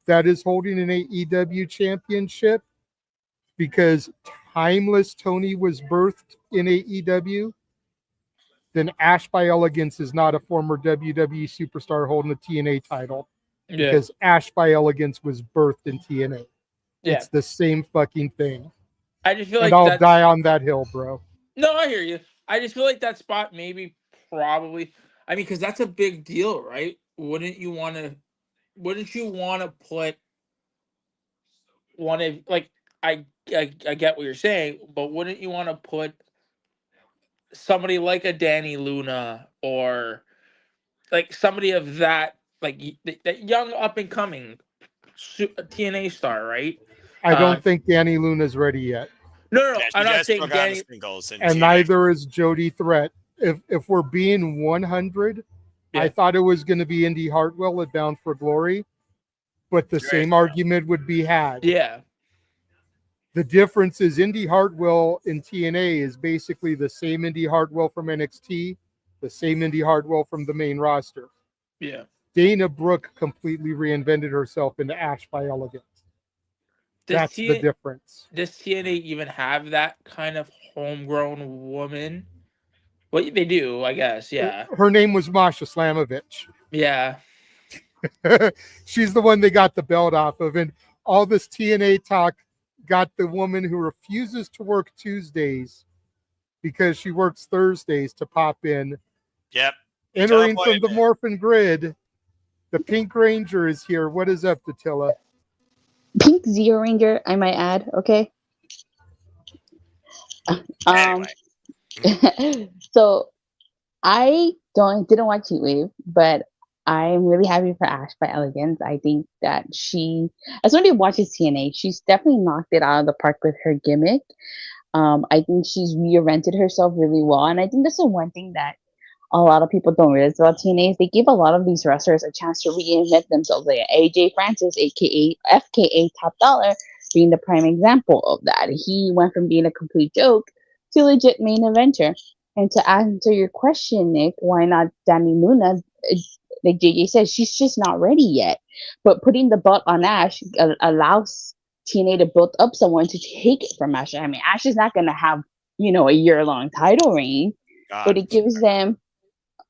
that is holding an AEW championship because timeless Toni was birthed in AEW, then Ash by Elegance is not a former WWE superstar holding a TNA title. Yeah. Because Ash by Elegance was birthed in TNA. Yeah. It's the same fucking thing. I just feel And like I'll that's... die on that hill, bro. No, I hear you. I just feel like that spot probably. I mean, because that's a big deal, right? Wouldn't you want to put one of, like, I get what you're saying, but wouldn't you want to put somebody like a Danny Luna or like somebody of that, like that young up and coming TNA star, right? I don't think Danny Luna's ready yet. No, I'm not saying Danny. And neither is Jody Threat. If we're being 100, I thought it was going to be Indy Hartwell at Bound for Glory, but the same argument would be had. Yeah. The difference is Indy Hartwell in TNA is basically the same Indy Hartwell from NXT, the same Indy Hartwell from the main roster. Yeah. Dana Brooke completely reinvented herself into Ash by Elegance. That's the difference. Does TNA even have that kind of homegrown woman? Well, they do, I guess. Yeah. Her name was Masha Slamovich. Yeah. She's the one they got the belt off of, and all this TNA talk got the woman who refuses to work Tuesdays because she works Thursdays to pop in. Yep. Entering from the Morphin Grid, the Pink Ranger is here. What is up, Datilla? Pink Zero Ranger, I might add. Okay. So I didn't watch Heatwave, but I'm really happy for Ash by Elegance. I think that as somebody who watches TNA, she's definitely knocked it out of the park with her gimmick. I think she's reinvented herself really well, and I think that's the one thing that a lot of people don't realize about TNA is they give a lot of these wrestlers a chance to reinvent themselves. Like AJ Francis, aka FKA Top Dollar, being the prime example of that. He went from being a complete joke to legit main eventer. And to answer your question, Nick, why not Dani Luna? Like JJ says, she's just not ready yet. But putting the belt on Ash allows TNA to build up someone to take it from Ash. I mean, Ash is not going to have, a year-long title reign, but it gives them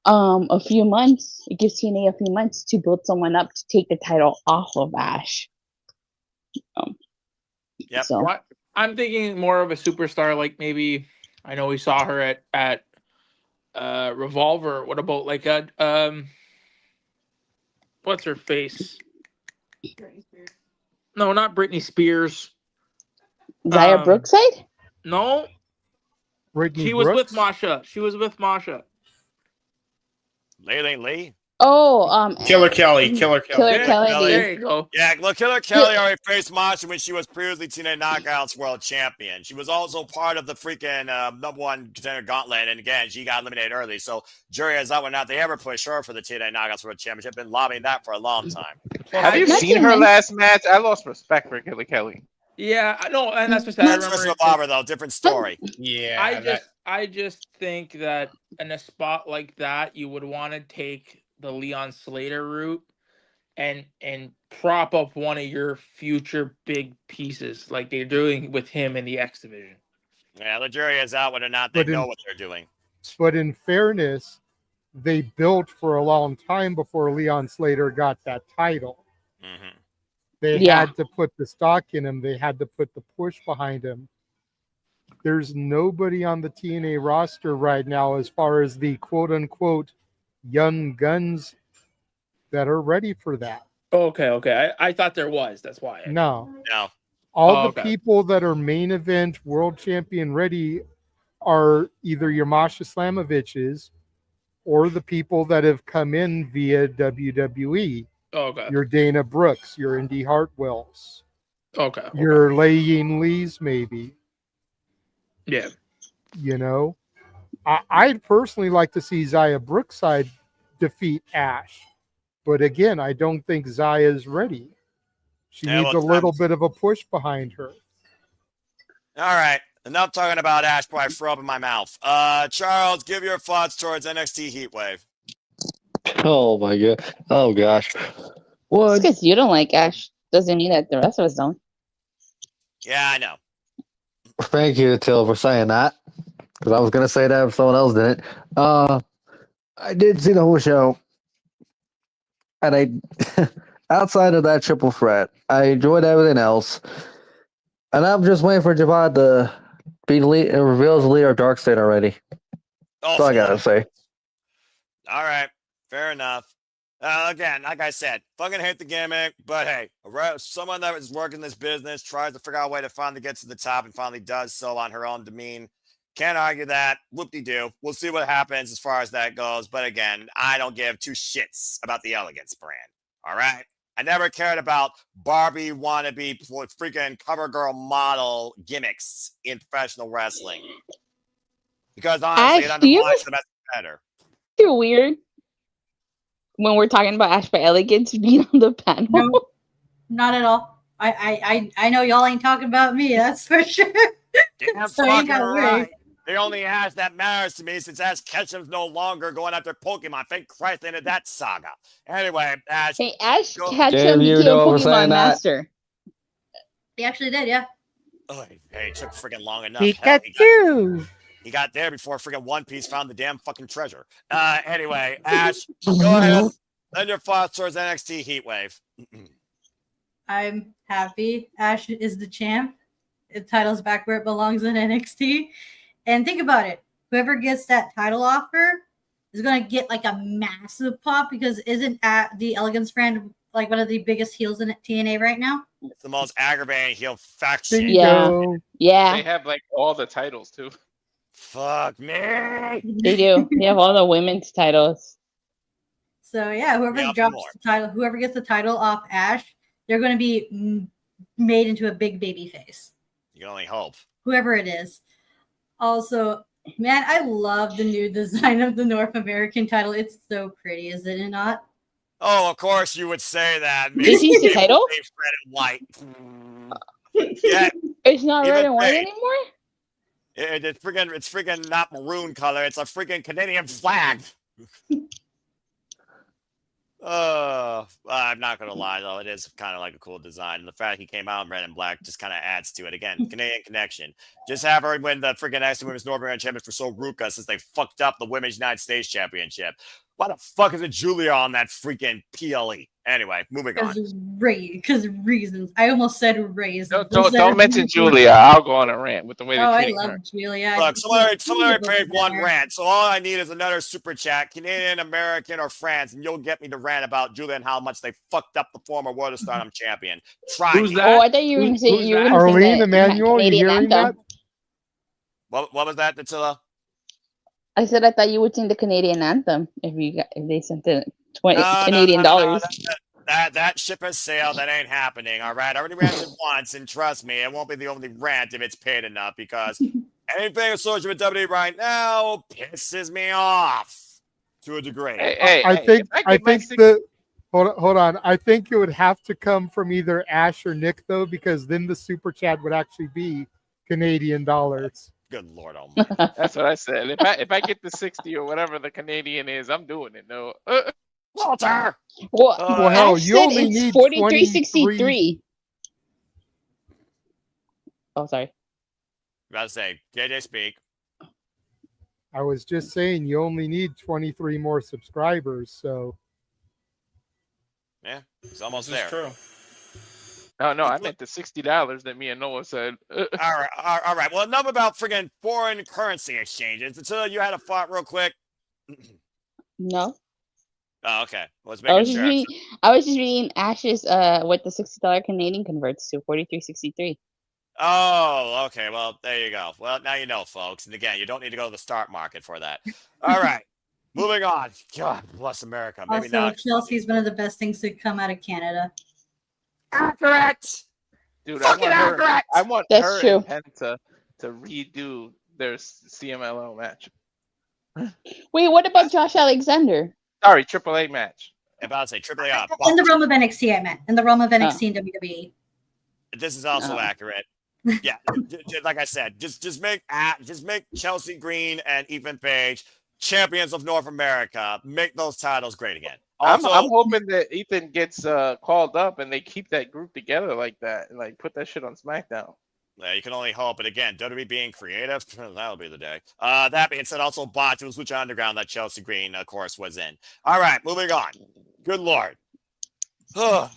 a few months. It gives TNA a few months to build someone up to take the title off of Ash. Yep. So. What? I'm thinking more of a superstar, like maybe I know we saw her at Revolver. What about like what's her face? No, not Britney Spears. Zaya Brookside? No. She was with Masha. Lele Lee. Oh, Killer Kelly. Killer Kelly. There you go. Yeah, look, Killer Kelly already faced Masha when she was previously TNA Knockouts World Champion. She was also part of the freaking number one contender gauntlet, and again, she got eliminated early. So, jury is out whether or not they ever push her for the TNA Knockouts World Championship. Been lobbying that for a long time. Have you seen her last match? I lost respect for Killer Kelly. Yeah, I know, and that's what I remember. Revolver, though, different story. Yeah, I just think that in a spot like that, you would want to take the Leon Slater route and prop up one of your future big pieces, like they're doing with him in the X division. Yeah, the jury is out whether or not they know what they're doing. But in fairness, they built for a long time before Leon Slater got that title. Mm-hmm. They had to put the stock in him. They had to put the push behind him. There's nobody on the TNA roster right now as far as the quote-unquote young guns that are ready for that. Okay. I thought there was. That's why. No. All the people that are main event world champion ready are either your Masha Slamoviches or the people that have come in via WWE. Okay. Your Dana Brooks, your Indy Hartwells. Okay. Your Lei Yin Lees, maybe. Yeah. I'd personally like to see Zaya Brookside defeat Ash. But again, I don't think Zaya's ready. She needs a little bit of a push behind her. All right. Enough talking about Ash before I throw up in my mouth. Charles, give your thoughts towards NXT Heatwave. Oh my god. Oh gosh. What? Just because you don't like Ash doesn't mean that the rest of us don't. Yeah, I know. Thank you, Till, for saying that. Because I was gonna say that if someone else didn't. I did see the whole show. And I outside of that triple threat, I enjoyed everything else. And I'm just waiting for Javad to be lead and reveals the leader of Dark State already. That's all I gotta say. All right. Fair enough. Again, like I said, fucking hate the gimmick, but hey, someone that is working this business tries to figure out a way to finally get to the top and finally does so on her own demean. Can't argue that. Whoop-de-doo. We'll see what happens as far as that goes. But again, I don't give two shits about the Elegance brand. All right? I never cared about Barbie wannabe freaking cover girl model gimmicks in professional wrestling. Because honestly, it undermines the message better. You're weird when we're talking about Ash by Elegance being on the panel. No, not at all. I know y'all ain't talking about me, that's for sure. Damn So you fucking gotta right. worry. The only Ash that matters to me since Ash Ketchum's no longer going after Pokemon. Thank Christ they ended that saga. Anyway, Ash. Hey, Ash Ketchum became Pokemon Master. He actually did, yeah. Oh, hey, it took freaking long enough. Pikachu! He got there before freaking One Piece found the damn fucking treasure. Anyway, Ash, go ahead. Send your thoughts towards NXT Heatwave. I'm happy Ash is the champ. The title's back where it belongs in NXT. And think about it. Whoever gets that title offer is going to get like a massive pop because isn't the Elegance brand like one of the biggest heels in TNA right now? It's the most aggravating heel faction. Yeah. Yeah. They have like all the titles too. Fuck me. They do. They have all the women's titles. So yeah, whoever Yeah, drops more. the title, whoever gets the title off Ash, they're going to be made into a big baby face. You can only hope. Whoever it is. Also, man, I love the new design of the North American title. It's so pretty, is it not? Oh, of course you would say that. This is the title? It's red and white. Yeah. It's not red Even and white they- anymore? It's freaking not maroon color. It's a freaking Canadian flag. I'm not gonna lie though, it is kind of like a cool design. And the fact he came out in red and black just kind of adds to it. Again, Canadian connection. Just have her win the freaking NXT Women's North American Championship for So Ruka since they fucked up the Women's United States Championship. Why the fuck is it Julia on that freaking PLE? Anyway, moving on. Because reasons. I almost said raisins. Don't mention Julia. I'll go on a rant with the way they Oh, I treat love her. Julia. Look, someone already paid one rant, so all I need is another super chat, Canadian, American, or France, and you'll get me to rant about Julia and how much they fucked up the former World of Stardom champion. Try Who's me. that? Oh, I thought you were going to say Who's you were that? going to Arlene, sing the Emmanuel, you Canadian hearing anthem. that? What was that, Attila? I said I thought you would sing the Canadian anthem if they sent the No, Canadian dollars. That ship has sailed. That ain't happening. All right. I already ranted once, and trust me, it won't be the only rant if it's paid enough because anything associated with WWE right now pisses me off to a degree. I think hold on. I think it would have to come from either Ash or Nick though, because then the super chat would actually be Canadian dollars. Good Lord Almighty. That's what I said. If I get the 60 or whatever the Canadian is, I'm doing it. No. Walter. Well, hell, Ash you said only it's need 43.63. Oh, sorry. About to say, JJ speak. I was just saying you only need 23 more subscribers, so Yeah, it's almost This is there. true. No, I meant the $60 that me and Noah said. All right. Well, enough about friggin' foreign currency exchanges. Until you had a thought real quick. No. Oh, okay. Let's I make was it just sure. reading. I was just reading Ash's what the $60 Canadian converts to 43.63. Oh, okay. Well, there you go. Well, now you know, folks. And again, you don't need to go to the stock market for that. All right. Moving on. God bless America. Maybe Also, not. Chelsea's one of the best things to come out of Canada. Accurate. Dude, Fucking accurate. I want That's her true. and Penta to redo their CMLL match. Wait, what about Josh Alexander? Sorry, AAA match. About to say triple A. In the realm of NXT, I meant. In the realm of NXT and WWE. This is also Oh. accurate. Yeah, like I said, just make Chelsea Green and Ethan Page champions of North America. Make those titles great again. I'm Also, hoping that Ethan gets called up and they keep that group together like that and like put that shit on SmackDown. yeah, you can only hope. But again, WWE being creative, that'll be the day. That being said, also botched was Lucha Underground that Chelsea Green, of course, was in. All right, moving on. Good Lord. Okay,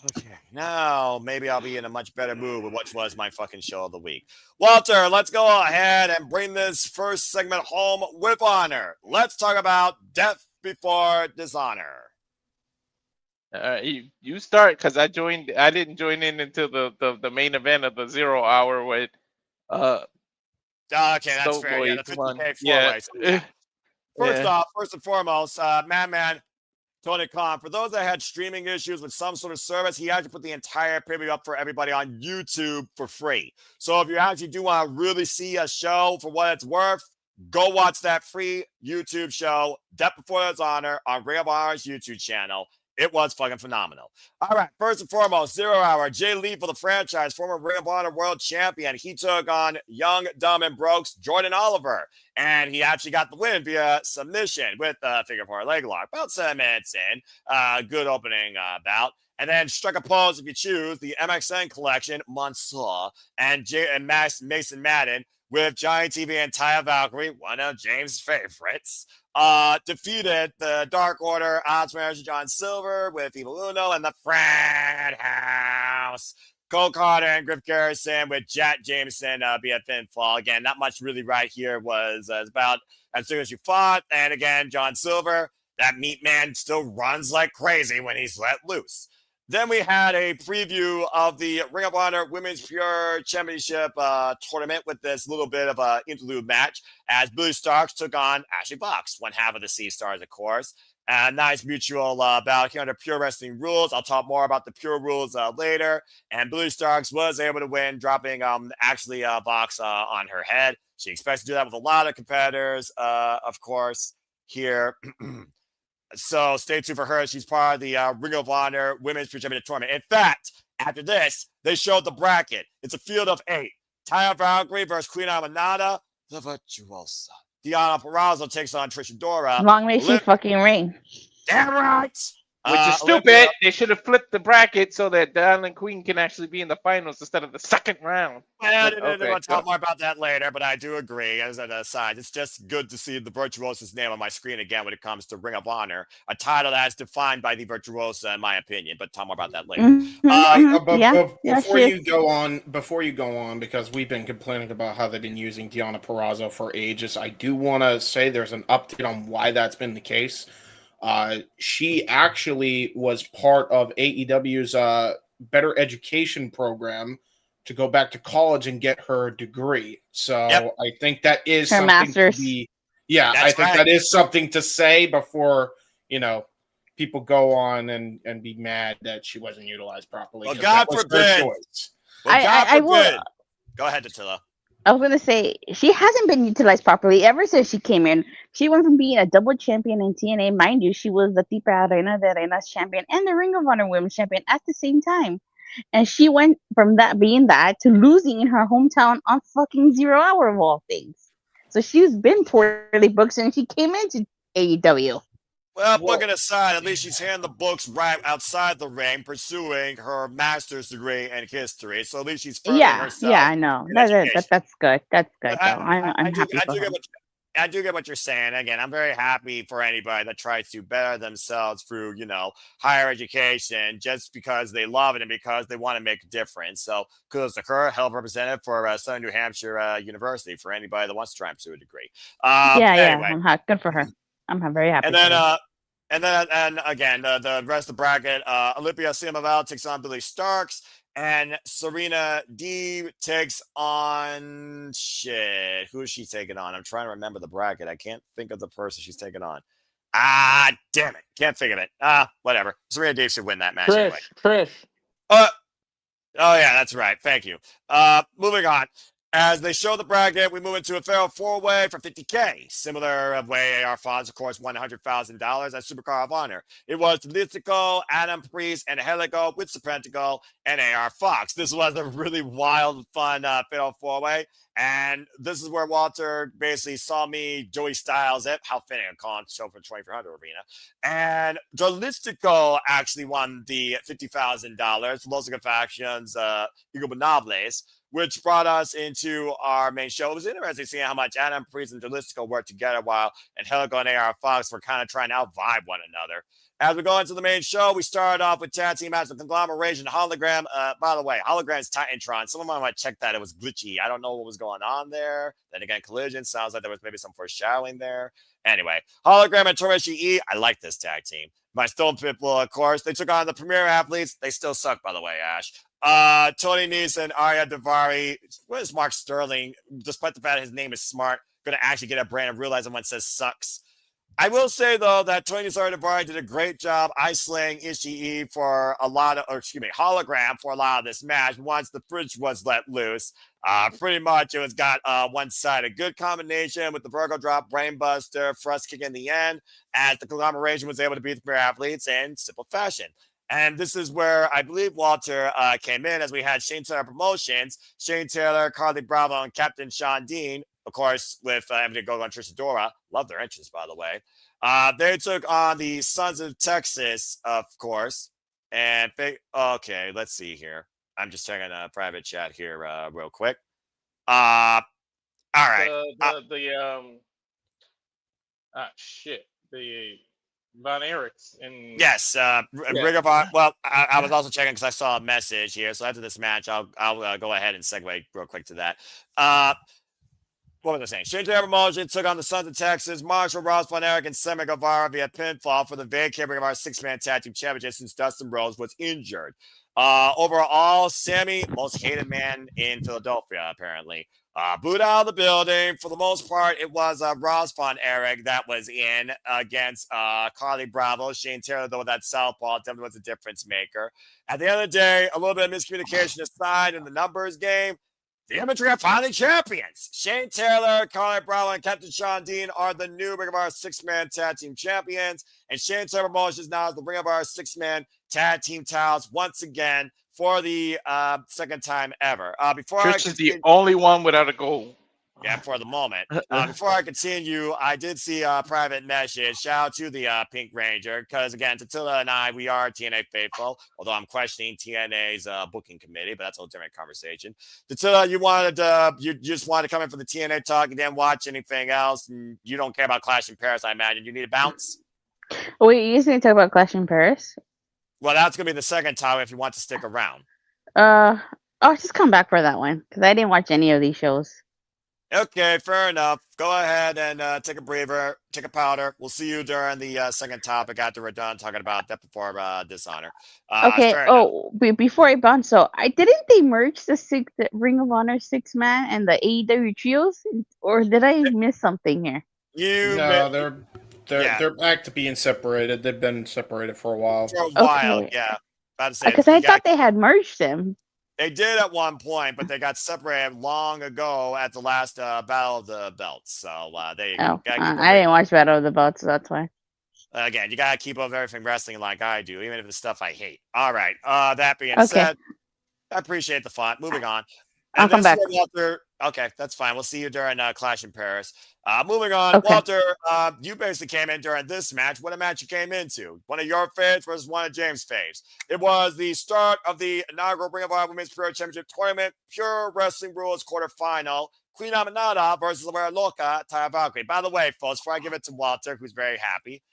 now maybe I'll be in a much better mood with what was my fucking show of the week. Walter, let's go ahead and bring this first segment home with honor. Let's talk about Death Before Dishonor. You start because I didn't join in until the main event of the 0 hour with Okay, that's Stone fair. Yeah, Boy the won. 50K Yeah. four-way. First Yeah. off, first and foremost, Madman Tony Khan, for those that had streaming issues with some sort of service, he actually put the entire preview up for everybody on YouTube for free. So if you actually do want to really see a show for what it's worth, go watch that free YouTube show, Death Before Dishonor, on Ring of Honor's YouTube channel. It was fucking phenomenal. All right, first and foremost, 0 hour. Jay Lee for the franchise, former Ring of Honor World Champion. He took on Young, Dumb, and Broke's Jordan Oliver. And he actually got the win via submission with the figure four leg lock. About 7 minutes in. Good opening bout. And then struck a pose if you choose. The MXN collection, Mansoor, and Mason Madden with Johnny TV and Taya Valkyrie, one of James' favorites, defeated the Dark Order, Odds Manager John Silver with Evil Uno and the Frat House. Cole Carter and Griff Garrison with Jack Jameson via pinfall. Again, not much really right here was about as soon as you fought. And again, John Silver, that meat man still runs like crazy when he's let loose. Then we had a preview of the Ring of Honor Women's Pure Championship tournament with this little bit of an interlude match as Billy Starks took on Ashley Fox, one half of the Sea Stars, of course. A nice mutual bout here under Pure Wrestling rules. I'll talk more about the Pure rules later. And Billy Starks was able to win, dropping Ashley Fox on her head. She expects to do that with a lot of competitors, of course, here. So stay tuned for her. She's part of the Ring of Honor Women's Pure Championship Tournament. In fact, after this, they showed the bracket. It's a field of 8. Taya Valkyrie versus Queen Aminata, the Virtuosa. Deonna Purrazzo takes on Trish Adora. Long may she fucking ring. Damn right. Which is stupid. They should have flipped the bracket so that Diana and Queen can actually be in the finals instead of the second round. Well, I'll talk more about that later, but I do agree. As an aside, it's just good to see the Virtuosa's name on my screen again when it comes to Ring of Honor, a title that's defined by the Virtuosa, in my opinion. But talk more about that later. Before you go on, because we've been complaining about how they've been using Deonna Purrazzo for ages, I do want to say there's an update on why that's been the case. She actually was part of AEW's Better Education program to go back to college and get her degree. So I think that is her something master's. to be. Yeah, I think that is something to say before people go on and be mad that she wasn't utilized properly. Well, God forbid. I will. Go ahead, Attila. I was gonna say she hasn't been utilized properly ever since she came in. She went from being a double champion in TNA, mind you, she was the Tipa Reina de Reinas champion and the Ring of Honor Women's champion at the same time. And she went from that being that to losing in her hometown on fucking 0 Hour of all things. So she's been poorly booked since she came into AEW. Well, booking aside, at least she's handing the books right outside the ring, pursuing her master's degree in history. So at least she's furthering herself. Yeah, I know. That's good. That's good, though. I'm happy for her. I do get what you're saying. Again, I'm very happy for anybody that tries to better themselves through, higher education just because they love it and because they want to make a difference. So kudos to her, hell of a representative for Southern New Hampshire University for anybody that wants to try and pursue a degree. Anyway. I'm good for her. I'm very happy. And again, the rest of the bracket, Olympia Simaval takes on Billy Starks, and Serena D takes on who is she taking on? I'm trying to remember the bracket. I can't think of the person she's taking on. Damn it. Can't think of it. Whatever. Serena D should win that match anyway. Trish. Oh yeah, that's right. Thank you. Moving on. As they show the bracket, we move into a fatal four-way for $50K. Similar way AR Fonz, of course, won $100,000 at Supercard of Honor. It was Listico, Adam Priest, and Helico with Serpentico and AR Fox. This was a really wild, fun fatal four-way. And this is where Walter basically saw me, Joey Styles, how fitting a con show for 2400 Arena. And Jalistica actually won the $50,000. Los Factions, Eagle Monobles, which brought us into our main show. It was interesting seeing how much Adam Priest and Jalistica worked together while Angelico and AR Fox were kind of trying to out-vibe one another. As we go into the main show, we started off with tag team match with Conglomeration Hologram. By the way, Hologram's Titantron. Someone might check that. It was glitchy. I don't know what was going on there. Then again, Collision. Sounds like there was maybe some foreshadowing there. Anyway, Hologram and Toreshi E. I like this tag team. My Stone Pitbull, of course. They took on the Premier Athletes. They still suck, by the way, Ash. Tony Nese and Arya Davari. What is Mark Sterling? Despite the fact that his name is smart, going to actually get a brand and realize when it says sucks. I will say, though, that Tony Nese and Arya Davari did a great job ice-slaying Ishii for Hologram for a lot of this match once the fridge was let loose. Pretty much it was got one side. A good combination with the Virgo drop, Brainbuster, thrust kick in the end, as the Conglomeration was able to beat the Premier Athletes in simple fashion. And this is where I believe Walter came in as we had Shane Taylor Promotions, Shane Taylor, Carly Bravo, and Captain Sean Dean, of course, with Emily Gogo and Trish Adora. Love their entrance, by the way. They took on the Sons of Texas, of course. And, okay, let's see here. I'm just checking a private chat here real quick. All right. The Von Erichs and Yes, Ring of Honor. Well, I was also checking because I saw a message here. So after this match, I'll go ahead and segue real quick to that. What was I saying? Shinji Promotion took on the Sons of Texas, Marshall, Ross Von Erich, and Sammy Guevara via pinfall for the vacant Ring of Honor six-man tag team championship since Dustin Rhodes was injured. Overall, Sammy, most hated man in Philadelphia, apparently. Booed out of the building. For the most part, it was Ross Von Erich that was in against Carly Bravo. Shane Taylor, though, that southpaw definitely was a difference maker. At the end of the day, a little bit of miscommunication aside in the numbers game, the Imagery are finally champions. Shane Taylor, Carly Bravo, and Captain Sean Dean are the new Ring of Honor six-man tag team champions. And Shane Taylor Promotions now is the Ring of Honor six-man tag team titles once again for the second time ever. Trish is the only one without a goal. Yeah, for the moment. Before I continue, I did see a private message. Shout out to the Pink Ranger, because again, Tatilla and I, we are TNA faithful, although I'm questioning TNA's booking committee, but that's a whole different conversation. Tatilla, you just wanted to come in for the TNA talk and didn't watch anything else, and you don't care about Clash in Paris, I imagine. You need a bounce? Wait, you just need to talk about Clash in Paris? Well, that's going to be the second time if you want to stick around. I'll just come back for that one, because I didn't watch any of these shows. Okay, fair enough. Go ahead and take a breather, take a powder. We'll see you during the second topic after we're done talking about Death Before Dishonor. Okay. Before I bounce, so didn't they merge the Ring of Honor six-man and the AEW trios, or did I miss something here? They're back to being separated. They've been separated for a while. For a while, yeah. Because I thought they had merged them. They did at one point, but they got separated long ago at the last Battle of the Belts. So there you go. I didn't watch Battle of the Belts, so that's why. Again, you gotta keep up everything wrestling like I do, even if it's stuff I hate. All right. That being said, I appreciate the fun. Moving on. I'll come back. Walter, okay, that's fine. We'll see you during Clash in Paris. Moving on, Walter, you basically came in during this match. What a match you came into. One of your faves versus one of James' faves. It was the start of the inaugural Ring of Honor Women's Pure Championship Tournament, Pure Wrestling Rules quarterfinal. Queen Aminata versus La Loca, Taya Valkyrie. By the way, folks, before I give it to Walter, who's very happy,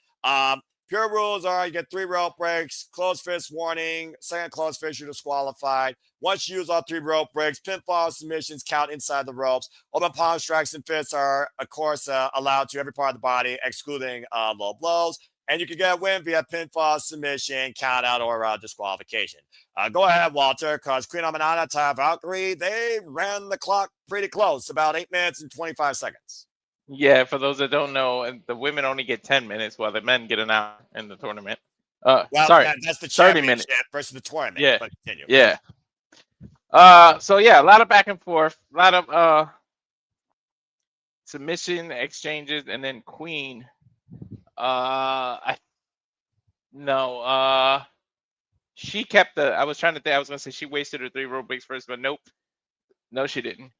pure rules are you get 3 rope breaks, closed fist warning, second closed fist, you're disqualified. Once you use all 3 rope breaks, pinfall submissions count inside the ropes. Open palm strikes and fists are, of course, allowed to every part of the body, excluding low blows. And you can get a win via pinfall, submission, count out, or disqualification. Go ahead, Walter, because Queen Aminata, Taya Valkyrie, they ran the clock pretty close, about 8 minutes and 25 seconds. Yeah, for those that don't know, the women only get 10 minutes while the men get an hour in the tournament. Sorry, that's the 30 minutes versus the tournament. Yeah, but continue. yeah. So yeah, a lot of back and forth, a lot of submission exchanges, and then Queen. She kept the. I was trying to think. I was gonna say she wasted her 3 rope breaks first, but nope, no, she didn't.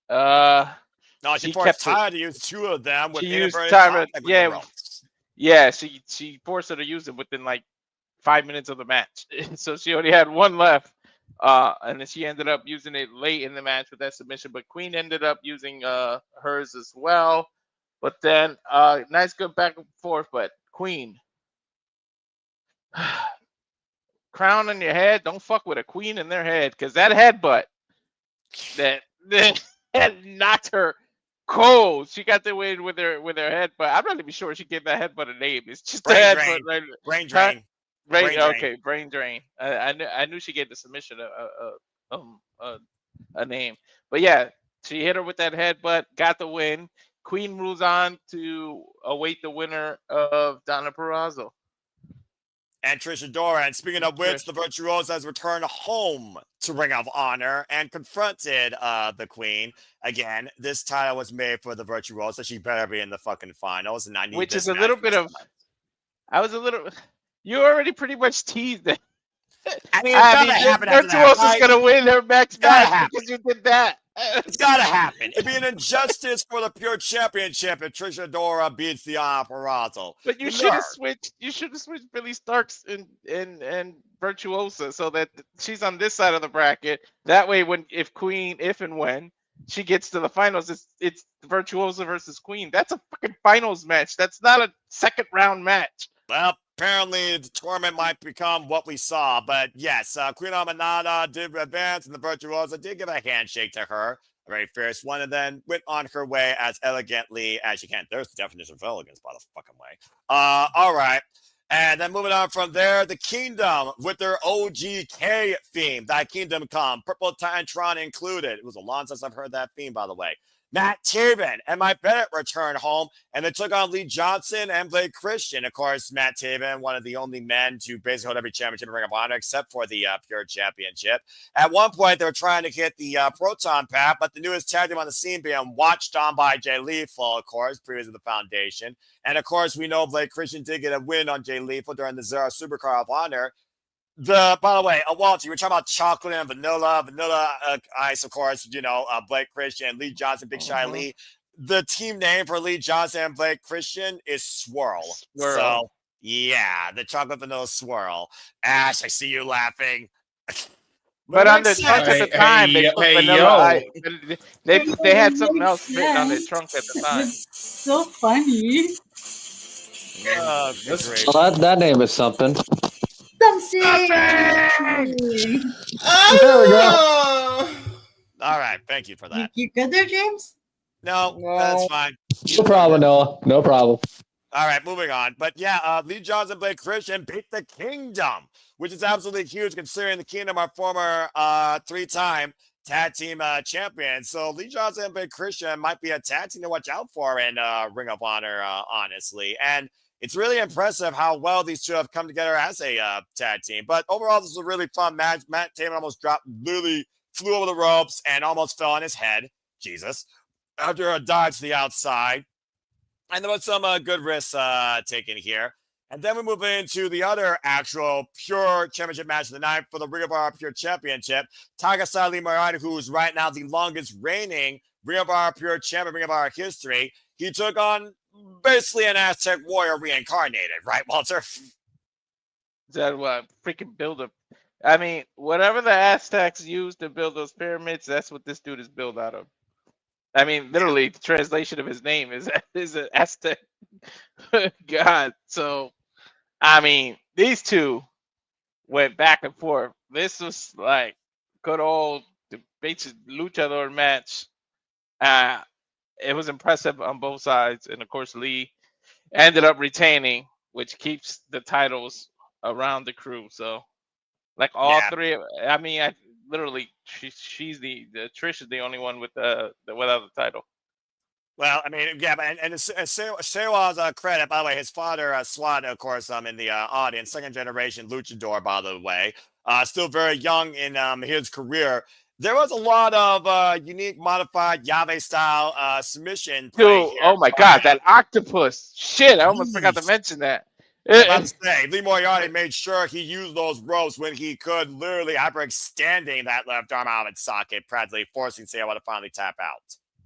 No, she forced Taya to use 2 of them. She used Taya, yeah. She forced her to use it within like 5 minutes of the match, so she only had 1 left. And then she ended up using it late in the match with that submission. But Queen ended up using hers as well. But then nice good back and forth. But Queen, crown on your head, don't fuck with a queen in their head, because that headbutt that knocked her cold. She got the win with her headbutt. I'm not even sure she gave that headbutt a name. It's just brain a drain. headbutt. Brain drain. Brain drain. I knew she gave the submission a name, but yeah, she hit her with that headbutt, got the win. Queen moves on to await the winner of Donna Purrazzo and Trish Adora. And speaking of which, the Virtuosa has returned home to Ring of Honor and confronted the Queen. Again, this title was made for the Virtuosa. She better be in the fucking finals. And I need which is a little bit of. You already pretty much teased it. I mean, it's gotta happen. Virtuosa's gonna win her next match because you did that. It's gotta happen. It'd be an injustice for the Pure Championship if Trish Adora beats Donna Purrazzo. But you should have switched. You should have switched Billy Starks and Virtuosa so that she's on this side of the bracket. That way, if and when she gets to the finals, it's Virtuosa versus Queen. That's a fucking finals match. That's not a second round match. Well, apparently the tournament might become what we saw, but yes, Queen Amanada did advance, and the Virtuosa did give a handshake to her, a very fierce one, and then went on her way as elegantly as she can. There's the definition of elegance, by the fucking way. All right. And then moving on from there, the Kingdom with their OGK theme. That Kingdom Come, Purple Titantron included. It was a long since I've heard that theme, by the way. Matt Taven and Mike Bennett returned home, and they took on Lee Johnson and Blake Christian. Of course, Matt Taven, one of the only men to basically hold every championship in Ring of Honor, except for the Pure Championship. At one point, they were trying to get the Proton Path, but the newest tag team on the scene being watched on by Jay Lethal, of course, previously the Foundation. And, of course, we know Blake Christian did get a win on Jay Lethal during the Zero Supercar of Honor. By the way, Walter, you were talking about chocolate and vanilla ice, of course, Blake Christian, Lee Johnson, Big Shy Lee. The team name for Lee Johnson and Blake Christian is Swirl. So, yeah, the chocolate vanilla swirl. Ash, I see you laughing. But on the trunk at the time, they put vanilla ice. They had something else written on their trunk at the time. So funny. Well, that name is something. Something. There we go. All right, thank you for that. You good there, James? No, that's fine. No problem, Noah. No problem. All right, moving on. But yeah, Lee Johnson, Blake Christian beat the Kingdom, which is absolutely huge considering the Kingdom are former three-time tag team champions. So Lee Johnson and Blake Christian might be a tag team to watch out for in Ring of Honor, honestly. And it's really impressive how well these two have come together as a tag team. But overall, this was a really fun match. Matt Taven almost literally flew over the ropes and almost fell on his head. Jesus. After a dive to the outside. And there was some good risks taken here. And then we move into the other actual pure championship match of the night for the Ring of Honor Pure Championship. Tagasai Lee Moriarty, who is right now the longest reigning Ring of Honor Pure Champion, Ring of Honor history. He took on basically an Aztec warrior reincarnated, right, Walter? That what freaking build up. I mean, whatever the Aztecs used to build those pyramids, that's what this dude is built out of. I mean, literally, the translation of his name is an Aztec god. So, I mean, these two went back and forth. This was like good old luchador match. It was impressive on both sides, and of course, Lee ended up retaining, which keeps the titles around the crew. So, like all three, I mean, literally, she's the Trish is the only one with without the title. Well, I mean, yeah, and Sewa's credit, by the way, his father, Swat, of course, in the audience, second generation luchador, by the way, still very young in his career. There was a lot of unique, modified Yave style submission. Dude, oh my God, that octopus! Shit, I almost forgot to mention that. I'm about to say, Lee Moriarty made sure he used those ropes when he could, literally hyperextending that left arm out of its socket, practically forcing Sewa to finally tap out.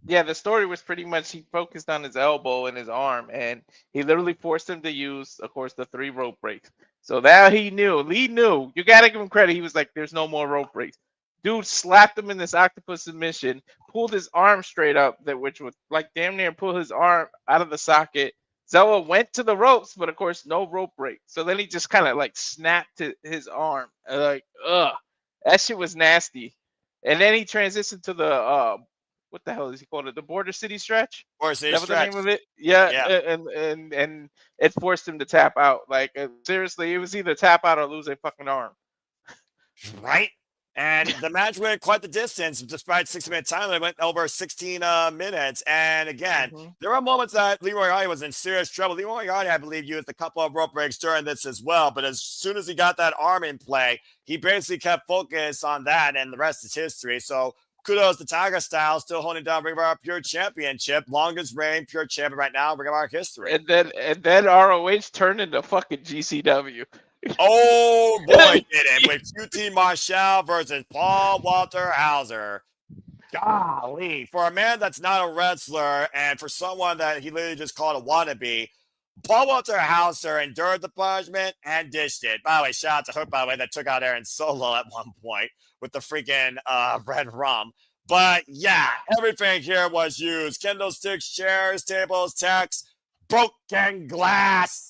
Yeah, the story was pretty much he focused on his elbow and his arm, and he literally forced him to use, of course, the 3 rope breaks. So now he knew. Lee knew. You got to give him credit. He was like, there's no more rope breaks. Dude slapped him in this octopus submission, pulled his arm straight up, which would like damn near pull his arm out of the socket. Zella went to the ropes, but of course, no rope break. So then he just kind of like snapped his arm. Like, ugh. That shit was nasty. And then he transitioned to the, what the hell is he called it? The Border City stretch? Border City stretch. The name of it? Yeah. And it forced him to tap out. Like, seriously, it was either tap out or lose a fucking arm. Right? And the match went quite the distance, despite 60-minute time. It went over 16 minutes. And again, there were moments that Lee Moriarty was in serious trouble. Lee Moriarty, I believe, used a couple of rope breaks during this as well. But as soon as he got that arm in play, he basically kept focus on that, and the rest is history. So kudos to Tiger Style, still holding down Ring of Honor Pure Championship, longest reigning Pure Champion right now, Ring of Honor history. And then ROH turned into fucking GCW. Oh boy, did it with QT Marshall versus Paul Walter Hauser. Golly, for a man that's not a wrestler and for someone that he literally just called a wannabe, Paul Walter Hauser endured the punishment and dished it. By the way, shout out to Hook, by the way, that took out Aaron Solo at one point with the freaking red rum. But yeah, everything here was used. Kendo sticks, chairs, tables, tacks, broken glass.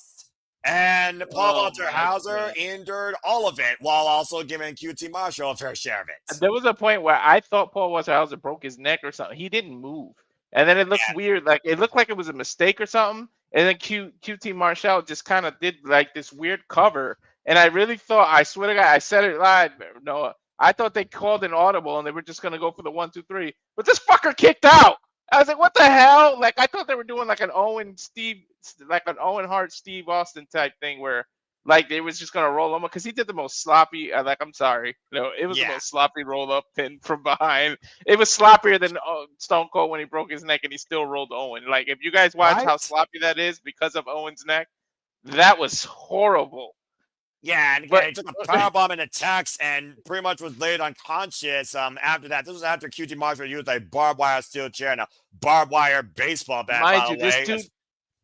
And Paul Walter Hauser endured all of it while also giving QT Marshall a fair share of it. There was a point where I thought Paul Walter broke his neck or something. He didn't move. And then it looked weird. Like it looked like it was a mistake or something. And then QT Marshall just kind of did like this weird cover. And I really thought, I swear to God, I said it live, Noah. I thought they called an audible and they were just going to go for the 1, 2, 3. But this fucker kicked out. I was like, what the hell? Like, I thought they were doing like an Owen Hart, Steve Austin type thing where like they was just going to roll him because he did the most sloppy, I'm sorry. It was the most sloppy roll up pin from behind. It was sloppier than Stone Cold when he broke his neck and he still rolled Owen. Like, if you guys watch how sloppy that is because of Owen's neck, that was horrible. Yeah, and he took a powerbomb and attacks and pretty much was laid unconscious after that. This was after QT Marshall used a barbed wire steel chair and a barbed wire baseball bat, Mind by you, the way.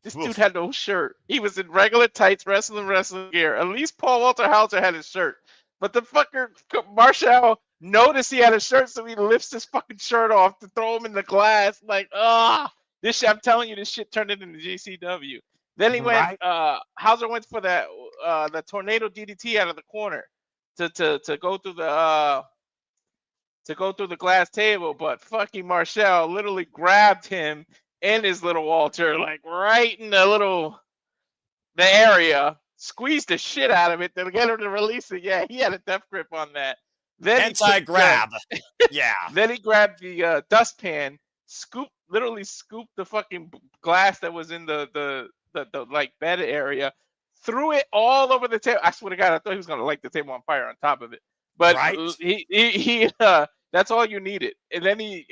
this dude had no shirt. He was in regular tights, wrestling gear. At least Paul Walter Hauser had his shirt. But the fucker, Marshall, noticed he had a shirt, so he lifts his fucking shirt off to throw him in the glass. Like, this shit, I'm telling you, this shit turned it into GCW. Then he went. Hauser went for the tornado DDT out of the corner to go through the glass table, but fucking Marshall literally grabbed him in his little Walter, like right in the area, squeezed the shit out of it to get him to release it. Yeah, he had a death grip on that. Then Anti-grab. Yeah. Then he grabbed the dustpan, literally scooped the fucking glass that was in the like bed area, threw it all over the table. I swear to God, I thought he was gonna light the table on fire on top of it. But he that's all you needed. And then he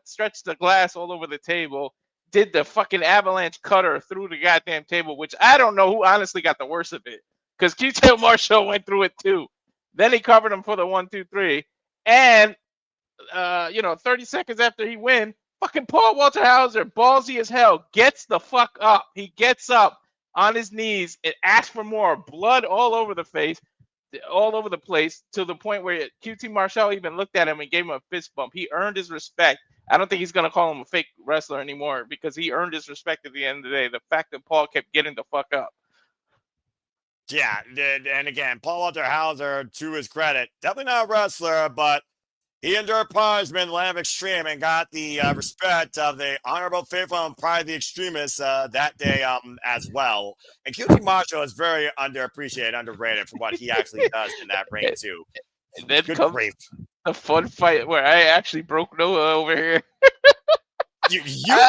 stretched the glass all over the table, did the fucking avalanche cutter through the goddamn table, which I don't know who honestly got the worst of it. Because QT Marshall went through it too. Then he covered him for the 1, 2, 3. And 30 seconds after he win, fucking Paul Walter Hauser, ballsy as hell, gets the fuck up. He gets up on his knees and asks for more. Blood all over the face, all over the place, to the point where QT Marshall even looked at him and gave him a fist bump. He earned his respect. I don't think he's going to call him a fake wrestler anymore because he earned his respect at the end of the day. The fact that Paul kept getting the fuck up. Yeah, and again, Paul Walter Hauser, to his credit, definitely not a wrestler, but he endured punishment in the land of extreme and got the respect of the honorable, faithful, and probably the extremists that day as well. And QT Marshall is very underappreciated, underrated for what he actually does in that ring too. And then comes a fun fight where I actually broke Noah over here. You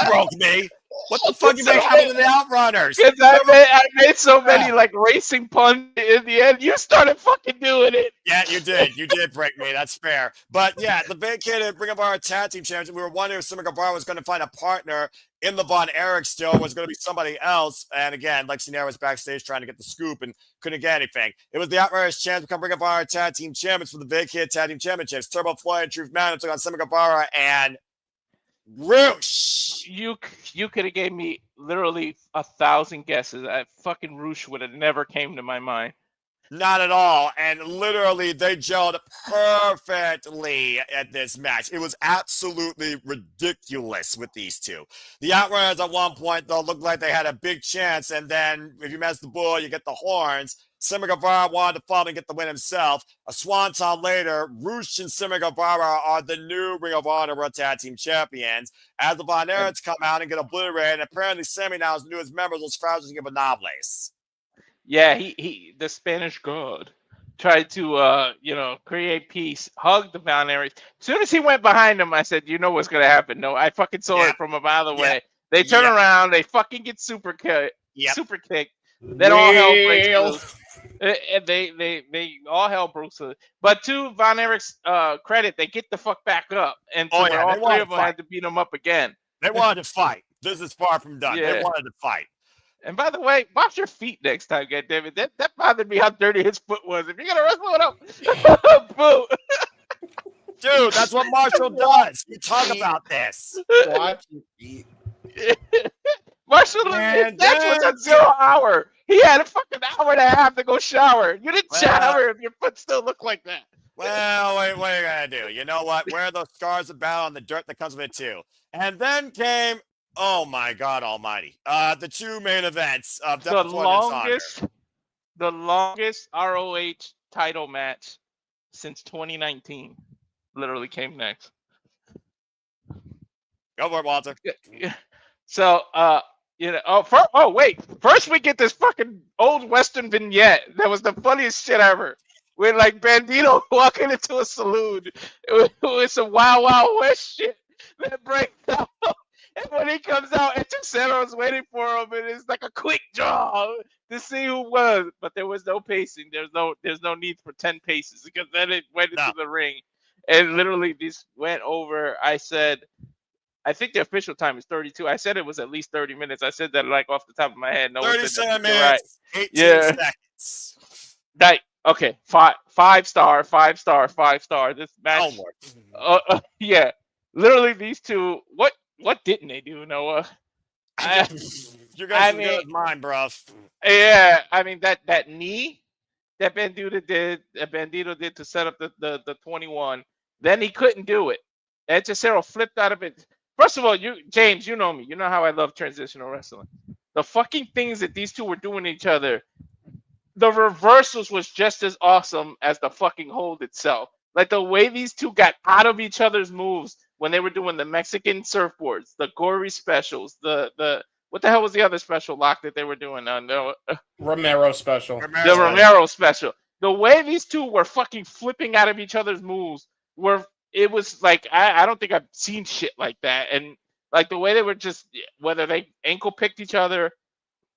broke me. What the fuck you make happen to the Outrunners? Because I made so many like racing puns in the end. You started fucking doing it. Yeah, you did. You did break me. That's fair. But yeah, the vacated Ring of Honor Tag Team Championship. We were wondering if Sammy Guevara was going to find a partner in the Von Erich still, was going to be somebody else. And again, Lexi Nair was backstage trying to get the scoop and couldn't get anything. It was the Outrunners' chance to become Ring of Honor Tag Team Champions for the vacated Tag Team Championships. Turbo Floyd and Truth Mountain took on Sammy Guevara and Roosh. You could have gave me literally 1,000 guesses. Fucking Roosh would have never came to my mind. Not at all. And literally, they gelled perfectly at this match. It was absolutely ridiculous with these two. The Outrunners at one point, though, looked like they had a big chance. And then if you mess the bull, you get the horns. Sammy Guevara wanted to fall and get the win himself. A swanton later, Roosh and Sammy Guevara are the new Ring of Honor World Tag Team Champions. As the Von Erichs come out and get obliterated, and apparently Sammy now is the newest member of Los Fraudes Ingobernables. Yeah, he the Spanish god tried to create peace, hug the Von Erichs. As soon as he went behind him, I said, you know what's gonna happen. No, I fucking saw it from a mile away. They turn around, they fucking get super kicked. Then all hell breaks loose. And they all hell breaks loose. But to Von Erich's credit, they get the fuck back up. And so all three of them had to beat them up again. They wanted to fight. This is far from done. They wanted to fight. And by the way, wash your feet next time, goddammit. That bothered me how dirty his foot was. If you're gonna wrestle it up, boo. Dude, that's what Marshall does. We talk about this. Watch your feet. Marshall, that's what's a 0 hour. He had a fucking hour and a half to go shower. You didn't shower if your foot still looked like that. Well, what are you gonna do? You know what? Wear those scars of battle and the dirt that comes with it too. And then came, oh my God Almighty, the two main events of Death Before Dishonor. The longest ROH title match since 2019 literally came next. Go for it, Walter. So, wait. First, we get this fucking old Western vignette that was the funniest shit ever. With like Bandito walking into a saloon with some Wild Wild West shit that breaks out. And when he comes out, Echicero's waiting for him, and it's like a quick draw to see who won. But there was no pacing. There's no need for 10 paces because then it went into the ring, and literally this went over. I think the official time is 32. I said it was at least 30 minutes. I said that like off the top of my head. No, 37 minutes, right. 18 seconds. Like, okay, five star. This match. Yeah, literally these two. What didn't they do, Noah? Your guys' good as mine, bro. Yeah, I mean that knee that Bandito did to set up the 21. Then he couldn't do it. Echicero flipped out of it. First of all, James, you know me. You know how I love transitional wrestling. The fucking things that these two were doing to each other, the reversals was just as awesome as the fucking hold itself. Like the way these two got out of each other's moves when they were doing the Mexican surfboards, the gory specials, the what the hell was the other special lock that they were doing? Romero special. The Romero special. The way these two were fucking flipping out of each other's moves it was like I don't think I've seen shit like that. And like the way they were just whether they ankle picked each other,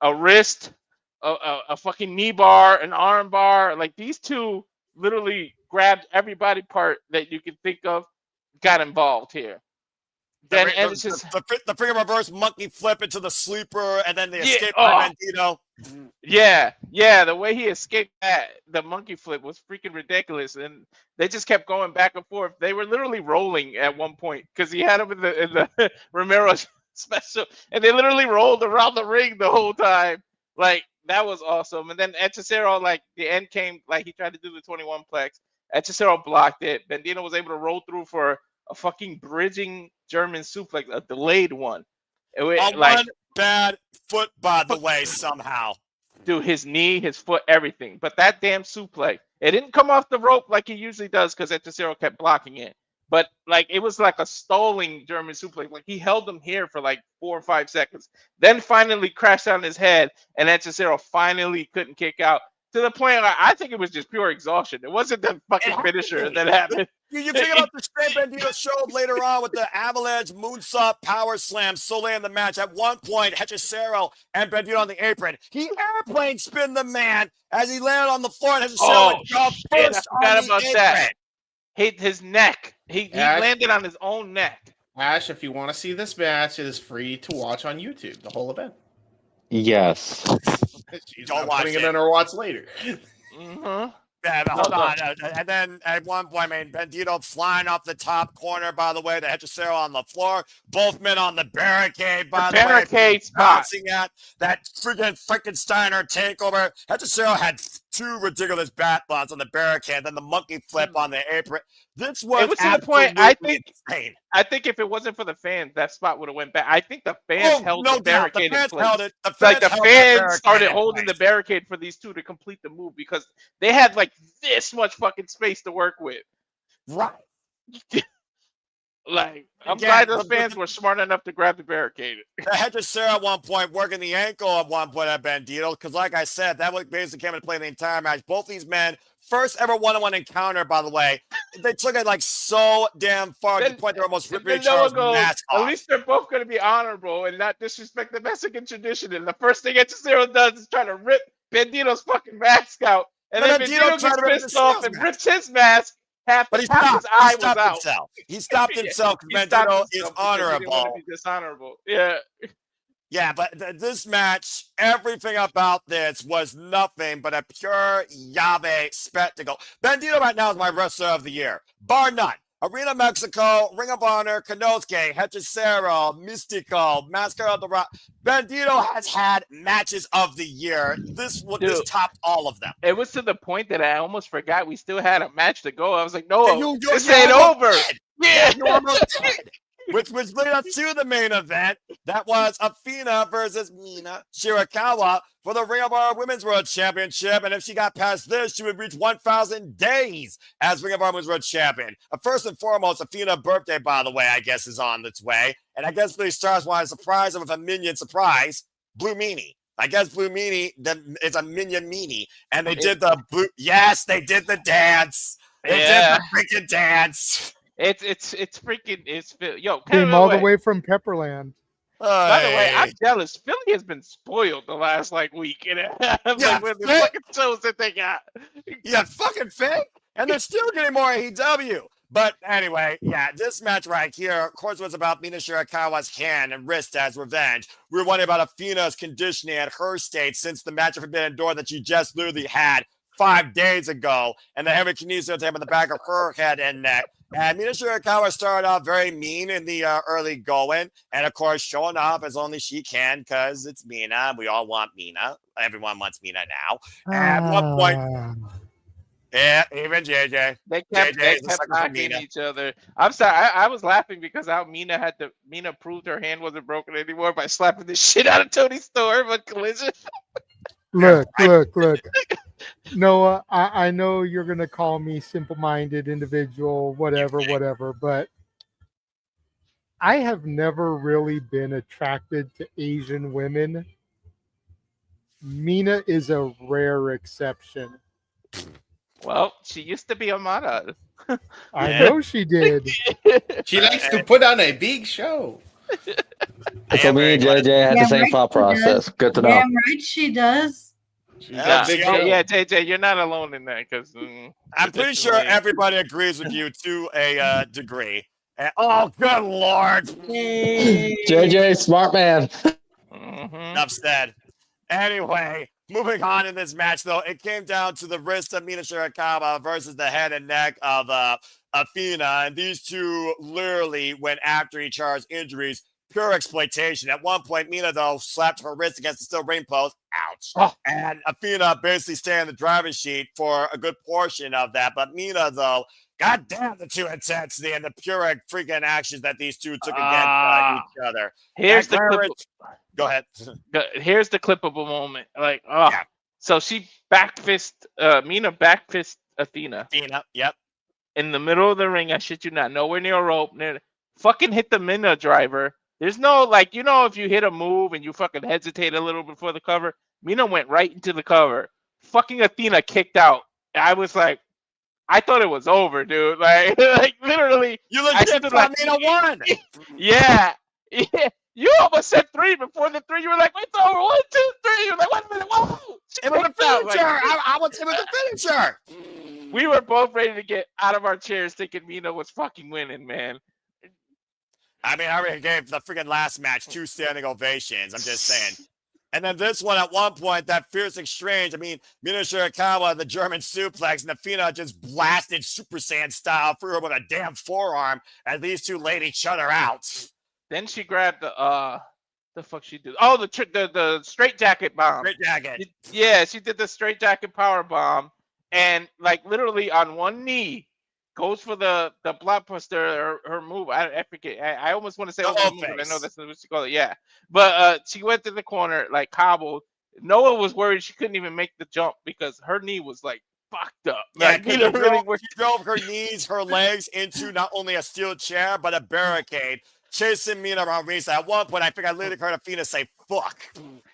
a wrist, a fucking knee bar, an arm bar, like these two literally grabbed everybody part that you could think of, got involved here. Then it's just the freaking reverse monkey flip into the sleeper, and then the escape by Bandito. Yeah, the way he escaped the monkey flip was freaking ridiculous, and they just kept going back and forth. They were literally rolling at one point because he had him in the Romero special, and they literally rolled around the ring the whole time. Like that was awesome. And then Echicero, like the end came, like he tried to do the 21 plex. Echicero blocked it. Bandito was able to roll through for a fucking bridging German suplex, a delayed one. One bad foot, by the way, somehow. Dude, his knee, his foot, everything. But that damn suplex, it didn't come off the rope like he usually does because Echicero kept blocking it. But like it was like a stalling German suplex. Like he held him here for like 4 or 5 seconds. Then finally crashed on his head, and Echicero finally couldn't kick out. To the point where I think it was just pure exhaustion. It wasn't the fucking finisher that happened. You think about the straight Bandito showed later on with the avalanche, moonsault, power slam so late in the match. At one point, Echicero and Bandito on the apron. He airplane spin the man as he landed on the floor, and Echicero jumped first on the apron. That. His neck. He landed on his own neck. Ash, if you want to see this match, it is free to watch on YouTube, the whole event. Yes. Don't watch it in or watch later. Mm-hmm. Yeah, but hold on. And then at one point, Bandito flying off the top corner, by the way, the Echicero on the floor. Both men on the barricade, by the way. Barricade spot. Bouncing at that freaking Frankensteiner takeover. Echicero had 2 ridiculous bat bombs on the barricade, then the monkey flip on the apron. This was to the point. I think if it wasn't for the fans, that spot would have went back. I think the fans held the barricade in place. Held it. The fans started holding the barricade for these two to complete the move because they had like this much fucking space to work with. Right. Like, I'm glad the fans were smart enough to grab the barricade. I had to say at one point, working the ankle at one point at Bandito, because like I said, that was basically came into play the entire match. Both these men, first ever one-on-one encounter, by the way, they took it like so damn far to the point they were almost ripping each other's mask off. At least they're both going to be honorable and not disrespect the Mexican tradition. And the first thing Echicero does is try to rip Bandito's fucking mask out. And then Bandito gets pissed off and rips his mask. Half his eye was out. He stopped himself because Bandito is honorable. He didn't want to be dishonorable. Yeah. Yeah, but this match, everything about this was nothing but a pure Yahweh spectacle. Bandito right now is my wrestler of the year, bar none. Arena Mexico, Ring of Honor, Konosuke, Hechicero, Mystico, Masker of the Rock. Bandito has had matches of the year. This topped all of them. It was to the point that I almost forgot we still had a match to go. I was like, no, this ain't over. Yeah, you almost did. Which led us to the main event. That was Athena versus Mina Shirakawa for the Ring of Honor Women's World Championship. And if she got past this, she would reach 1,000 days as Ring of Honor Women's World Champion. First and foremost, Athena's birthday, by the way, I guess is on its way. And I guess Billy Stars wanted to surprise her with a minion surprise, Blue Meanie. I guess Blue Meanie is a minion meanie. And they did the blue. Yes, they did the dance. They did the freaking dance. It's freaking yo. Came all the way from Pepperland. By the way, I'm jealous. Philly has been spoiled the last week. And with the fucking shows that they got. Yeah, fucking fake. And they're still getting more AEW. But anyway, yeah, this match right here, of course, was about Mina Shirakawa's hand and wrist as revenge. We were wondering about Athena's conditioning at her state since the match of Forbidden Door that you just literally had 5 days ago, and the heavy kinesis tape on the back of her head and neck. And Mina Shirakawa started off very mean in the early going, and of course showing off as only she can because it's Mina. We all want Mina. Everyone wants Mina now. At one point, yeah, even JJ. They kept knocking each other. I'm sorry, I was laughing because how Mina proved her hand wasn't broken anymore by slapping the shit out of Tony Storm on Collision. Look. Noah, I know you're going to call me simple-minded individual, whatever, but I have never really been attracted to Asian women. Mina is a rare exception. Well, she used to be a model. I know she did. She likes to put on a big show. So me and JJ had the same thought process. Good to know. Damn right she does. Yeah, JJ, you're not alone in that because I'm pretty sure everybody agrees with you to a degree. And, oh, good Lord. JJ, smart man. Enough said. Anyway, moving on in this match, though, it came down to the wrist of Mina Shirakawa versus the head and neck of Athena. And these two literally went after each other's injuries. Pure exploitation. At one point, Mina, though, slapped her wrist against the steel ring post. Ouch. Oh. And Athena basically stayed in the driver's seat for a good portion of that. But Mina, though, goddamn the two intensity and the pure freaking actions that these two took against each other. Here's the clip. Go ahead. Here's the clippable moment. So she Mina backfist Athena. Yep. In the middle of the ring, I shit you not, nowhere near a rope. Fucking hit the Mina driver. There's no, if you hit a move and you fucking hesitate a little before the cover, Mina went right into the cover. Fucking Athena kicked out. I was like, I thought it was over, dude. Like literally. You legit thought Mina won. Yeah. You almost said 3 before the 3. You were like, it's over. 1, 2, 3. You were like, wait a minute. Whoa. It was a finisher. I was it was a finisher. We were both ready to get out of our chairs thinking Mina was fucking winning, man. I mean, I already gave the freaking last match 2 standing ovations. I'm just saying. And then this one, at one point, that fierce exchange. I mean, Mina Shirakawa, the German suplex, and Athena just blasted Super Saiyan style through her with a damn forearm as these two laid each other out. Then she grabbed the fuck she did? Oh, the straight jacket bomb. Straight jacket. Yeah, she did the straight jacket power bomb, and literally on one knee. Goes for the blockbuster, her move. I forget. I almost want to say move. I know that's what she called it. Yeah, but she went to the corner cobbled. Noah was worried she couldn't even make the jump because her knee was fucked up. Yeah, she drove her knees, her legs into not only a steel chair but a barricade, chasing Mina around ringside. At one point, I think I literally heard Athena say "fuck."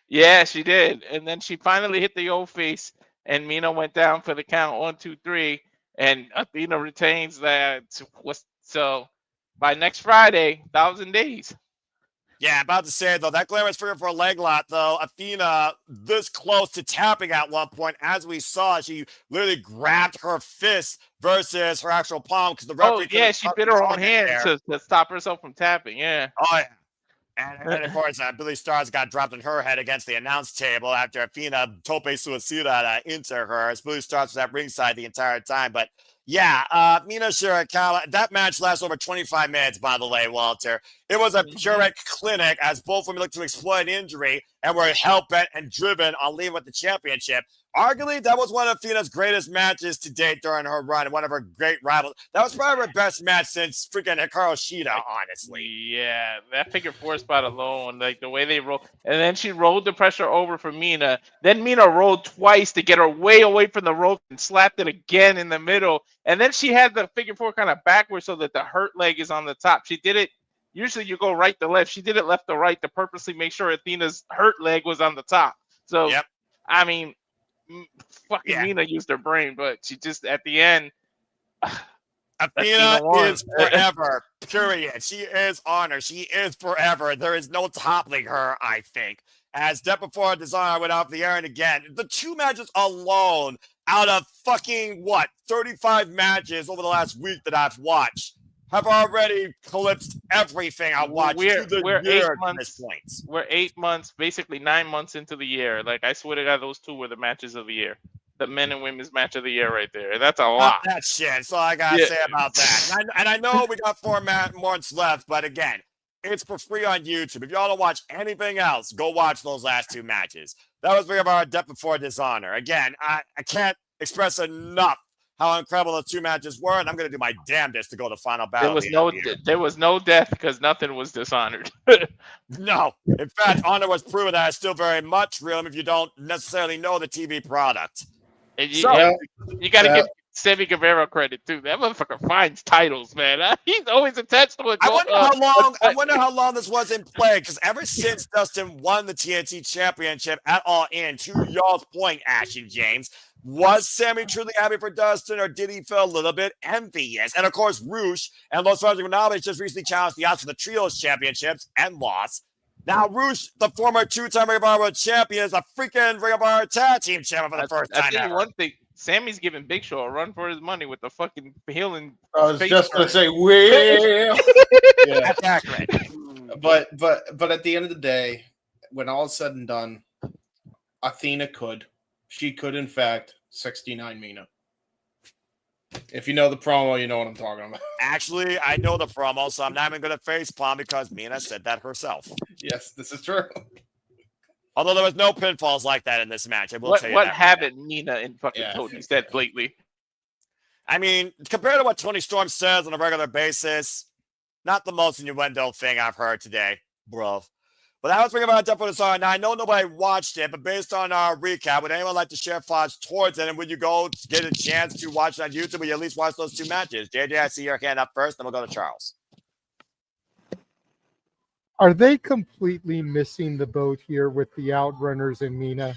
Yeah, she did, and then she finally hit the old face, and Mina went down for the count 1, 2, 3. And Athena retains that. So by next Friday, 1,000 days. Yeah, about to say, though, that glamorous figure for a leg lock, though. Athena this close to tapping at one point. As we saw, she literally grabbed her fist versus her actual palm because the referee. Oh, yeah, she bit her own hand to stop herself from tapping. Yeah. Oh, yeah. And of course, Billy Starrs got dropped on her head against the announce table after Athena tope suicida into her. As Billy Starrs was at ringside the entire time. But yeah, Mina Shirakawa, that match lasts over 25 minutes, by the way, Walter. It was a pyrrhic clinic as both women looked to exploit injury and were hell-bent and driven on leaving with the championship. Arguably, that was one of Athena's greatest matches to date during her run and one of her great rivals. That was probably her best match since freaking Hikaru Shida, honestly. Yeah, that figure four spot alone, like the way they roll, and then she rolled the pressure over for Mina. Then Mina rolled twice to get her way away from the rope and slapped it again in the middle. And then she had the figure four kind of backwards so that the hurt leg is on the top. She did it. Usually you go right to left. She did it left to right to purposely make sure Athena's hurt leg was on the top. So, I mean, fucking Mina used her brain, but she just at the end. Athena is forever, period. She is honor. She is forever. There is no toppling her, I think. As Death Before Dishonor went off the air, and again, the 2 matches alone out of fucking, 35 matches over the last week that I've watched have already eclipsed everything I watched We're 8 at months. this point. We're 8 months, basically 9 months into the year. Like, I swear to God, those 2 were the matches of the year. The men and women's match of the year right there. That's a lot. That shit. That's all I gotta say about that. And I know we got 4 months left, but again, it's for free on YouTube. If y'all don't watch anything else, go watch those last 2 matches. That was Ring of Honor Death Before Dishonor. Again, I can't express enough how incredible those 2 matches were, and I'm going to do my damnedest to go to the final battle. There was no death because nothing was dishonored. No. In fact, honor was proven that it's still very much real if you don't necessarily know the TV product. And you got to give Sammy Guevara credit too. That motherfucker finds titles, man. He's always attached to it. I wonder how long this was in play, because ever since Dustin won the TNT Championship at All In, to y'all's point, Ashley James, was Sammy truly happy for Dustin, or did he feel a little bit envious? And of course, Roosh and Los Angeles just recently challenged the odds for the Trios Championships and lost. Now, Roosh, the former 2-time Ring of Honor World Champion, is a freaking Ring of Honor Tag Team Champion for the first time ever. One thing, Sammy's giving Big Show a run for his money with the fucking healing. I was just going to say, well. That's accurate. But at the end of the day, when all is said and done, Athena she could, in fact, 69 Mina. If you know the promo, you know what I'm talking about. Actually, I know the promo, so I'm not even going to facepalm because Mina said that herself. Yes, this is true. Although there was no pinfalls like that in this match, I will tell you what that. haven't Mina and fucking Tony said lately? I mean, compared to what Tony Storm says on a regular basis, not the most innuendo thing I've heard today, bro. But that was Ring of Honor Death Before Dishonor. Now, I know nobody watched it, but based on our recap, would anyone like to share thoughts towards it? And would you go get a chance to watch it on YouTube? Would you at least watch those 2 matches? JJ, I see your hand up first, then we'll go to Charles. Are they completely missing the boat here with the Outrunners and Mina?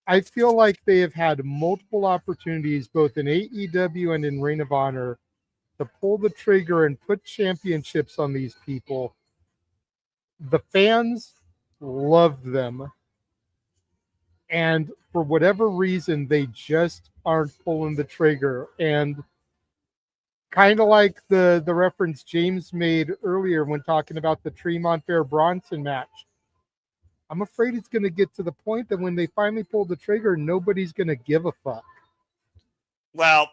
I feel like they have had multiple opportunities, both in AEW and in Ring of Honor, to pull the trigger and put championships on these people. The fans love them. And for whatever reason, they just aren't pulling the trigger. And kind of like the reference James made earlier when talking about the Tremont Bear Bronson match. I'm afraid it's going to get to the point that when they finally pull the trigger, nobody's going to give a fuck. Well,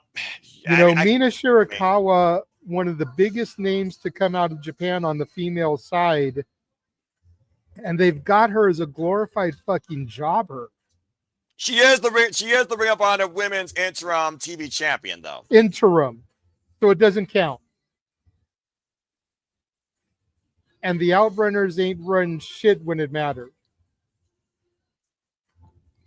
Mina Shirakawa, one of the biggest names to come out of Japan on the female side, and they've got her as a glorified fucking jobber. She is the Ring of Honor Women's Interim TV Champion, though. Interim. So it doesn't count. And the Outrunners ain't run shit when it matters.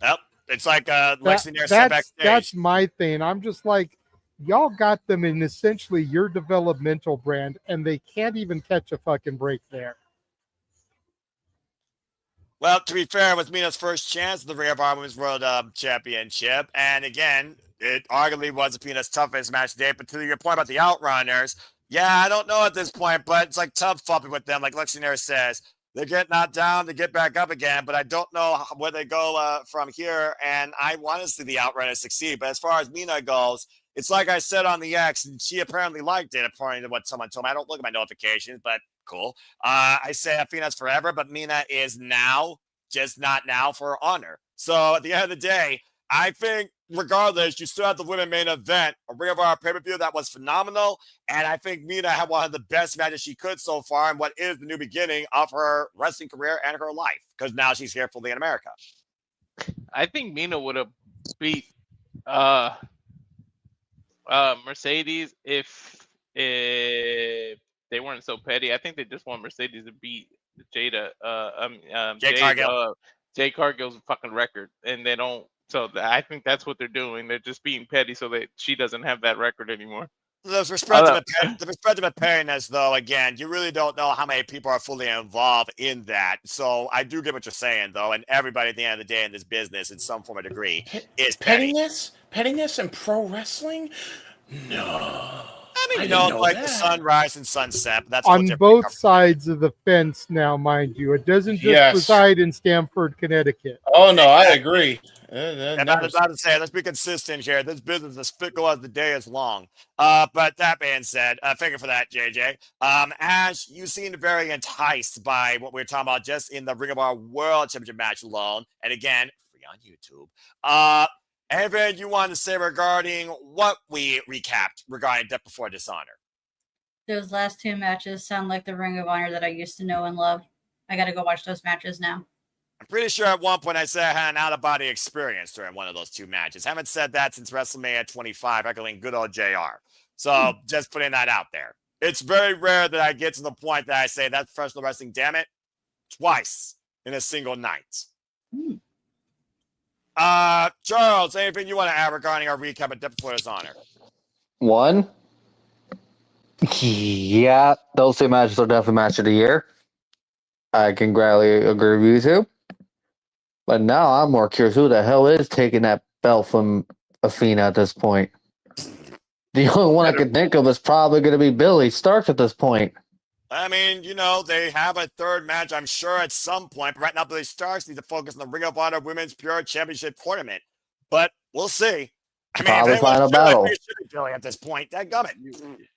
Yep. It's like Lexi Nair said backstage. That's my thing. I'm just like, y'all got them in essentially your developmental brand, and they can't even catch a fucking break there. Well, to be fair, it was Mina's first chance at the Ring of Honor Women's World Championship. And again, it arguably was Mina's toughest match today. But to your point about the Outrunners, yeah, I don't know at this point, but it's like tough fupping with them. Like Lexi Nair says, they get knocked down, they get back up again. But I don't know where they go from here. And I want to see the Outrunners succeed. But as far as Mina goes, it's like I said on the X, and she apparently liked it, according to what someone told me. I don't look at my notifications, but Cool. I say Athena's forever, but Mina is now, just not now for Honor. So at the end of the day, I think regardless, you still have the women main event, a Ring of Honor pay-per-view that was phenomenal, and I think Mina had one of the best matches she could so far in what is the new beginning of her wrestling career and her life, because now she's here fully in America. I think Mina would have beat Mercedes if they weren't so petty. I think they just want Mercedes to beat Jade Cargill. Jade Cargill's fucking record, and they don't. So I think that's what they're doing. They're just being petty so that she doesn't have that record anymore. The perspective of pettiness, though, again, you really don't know how many people are fully involved in that. So I do get what you're saying, though, and everybody at the end of the day in this business, in some form of degree, is petty. Pettiness in pro wrestling? No. I mean, like the sunrise and sunset. But that's on both sides of the fence now, mind you. It doesn't just reside in Stamford, Connecticut. Oh, no, I agree. And I was about to say, let's be consistent here. This business is fickle as the day is long. But that being said, thank you for that, JJ. Ash, you seemed very enticed by what we were talking about just in the Ring of Honor World Championship match alone. And again, free on YouTube. Anything you wanted to say regarding what we recapped regarding Death Before Dishonor? Those last two matches sound like the Ring of Honor that I used to know and love. I got to go watch those matches now. I'm pretty sure at one point I said I had an out-of-body experience during one of those two matches. Haven't said that since WrestleMania 25, echoing good old JR. So just putting that out there. It's very rare that I get to the point that I say that's professional wrestling, damn it, twice in a single night. Charles, anything you want to add regarding our recap of Death Before Dishonor? One, yeah, those two matches are definitely match of the year. I can gladly agree with you two. But now I'm more curious who the hell is taking that belt from Athena at this point. The only one I can think of is probably going to be Billy Stark at this point. I mean, you know, they have a third match, I'm sure, at some point. But right now, Billy Starks needs to focus on the Ring of Honor Women's Pure Championship Tournament. But we'll see. I mean, probably final battle. Billy at this point, dadgummit.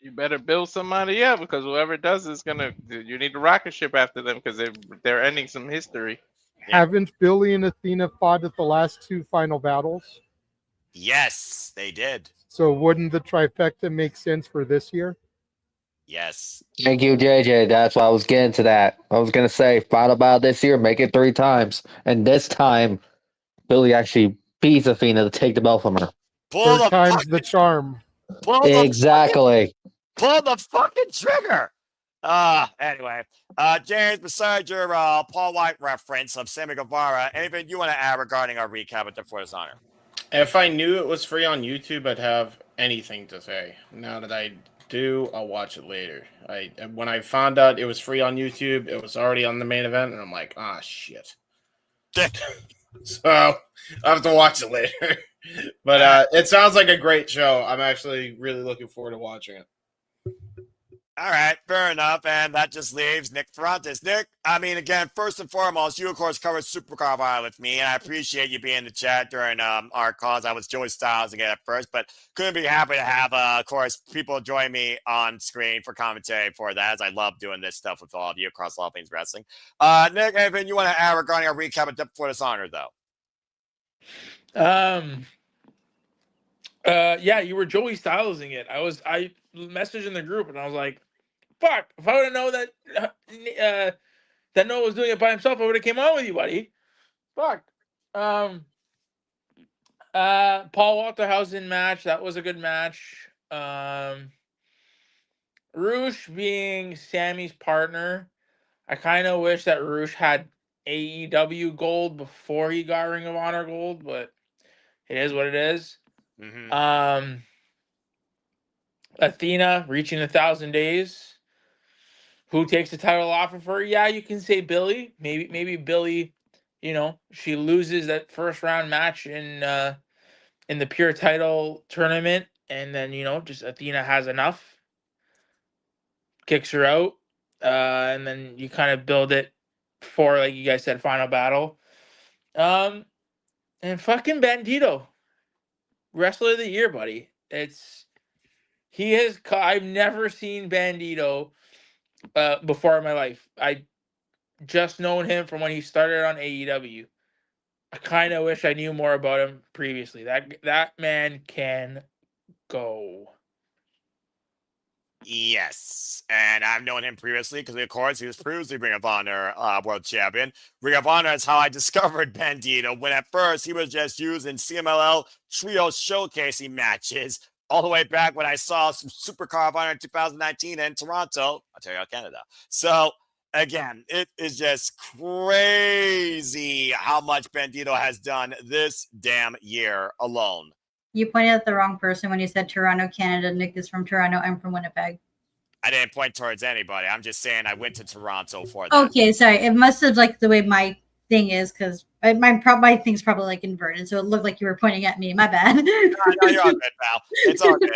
You better build somebody up, because whoever does is gonna. You need a rocket ship after them, because they're ending some history. Haven't Billy and Athena fought at the last two final battles? Yes, they did. So wouldn't the trifecta make sense for this year? Yes. Thank you, JJ. That's why I was getting to that. I was going to say, final battle this year, make it 3 times. And this time, Billy actually beats Athena to take the belt from her. Third time's the charm. Exactly. Pull the fucking trigger. Anyway, James, besides your Paul White reference of Sammy Guevara, anything you want to add regarding our recap of Death Before Dishonor? If I knew it was free on YouTube, I'd have anything to say. Now that I do, I'll watch it later. When I found out it was free on YouTube, it was already on the main event, and I'm like, shit. So I'll have to watch it later. But it sounds like a great show. I'm actually really looking forward to watching it. All right, fair enough. And that just leaves Nick Ferrantes. Nick, I mean, again, first and foremost, you, of course, covered Supercar Vibe with me, and I appreciate you being in the chat during our calls. I was Joey Styles again at first, but couldn't be happy to have, of course, people join me on screen for commentary for that, as I love doing this stuff with all of you across all things wrestling. Nick, anything you want to add regarding our recap of Death Before Dishonor, though? Yeah, you were Joey Stylesing it. I messaged in the group, and I was like, fuck, if I would have known that Noah was doing it by himself, I would have came on with you, buddy. Fuck. Paul Walterhausen match, that was a good match. Roosh being Sammy's partner, I kind of wish that Roosh had AEW gold before he got Ring of Honor gold, but it is what it is. Mm-hmm. Athena reaching 1,000 days. Who takes the title off of her? Yeah, you can say Billy. Maybe Billy, she loses that first round match in the pure title tournament, and then just Athena has enough, kicks her out, and then you kind of build it for, like you guys said, final battle. And fucking Bandito, wrestler of the year, buddy. I've never seen Bandito before in my life. I just known him from when he started on AEW. I kind of wish I knew more about him previously. That man can go. Yes, and I've known him previously because, of course, he was previously Ring of Honor World Champion. Ring of Honor is how I discovered Bandito, when at first he was just used in CMLL Trio showcasing matches, all the way back when I saw some Supercar of Honor in 2019 in Toronto, Ontario, Canada. So, again, it is just crazy how much Bandito has done this damn year alone. You pointed at the wrong person when you said Toronto, Canada. Nick is from Toronto. I'm from Winnipeg. I didn't point towards anybody. I'm just saying I went to Toronto for that. Okay, sorry. It must have like the way my thing is because my thing's probably like inverted, so it looked like you were pointing at me. My bad. No, you're all good, pal. It's all good.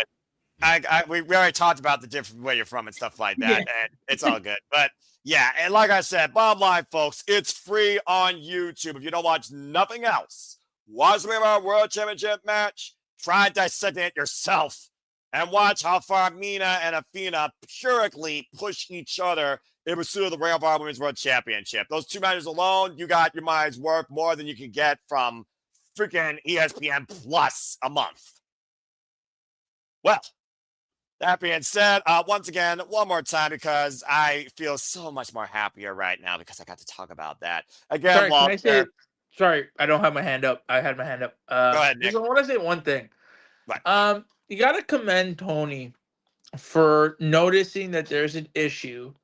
We already talked about the different where you're from and stuff like that, and it's all good. But yeah, and like I said, bottom line, folks, it's free on YouTube. If you don't watch nothing else, watch the World Championship match. Try dissecting it yourself and watch how far Mina and Athena purely push each other in pursuit of the Ring of Honor Women's World Championship. Those two matches alone, you got your money's worth more than you can get from freaking ESPN Plus a month. Well, that being said, once again, one more time, because I feel so much more happier right now because I got to talk about that. Again, Sorry, can I say, sorry, I don't have my hand up. I had my hand up. Go ahead, Nick. I want to say one thing. Right. You got to commend Tony for noticing that there's an issue.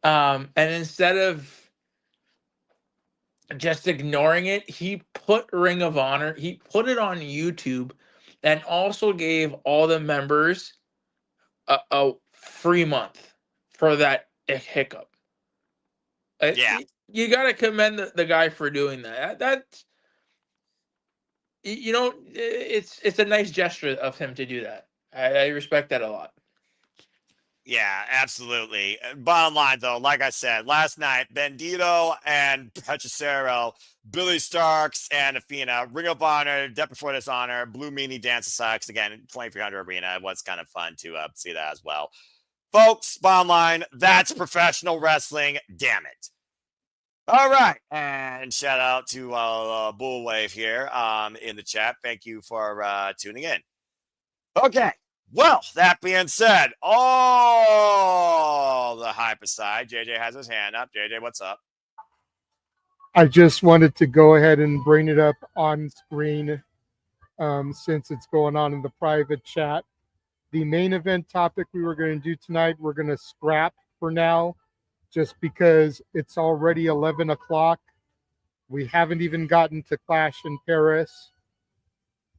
And instead of just ignoring it, he put Ring of Honor, he put it on YouTube and also gave all the members a free month for that hiccup. Yeah. You got to commend the guy for doing that. That's, you know, it's a nice gesture of him to do that. I respect that a lot. Yeah, absolutely. Bottom line, though, like I said, last night, Bandito and Petricero, Billy Starks and Athena, Ring of Honor, Death Before Dishonor, Blue Meanie Dance of Sucks, again, 2300 Arena. It was kind of fun to see that as well. Folks, bottom line, that's professional wrestling. Damn it. All right. And shout out to Bullwave here in the chat. Thank you for tuning in. Okay. Well, that being said, all the hype aside, JJ has his hand up. JJ, what's up? I just wanted to go ahead and bring it up on screen since it's going on in the private chat. The main event topic we were going to do tonight, we're going to scrap for now just because it's already 11 o'clock. We haven't even gotten to Clash in Paris.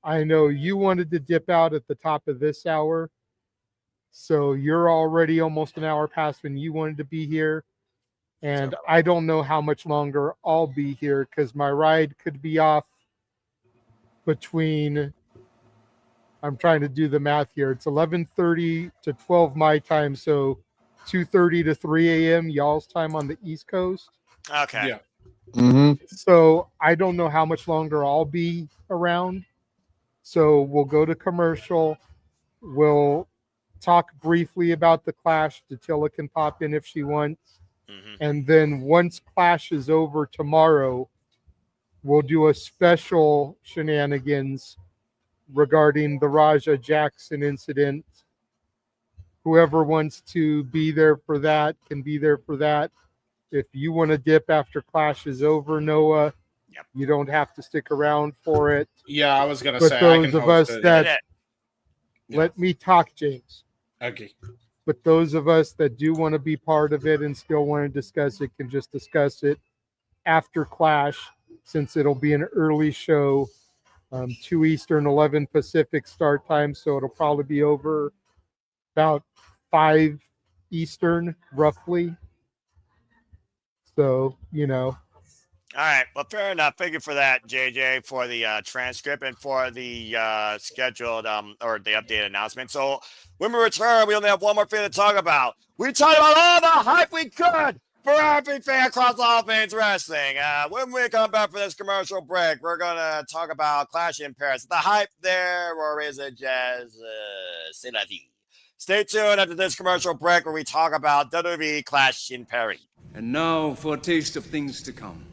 I know you wanted to dip out at the top of this hour, so you're already almost an hour past when you wanted to be here. And I don't know how much longer I'll be here because my ride could be off between, I'm trying to do the math here. It's 11:30 to 12 my time, so 2:30 to 3 a.m. y'all's time on the East Coast. Okay. Yeah. Mm-hmm. So I don't know how much longer I'll be around. So we'll go to commercial. We'll talk briefly about the Clash. Datilla can pop in if she wants. Mm-hmm. And then once Clash is over tomorrow, we'll do a special Shenanigans regarding the Raja Jackson incident. Whoever wants to be there for that can be there for that. If you want to dip after Clash is over, Noah, you don't have to stick around for it. Yeah, I was going to But say. those of us that let me talk, James. Okay. But those of us that do want to be part of it and still want to discuss it can just discuss it after Clash, since it'll be an early show, 2 Eastern, 11 Pacific start time. So it'll probably be over about 5 Eastern, roughly. So, you know. All right. Well, fair enough. Thank you for that, JJ, for the transcript and for the scheduled or the updated announcement. So when we return, we only have one more thing to talk about. We talked about all the hype we could for everything across all things wrestling. When we come back for this commercial break, we're going to talk about Clash in Paris. The hype there, or is it just c'est la vie? Stay tuned after this commercial break where we talk about WWE Clash in Perry. And now for a taste of things to come.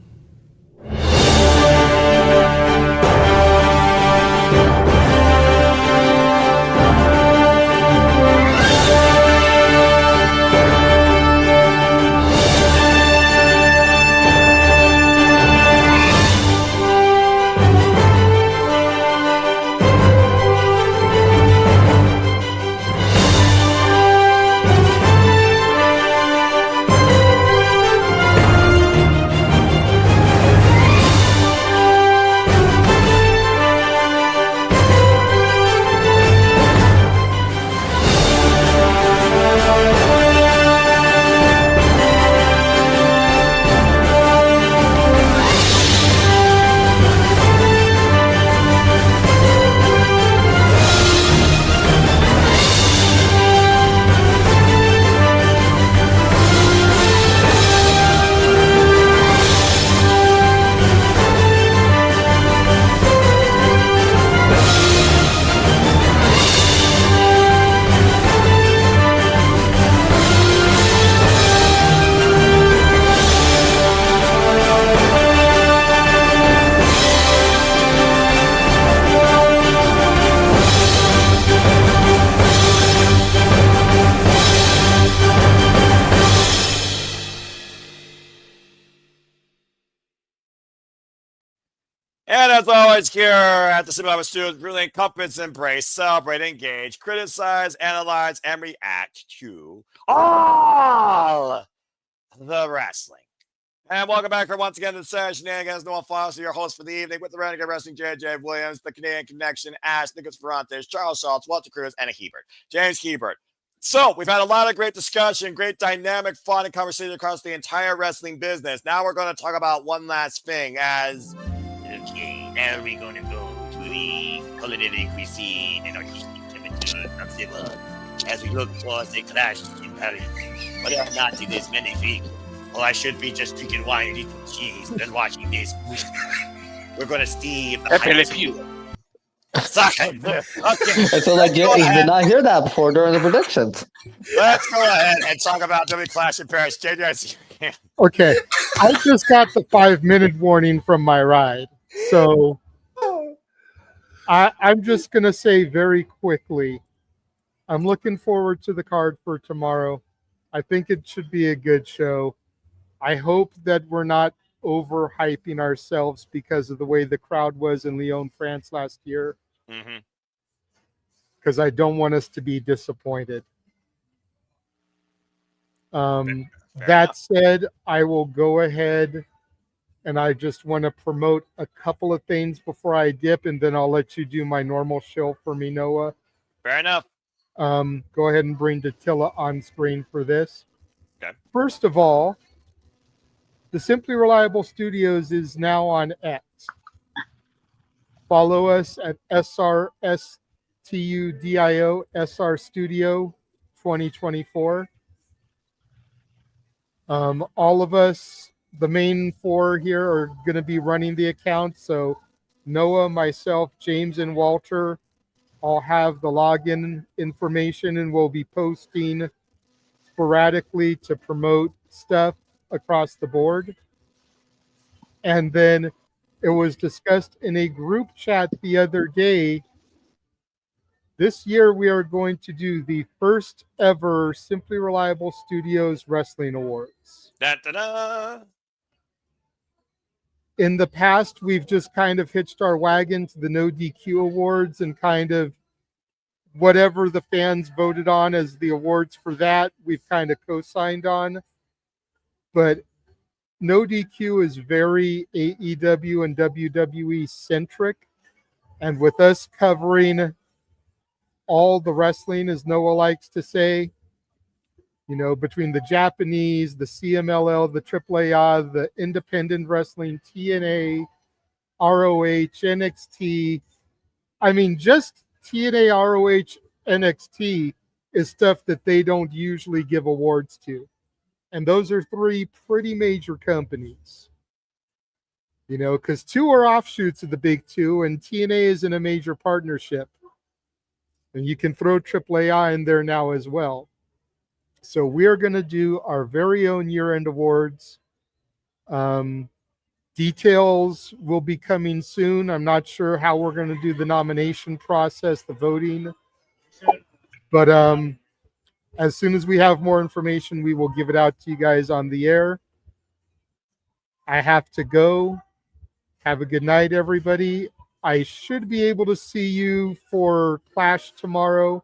And as always, here at the Cinema Studios, really encompass, embrace, celebrate, engage, criticize, analyze, and react to all the wrestling. And welcome back once again to the Shenanigans. Noah Files, your host for the evening with the Renegade Wrestling, JJ Williams, the Canadian Connection, Ash, Nicholas Ferrantes, Charles Schultz, Walter Cruz, and Hebert. James Hebert. So we've had a lot of great discussion, great dynamic, fun, and conversation across the entire wrestling business. Now we're going to talk about one last thing as... Okay, now we're going to go to the culinary cuisine and artistic temperature of the world as we look towards the Clash in Paris. Whether or not it is many feet, or I should be just drinking wine and eating cheese and watching this. We're going to see if the Sorry. Okay. And so, like, you did not hear that before during the predictions. Let's go ahead and talk about WWE Clash in Paris. JJ, Okay, I just got the 5-minute warning from my ride, so I'm just gonna say very quickly, I'm looking forward to the card for tomorrow. I think it should be a good show. I hope that we're not overhyping ourselves because of the way the crowd was in Lyon, France last year. Because I don't want us to be disappointed. That said, I will go ahead and I just want to promote a couple of things before I dip, and then I'll let you do my normal show for me, Noah. Fair enough. Go ahead and bring Datilla on screen for this. Okay. First of all, the Simply Reliable Studios is now on X. Follow us at SRSTUDIO SR Studio 2024. All of us, the main four here, are going to be running the account. So Noah, myself, James, and Walter all have the login information, and we'll be posting sporadically to promote stuff across the board. And then it was discussed in a group chat the other day. This year we are going to do the first ever Simply Reliable Studios Wrestling Awards. Da-da-da. In the past, we've just kind of hitched our wagon to the No DQ Awards and kind of whatever the fans voted on as the awards for that, we've kind of co-signed on. But No DQ is very AEW and WWE centric. And with us covering all the wrestling, as Noah likes to say, you know, between the Japanese, the CMLL, the AAA, the independent wrestling, TNA, ROH, NXT. I mean, just TNA, ROH, NXT is stuff that they don't usually give awards to. And those are three pretty major companies. You know, because two are offshoots of the big two, and TNA is in a major partnership. And you can throw AAA in there now as well. So we're going to do our very own year-end awards. Details will be coming soon. I'm not sure how we're going to do the nomination process, the voting. But as soon as we have more information, we will give it out to you guys on the air. I have to go. Have a good night, everybody. I should be able to see you for Clash tomorrow,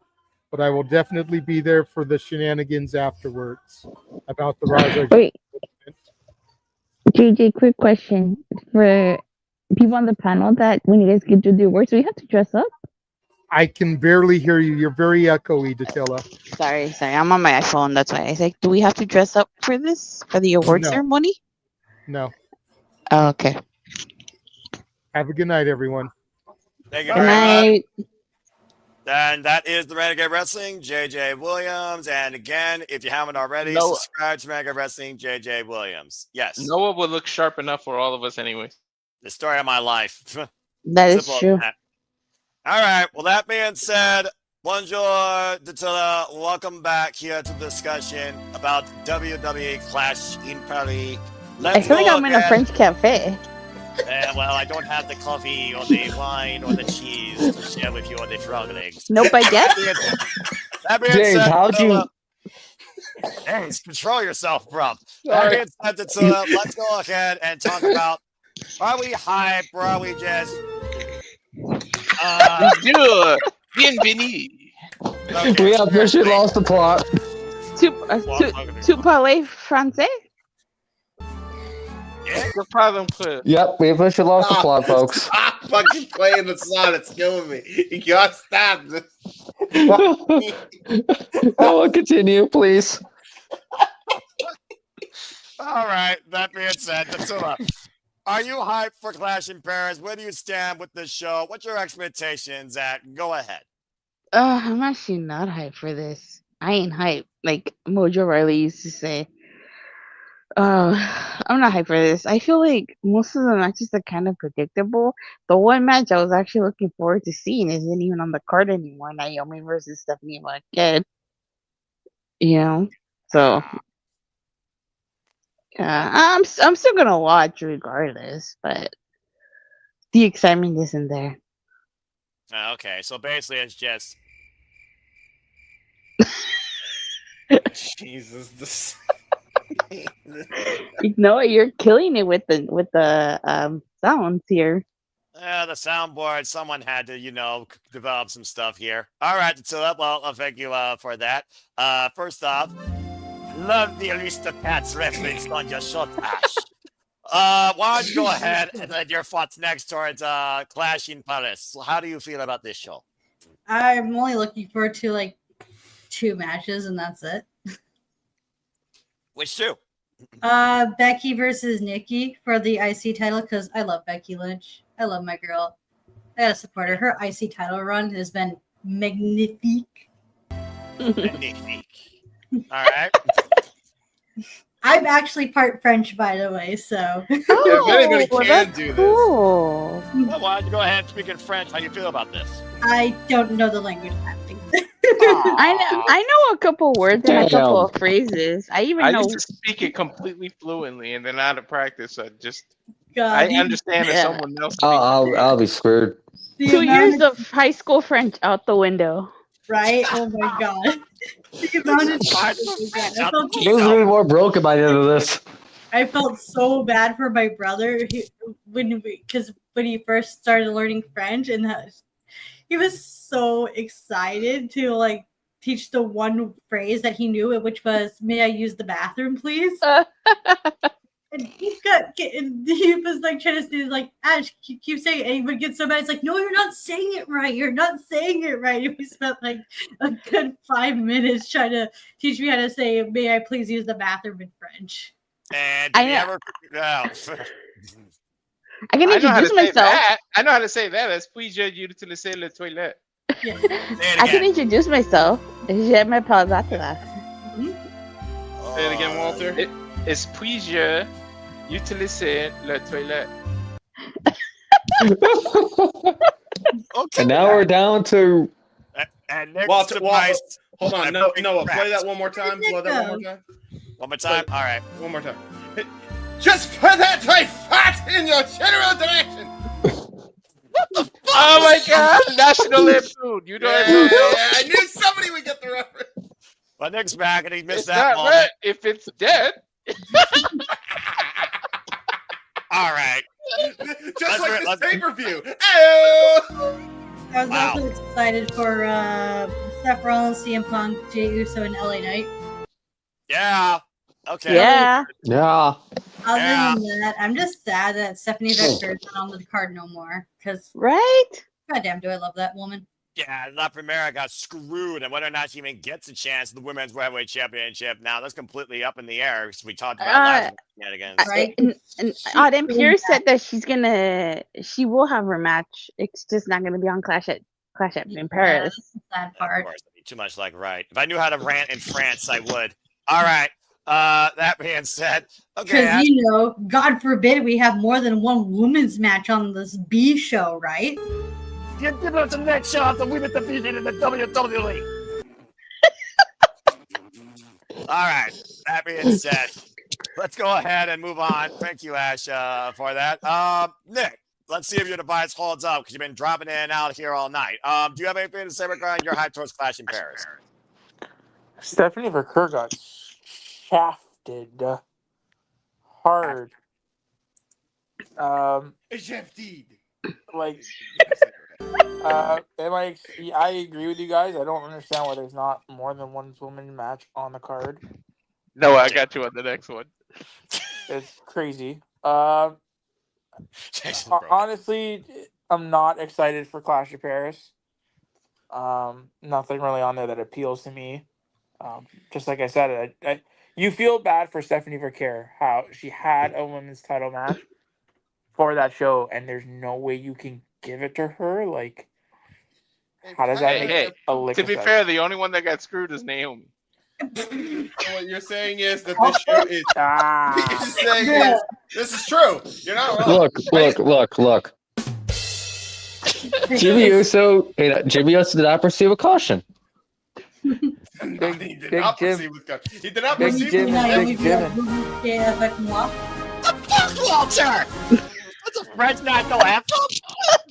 but I will definitely be there for the shenanigans afterwards about the Raja. Wait. JJ, quick question for people on the panel that when you guys get to do the awards, do you have to dress up? I can barely hear you. You're very echoey, Datilla. Sorry. I'm on my iPhone. That's why I was like, do we have to dress up for this, for the award ceremony? No. Oh, okay. Have a good night, everyone. Thank you Good very night. much. And that is the Renegade Wrestling, JJ Williams. And again, if you haven't already, subscribe to Renegade Wrestling, JJ Williams. Yes. Noah will look sharp enough for all of us anyway. The story of my life. That is Simple as true. that. All right. Well, that being said, bonjour, Datilla. Welcome back here to the discussion about WWE Clash in Paris. I feel like I'm in a French cafe. Well, I don't have the coffee or the wine or the cheese to share with you or the frog legs. No baguette? That being James, said, how'd you? Hey, control yourself, bro. Sorry. That being said, let's go ahead and talk about, are we hype or are we just... Bonjour. Bienvenue. We officially lost the plot. Tu parles français? The problem clear. Yep, we officially lost the plot, folks. Stop fucking playing the song. It's killing me. You gotta stop this. No, continue, please. All right. That being said, Datilla, are you hyped for Clash in Paris? Where do you stand with this show? What's your expectations at? Go ahead. I'm actually not hyped for this. I ain't hyped. Like Mojo Riley used to say. I'm not hyped for this. I feel like most of the matches are kind of predictable. The one match I was actually looking forward to seeing isn't even on the card anymore. Naomi versus Stephanie Marquette. You know, so yeah, I'm still gonna watch regardless, but the excitement isn't there. Okay, so basically it's just... Jesus, this... No, you're killing it with the sounds here. The soundboard, someone had to, develop some stuff here. All right, so well, I'll thank you for that. First off, love the Aristocats reference on your short Ash. Why don't you go ahead and let your thoughts next towards Clash in Paris. How do you feel about this show? I'm only looking forward to like 2 matches, and that's it. Which 2? Becky versus Nikki for the IC title, because I love Becky Lynch. I love my girl. I gotta support her. Her IC title run has been magnifique. Magnifique. All right. I'm actually part French, by the way, so. If anybody can do this. Cool. Well, why don't you go ahead and speak in French? How do you feel about this? I don't know the language. I know a couple words and a couple of phrases. I know. used to speak it completely fluently, and then out of practice, I God, understand that someone else. Speaks I'll be screwed. 2 years of high school French out the window. Right? Oh my God. The amount of This is really more broken by the end of this. I felt so bad for my brother when he first started learning French, and he was so excited to like teach the one phrase that he knew, which was "May I use the bathroom, please?" And he was like trying to say, like, Ash, keep saying it, and he would get so mad. It's like, no, you're not saying it right. You're not saying it right. And we spent like a good 5 minutes trying to teach me how to say, "May I please use the bathroom" in French. And did you ever? I can introduce myself. I know how to say that. That's puis-je utiliser le toilette. I can introduce myself. Je m'appelle Zatala. Say it again, Walter. It's puis-je utiliser le toilette. Okay. And now we're down to And Nick's Well, device. hold on. and Noah, play cracked. that one more time. Play that one more time. One more time? All right. One more time. Just for that I fart in your general direction. Oh my God! National Lampoon. You know what I'm saying? I knew somebody would get the reference. But Nick's back and he missed It's that not moment. red if it's dead. All right. Just like this pay-per-view. I was also excited for Seth Rollins, CM Punk, Jey Uso, and LA Knight. Yeah. Okay. Yeah. Other than that, I'm just sad that Stephanie Victor is not on the card no more. Because goddamn, do I love that woman. Yeah, La Primera got screwed, and whether or not she even gets a chance in the Women's Heavyweight Championship now, that's completely up in the air. As we talked about last Shenanigans. And Adam Pierce said that she will have her match. It's just not gonna be on Clash at in Paris. That's the sad part. Of course, that'd be too much like right. If I knew how to rant in France, I would. All right. That being said, okay. Because God forbid we have more than one women's match on this B show, right? You give us the next show of the women division in the WWE. All right. That being said, let's go ahead and move on. Thank you, Ash, for that. Nick, let's see if your device holds up because you've been dropping in and out here all night. Do you have anything to say regarding your hype towards Clash in Paris? Stephanie Verker got shafted hard. Shafted. Like, I agree with you guys. I don't understand why there's not more than one woman match on the card. No, I got you on the next one. It's crazy. Honestly, I'm not excited for Clash of Paris. Nothing really on there that appeals to me. Just like I said, you feel bad for Stephanie Verker, how she had a women's title match for that show, and there's no way you can give it to her. Like, how does that make a lick to of be sense? fair, the only one that got screwed is Naomi. So what you're saying is that this show is. You're saying is, this is true. You're not wrong. Look. Jimmy Uso did not proceed with caution. He did not proceed with caution. He did not proceed with Fuck Walter! What's a French national anthem?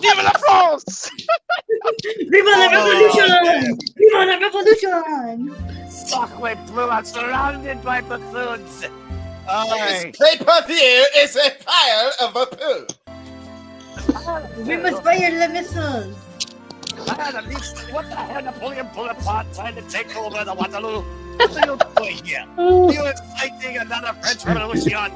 Vive la France! Viva la revolution! Viva la revolution! Sockway blew out surrounded by buffoons. This pay-per-view is a pile of a poo. We must fire the missiles. What the hell, Napoleon Bonaparte trying to take over the Waterloo? What are you doing here? You are fighting another French Revolution. You're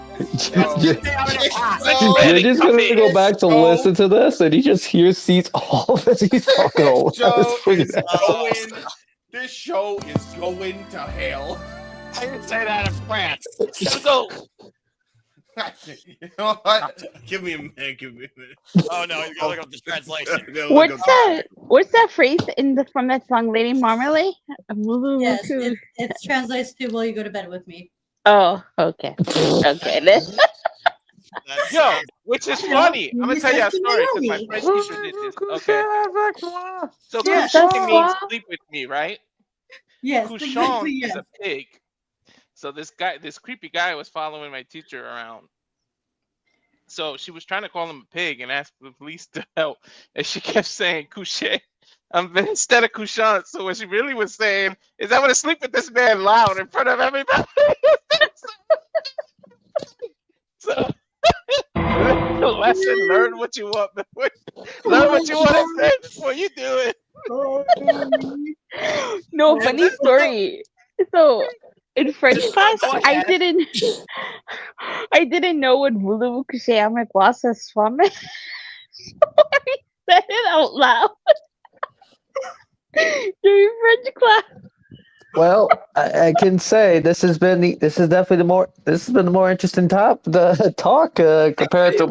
just gonna go back to listen to this, and he just sees all this. He's talking all This show is going to hell. I didn't say that in France. Let's go. You know what? Give me a minute. Oh no, you gotta look up the translation. What's that phrase from that song, Lady Marmalade? Yes, it translates to "Will you go to bed with me?" Oh, okay. Okay, then. Yo, which is funny. I'm gonna tell you a story because my French teacher did this. Okay. So couchon means sleep with me, right? Yes. Couchon is a pig. So this creepy guy was following my teacher around. So she was trying to call him a pig and ask the police to help. And she kept saying couché instead of couchant. So what she really was saying is I want to sleep with this man loud in front of everybody. So lesson, learn what you want. Learn what you want to say before you do it. No, funny story. So in French class, I didn't know what voulez-vous coucher avec moi ce soir. So I said it out loud during French class. Well, I can say this has been the more interesting talk compared to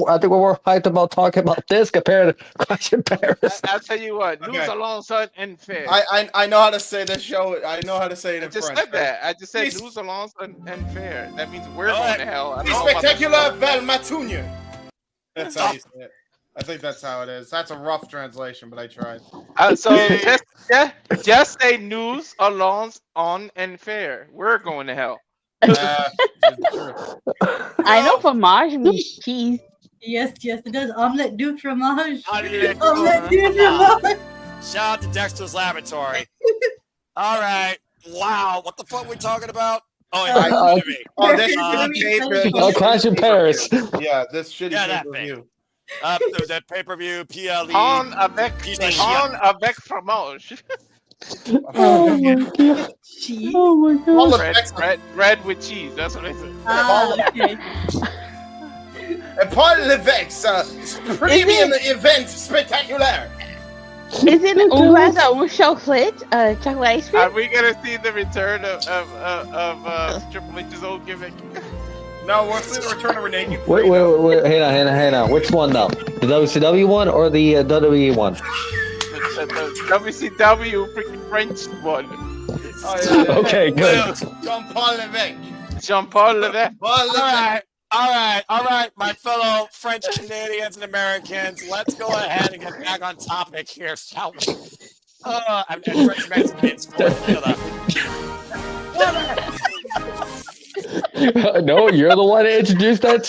I think we're more hyped about talking about this compared to Clash in Paris. I'll tell you what, nous allons être unfair. I know how to say this show. I know how to say it in French. I just said nous allons être unfair. That means we're going to hell. Spectacular Val Matunier. That's how you say it. I think that's how it is. That's a rough translation, but I tried. So just say news alarms on and fair. We're going to hell. I know fromage means cheese. Yes, it does. Omelette du fromage. Omelette du fromage. Shout out to Dexter's Laboratory. All right. Wow. What the fuck are we talking about? Oh, yeah. This Clash in Paris. Yeah, this shitty that pay-per-view. That pay-per-view, PLE. On avec fromage. Oh my god. Cheese. Oh my god. Bread with cheese. That's what I said. Okay. And Paul Levesque, premium event spectacular. Is it Rochelle Flit? Chocolate ice cream? Are we gonna see the return of Triple H's old gimmick? No, we'll see the return of Renee Dupree. Wait. Hang on. Which one though? The WCW one or the WWE one? The WCW freaking French one. Oh, yeah. Okay, good. Jean-Paul Levesque. Jean-Paul Levesque. All right, my fellow French Canadians and Americans, let's go ahead and get back on topic here, shall we? I'm French Mexicans. No, you're the one that introduced that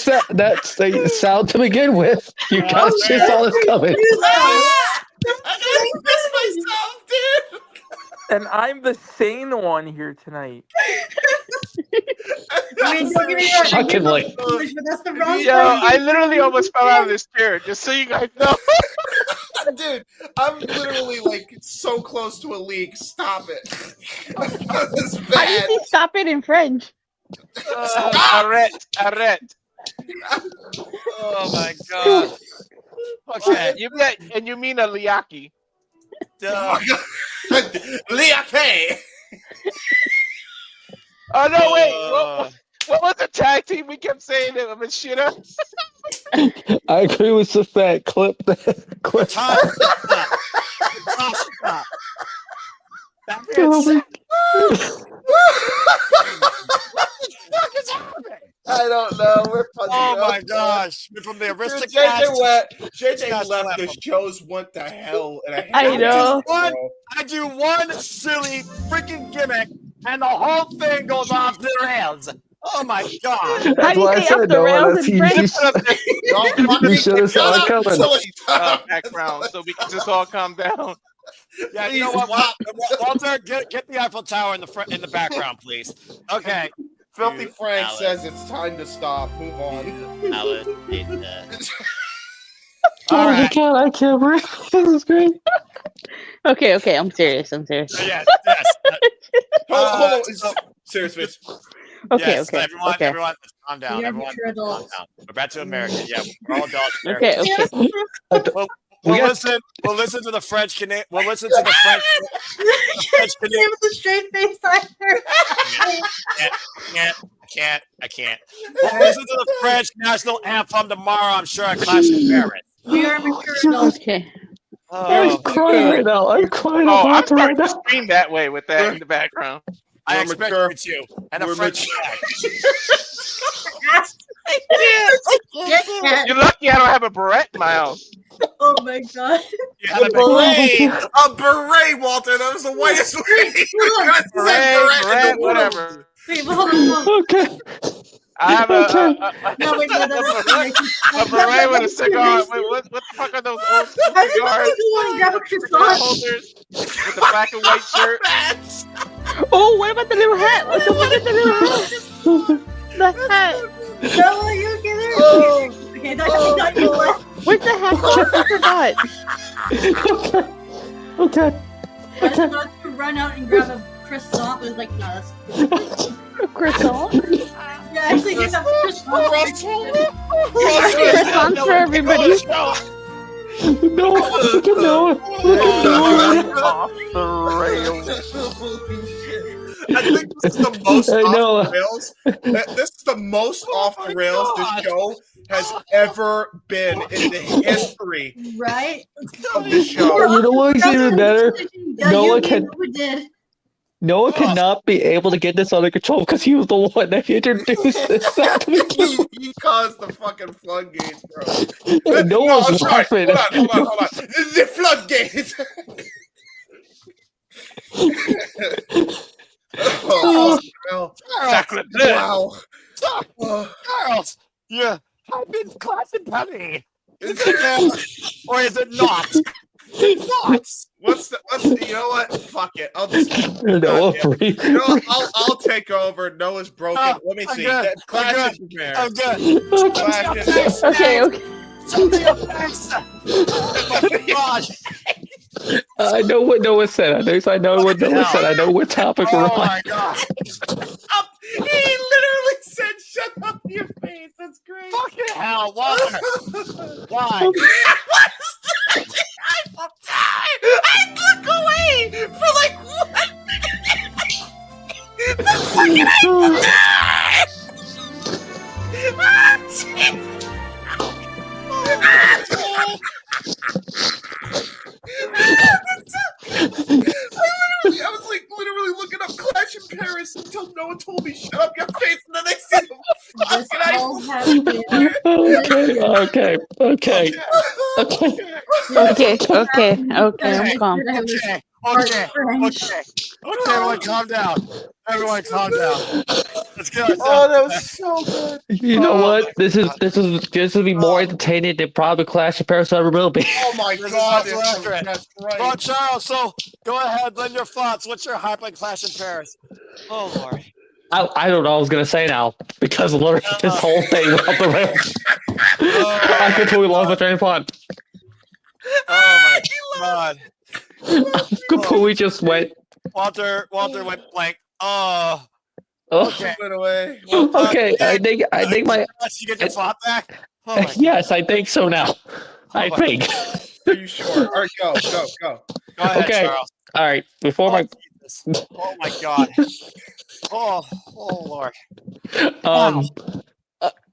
sound to begin with. You guys just saw this coming. I missed myself, dude. And I'm the sane one here tonight. I mean, don't get me wrong. Shockingly. But that's the wrong Yo, I literally almost fell out of this chair, just so you guys know. Dude, I'm literally like so close to a leak. Stop it. This is How do you bad. say stop it in French? Arrête. Oh my god. Okay. You mean a liaki. Liake. Oh no! Wait. What was the tag team we kept saying? It was shitter. I agree with the fat clip. Clip. I don't know. We're fuzzy. Oh my gosh. We're from the aristocrats. JJ left the shows went to hell. And I know. I do one silly freaking gimmick, and the whole thing goes off the rails. Oh my god. How do you say off the rails in French? You should have saw it coming. Background, so we can just all calm down. Yeah, you know what, Walter, get the Eiffel Tower in the background, please. Okay. Filthy Frank says it's time to stop. Move on. Oh my god, I can't breathe. This is great. Okay, I'm serious. Yes. Hold on. Serious face. Okay, yes, okay. Everyone, calm down. Everyone, calm down. We're back to America. Yeah, we're all adults. Okay. We'll listen to the French Canadian. We'll listen to the French. Canadian with a straight face either. I can't. We'll listen to the French national anthem tomorrow. I'm sure at Clash in Paris. We are mature adults. Okay. I'm crying right now. I'm crying I'm about it right starting to now. scream that way with that in the background. I expect you to. And a French flag. You're lucky I don't have a beret in my house. Oh my god. A beret, Walter. That was the whitest way. Beret, whatever. Wait, hold on. Okay. I have a beret with a cigar. Wait, what the fuck are those old school cigars? Cigar holders with the black and white shirt. Oh, what about the little hat? What the fuck is the little hat? The hat. No, you get it. Okay, that's not you. Where's the hat? I forgot. Okay. I was about to run out and grab a croissant. It was like, no, that's A croissant? yeah, actually, you have croissant. Croissants for everybody. No. Off the rails. I think this is the most off the rails. This is the most off the rails this show has ever been in the history Right? of the show. You know what's even better? No one can. Noah cannot be able to get this under control because he was the one that introduced this. He caused the fucking floodgates, bro. Noah's I'm sorry. laughing. Hold on. The floodgates. Wow. Charles, yeah, I've been clapping penny. Is it or is it not? It's not. What's you know what? Fuck it. I'll just Noah, I'll take over. Noah's broken. Let me see. Clash is prepared. I'm good. Okay. God. I know what Noah said. I know what Noah said. I know what topic we're on. Oh my god. He literally said, "Shut up your face." That's great. Fucking hell. Why? Why? I look away for like 1 minute. The fucking I was like literally looking up Clash in Paris until no one told me shut up your face, and then they see the Okay. I'm calm. Okay, everyone calm down. Let's go. Oh, that was so good. You know what? This will be more entertaining than probably Clash of Paris ever will be. Oh my god, that's right. Well, Charles, so go ahead, lend your thoughts. What's your hype on Clash in Paris? Oh Lord. I don't know what I was gonna say now because literally this whole thing went off the rails. I completely lost my train of thought. Oh my god. I completely just went. Walter went blank. Oh. Okay. Went away. Okay. I think my. You get your thought back. Oh my yes, I think so now. I think. Are you sure? All right, go. Go ahead, Okay. Charles. All right. Before my. Jesus. Oh my god. Oh Lord.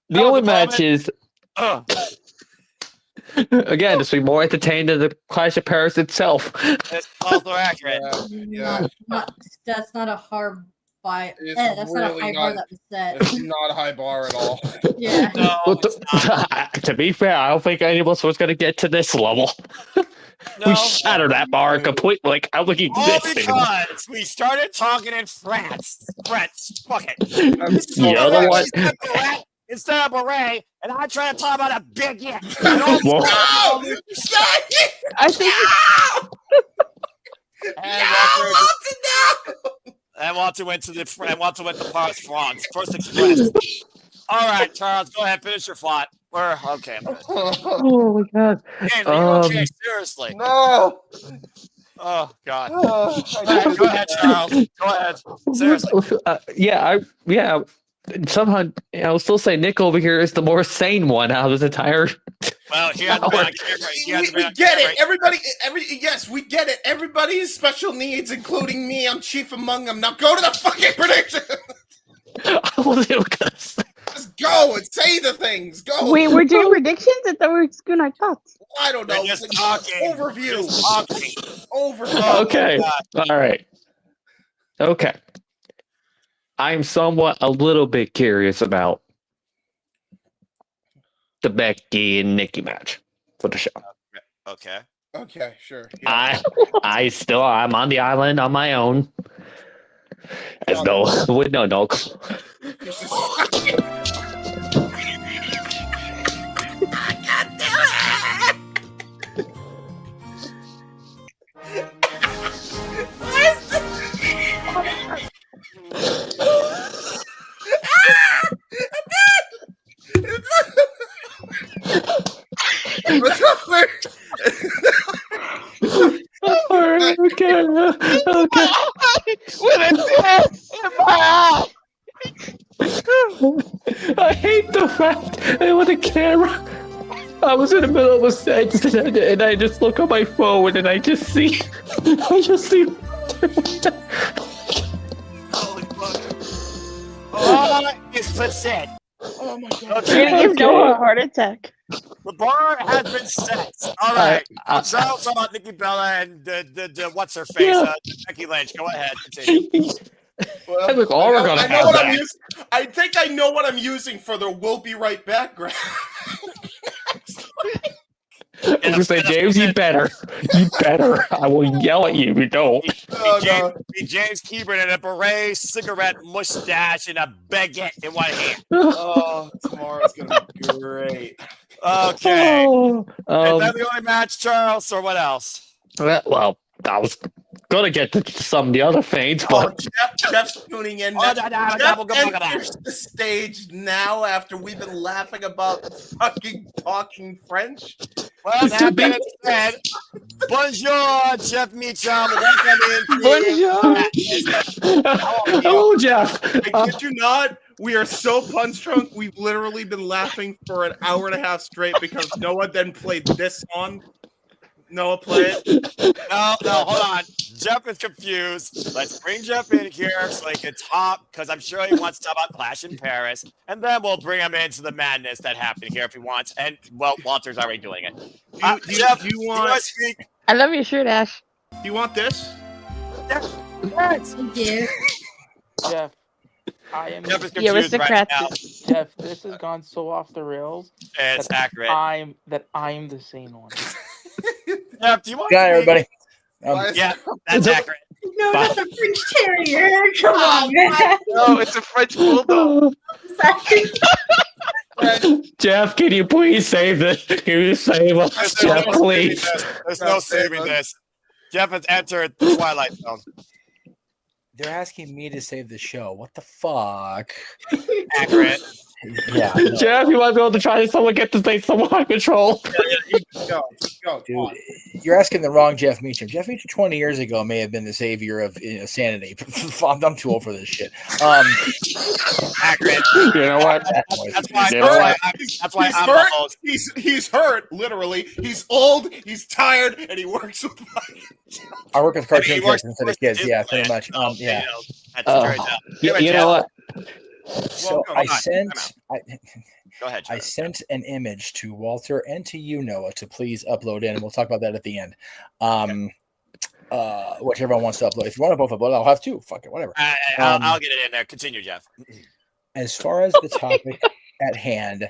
The only match is. Again, this will be more entertaining than the Clash of Paris itself. It's also accurate. Yeah. That's not a hard buy. It's That's not a really high bar not- that was set. It's not a high bar at all. Yeah. Well, to be fair, I don't think any of us was going to get to this level. We shattered that bar completely. Like, I don't think it All existed. because we started talking in France. Fuck it. You're the one. Instead of beret, and I try to talk about a big yeah. Whoa. I think And Walter went to Paris, France. First Express. All right, Charles, go ahead, finish your thought. We're okay. Oh my god. Hey, okay, seriously. No. Oh god. All right, go ahead, Charles. Go ahead. Seriously. Yeah. Somehow, I will still say Nick over here is the more sane one out of this entire. Well, he had to be on camera. We get it. Everybody, yes, we get it. Everybody has special needs, including me. I'm chief among them. Now go to the fucking prediction. I wasn't even gonna say. Just go and say the things. Go. Wait, we're doing predictions? I thought we were just doing our thoughts. I don't know. Just talking. Overview. Overview. Okay. All right. Okay. I'm somewhat a little bit curious about the Becky and Nikki match for the show. Okay. Okay, sure. Yeah. I'm on the island on my own. As no. Alright, okay. With a tear in my eye. I hate the fact that with the camera, I was in the middle of a sentence and I just look on my phone and I just see. Oh, it's percent. Oh my god. You're gonna give Noah a heart attack. The bar has been set. All right. Charles about Nikki Bella and the what's her face? Becky Lynch. Go ahead. Continue. Well, I think all we're gonna I know have what that. I'm using. I think I know what I'm using for the "We'll be right back" graph. I was gonna say, James, you better. I will yell at you if you don't. Be James Keeburn in a beret, cigarette, mustache, and a baguette in one hand. Oh, tomorrow's gonna be great. Okay. Oh, Is that the only match, Charles, or what else? Well, I was gonna get to some of the other things, but Jeff's tuning in. Jeff enters the stage now after we've been laughing about fucking talking French. Well, that being said, bonjour, Jeff Meacham. Welcome into Hello, Jeff. I kid you not. We are so punch drunk. We've literally been laughing for an hour and a half straight because Noah then played this song. Noah, play it. No, hold on. Jeff is confused. Let's bring Jeff in here so he can talk, because I'm sure he wants to talk about Clash in Paris, and then we'll bring him into the madness that happened here if he wants. And, well, Walter's already doing it. Jeff, do you want... I love your shirt, Ash. Do you want this? Thank you. Jeff, I am. Jeff is confused right now. Jeff, this has gone so off the rails. It's accurate. I'm the sane one. Jeff, do you want Good night, everybody. Yeah, that's accurate. No, not the French Terrier. Come on, man. No, it's a French bulldog. Jeff, can you please save this? Can you save us, Jeff, please? There's no saving this. Jeff has entered the Twilight Zone. They're asking me to save the show. What the fuck? Accurate. Yeah. Jeff, you might be able to try to someone get this thing somewhat under control. Go, dude. You're asking the wrong Jeff Meacham. Jeff Meacham 20 years ago may have been the savior of sanity. I'm too old for this shit. Accurate. You know what? That's why. That's why he's I'm hurt. the host. He's hurt. Literally, he's old. He's tired, and he works with. I work with cartoon characters instead of kids. Yeah, pretty much. Yeah. You know what? So Go ahead. I sent an image to Walter and to you, Noah, to please upload in, and we'll talk about that at the end. Whichever one wants to upload. If you want to both upload, I'll have two. Fuck it, whatever. I'll get it in there. Continue, Jeff. As far as the topic at hand,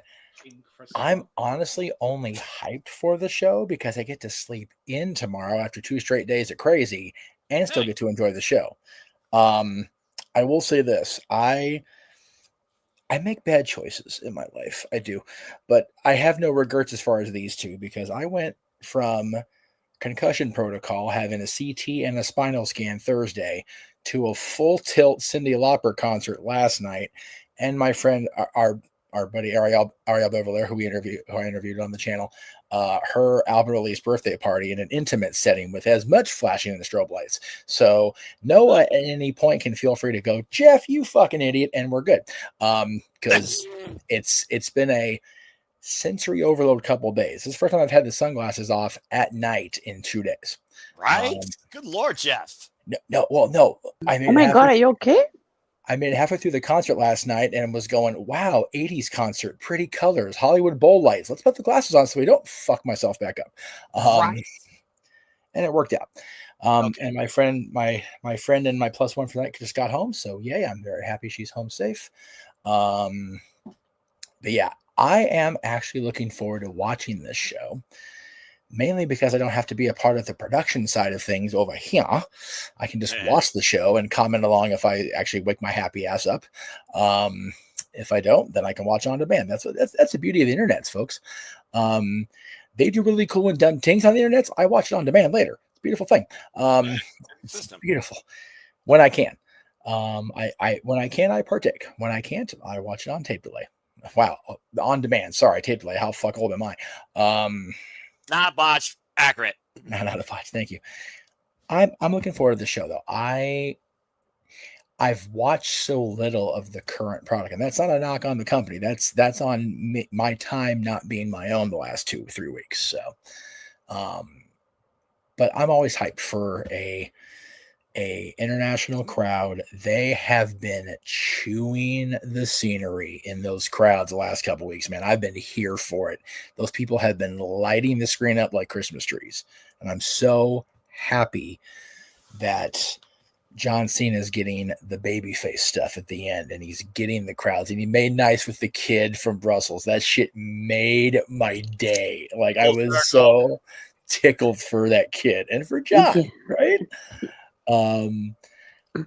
I'm honestly only hyped for the show because I get to sleep in tomorrow after 2 straight days of crazy and still get to enjoy the show. I will say this. I make bad choices in my life. I do. But I have no regrets as far as these two because I went from concussion protocol, having a CT and a spinal scan Thursday, to a full tilt Cyndi Lauper concert last night. And my friend, our buddy Ariel Beverly, who I interviewed on the channel, her album release birthday party in an intimate setting with as much flashing in the strobe lights. So Noah at any point can feel free to go, Jeff, you fucking idiot, and we're good. Because it's been a sensory overload couple days. This is the first time I've had the sunglasses off at night in 2 days. Right? Good Lord, Jeff. No. I mean, oh my God, are you okay? I made it halfway through the concert last night and was going, wow, 80s concert, pretty colors, Hollywood bowl lights. Let's put the glasses on so we don't fuck myself back up. Right. And it worked out. And my friend and my plus one for that just got home. So yeah, I'm very happy she's home safe. But yeah, I am actually looking forward to watching this show. Mainly because I don't have to be a part of the production side of things over here. I can just watch the show and comment along if I actually wake my happy ass up. If I don't, then I can watch on demand. That's the beauty of the internet, folks. They do really cool and dumb things on the internet. I watch it on demand later. It's a beautiful thing. It's beautiful when I can. When I can, I partake. When I can't, I watch it on tape delay. Wow, on demand. Sorry, tape delay. How fuck old am I? Not botched. Accurate. Not a botch. Thank you. I'm looking forward to the show though. I've watched so little of the current product, and that's not a knock on the company. That's on me, my time not being my own the last 2-3 weeks. So, but I'm always hyped for a a international crowd. They have been chewing the scenery in those crowds the last couple weeks, man. I've been here for it. Those people have been lighting the screen up like Christmas trees. And I'm so happy that John Cena is getting the babyface stuff at the end, and he's getting the crowds, and he made nice with the kid from Brussels. That shit made my day. Like, I was so tickled for that kid and for John, right? I'm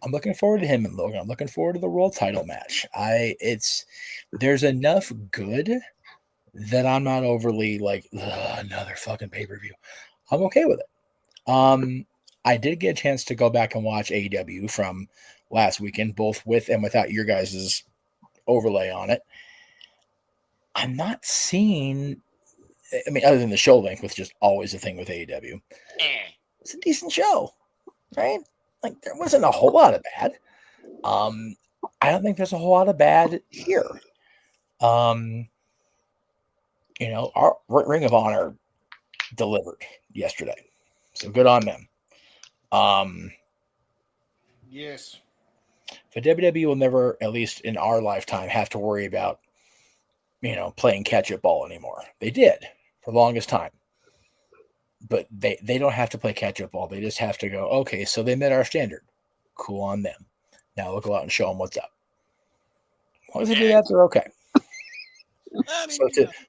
looking forward to him and Logan. I'm looking forward to the world title match. There's enough good that I'm not overly like another fucking pay-per-view. I'm okay with it. I did get a chance to go back and watch AEW from last weekend, both with and without your guys' overlay on it. I'm not seeing, I mean, other than the show length, which is always a thing with AEW. It's a decent show, right? Like, there wasn't a whole lot of bad. I don't think there's a whole lot of bad here. Our Ring of Honor delivered yesterday, so good on them. Yes. But WWE will never, at least in our lifetime, have to worry about, playing catch-up ball anymore. They did for the longest time. But they don't have to play catch-up ball. They just have to go, okay, so they met our standard. Cool on them. Now we'll go out and show them what's up. As long as they do that, they're okay.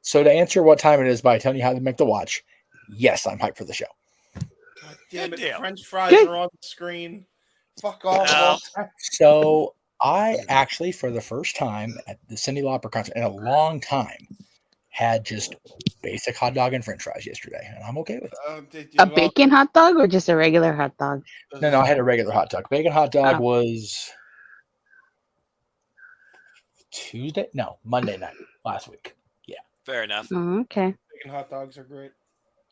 So to answer what time it is by telling you how to make the watch, yes, I'm hyped for the show. Damn it, French fries are on the screen. Fuck off. So I actually, for the first time at the Cyndi Lauper concert in a long time, had just basic hot dog and French fries yesterday, and I'm okay with it. A bacon hot dog or just a regular hot dog? No, I had a regular hot dog. Bacon hot dog was Monday night last week. Yeah. Fair enough. Oh, okay. Bacon hot dogs are great.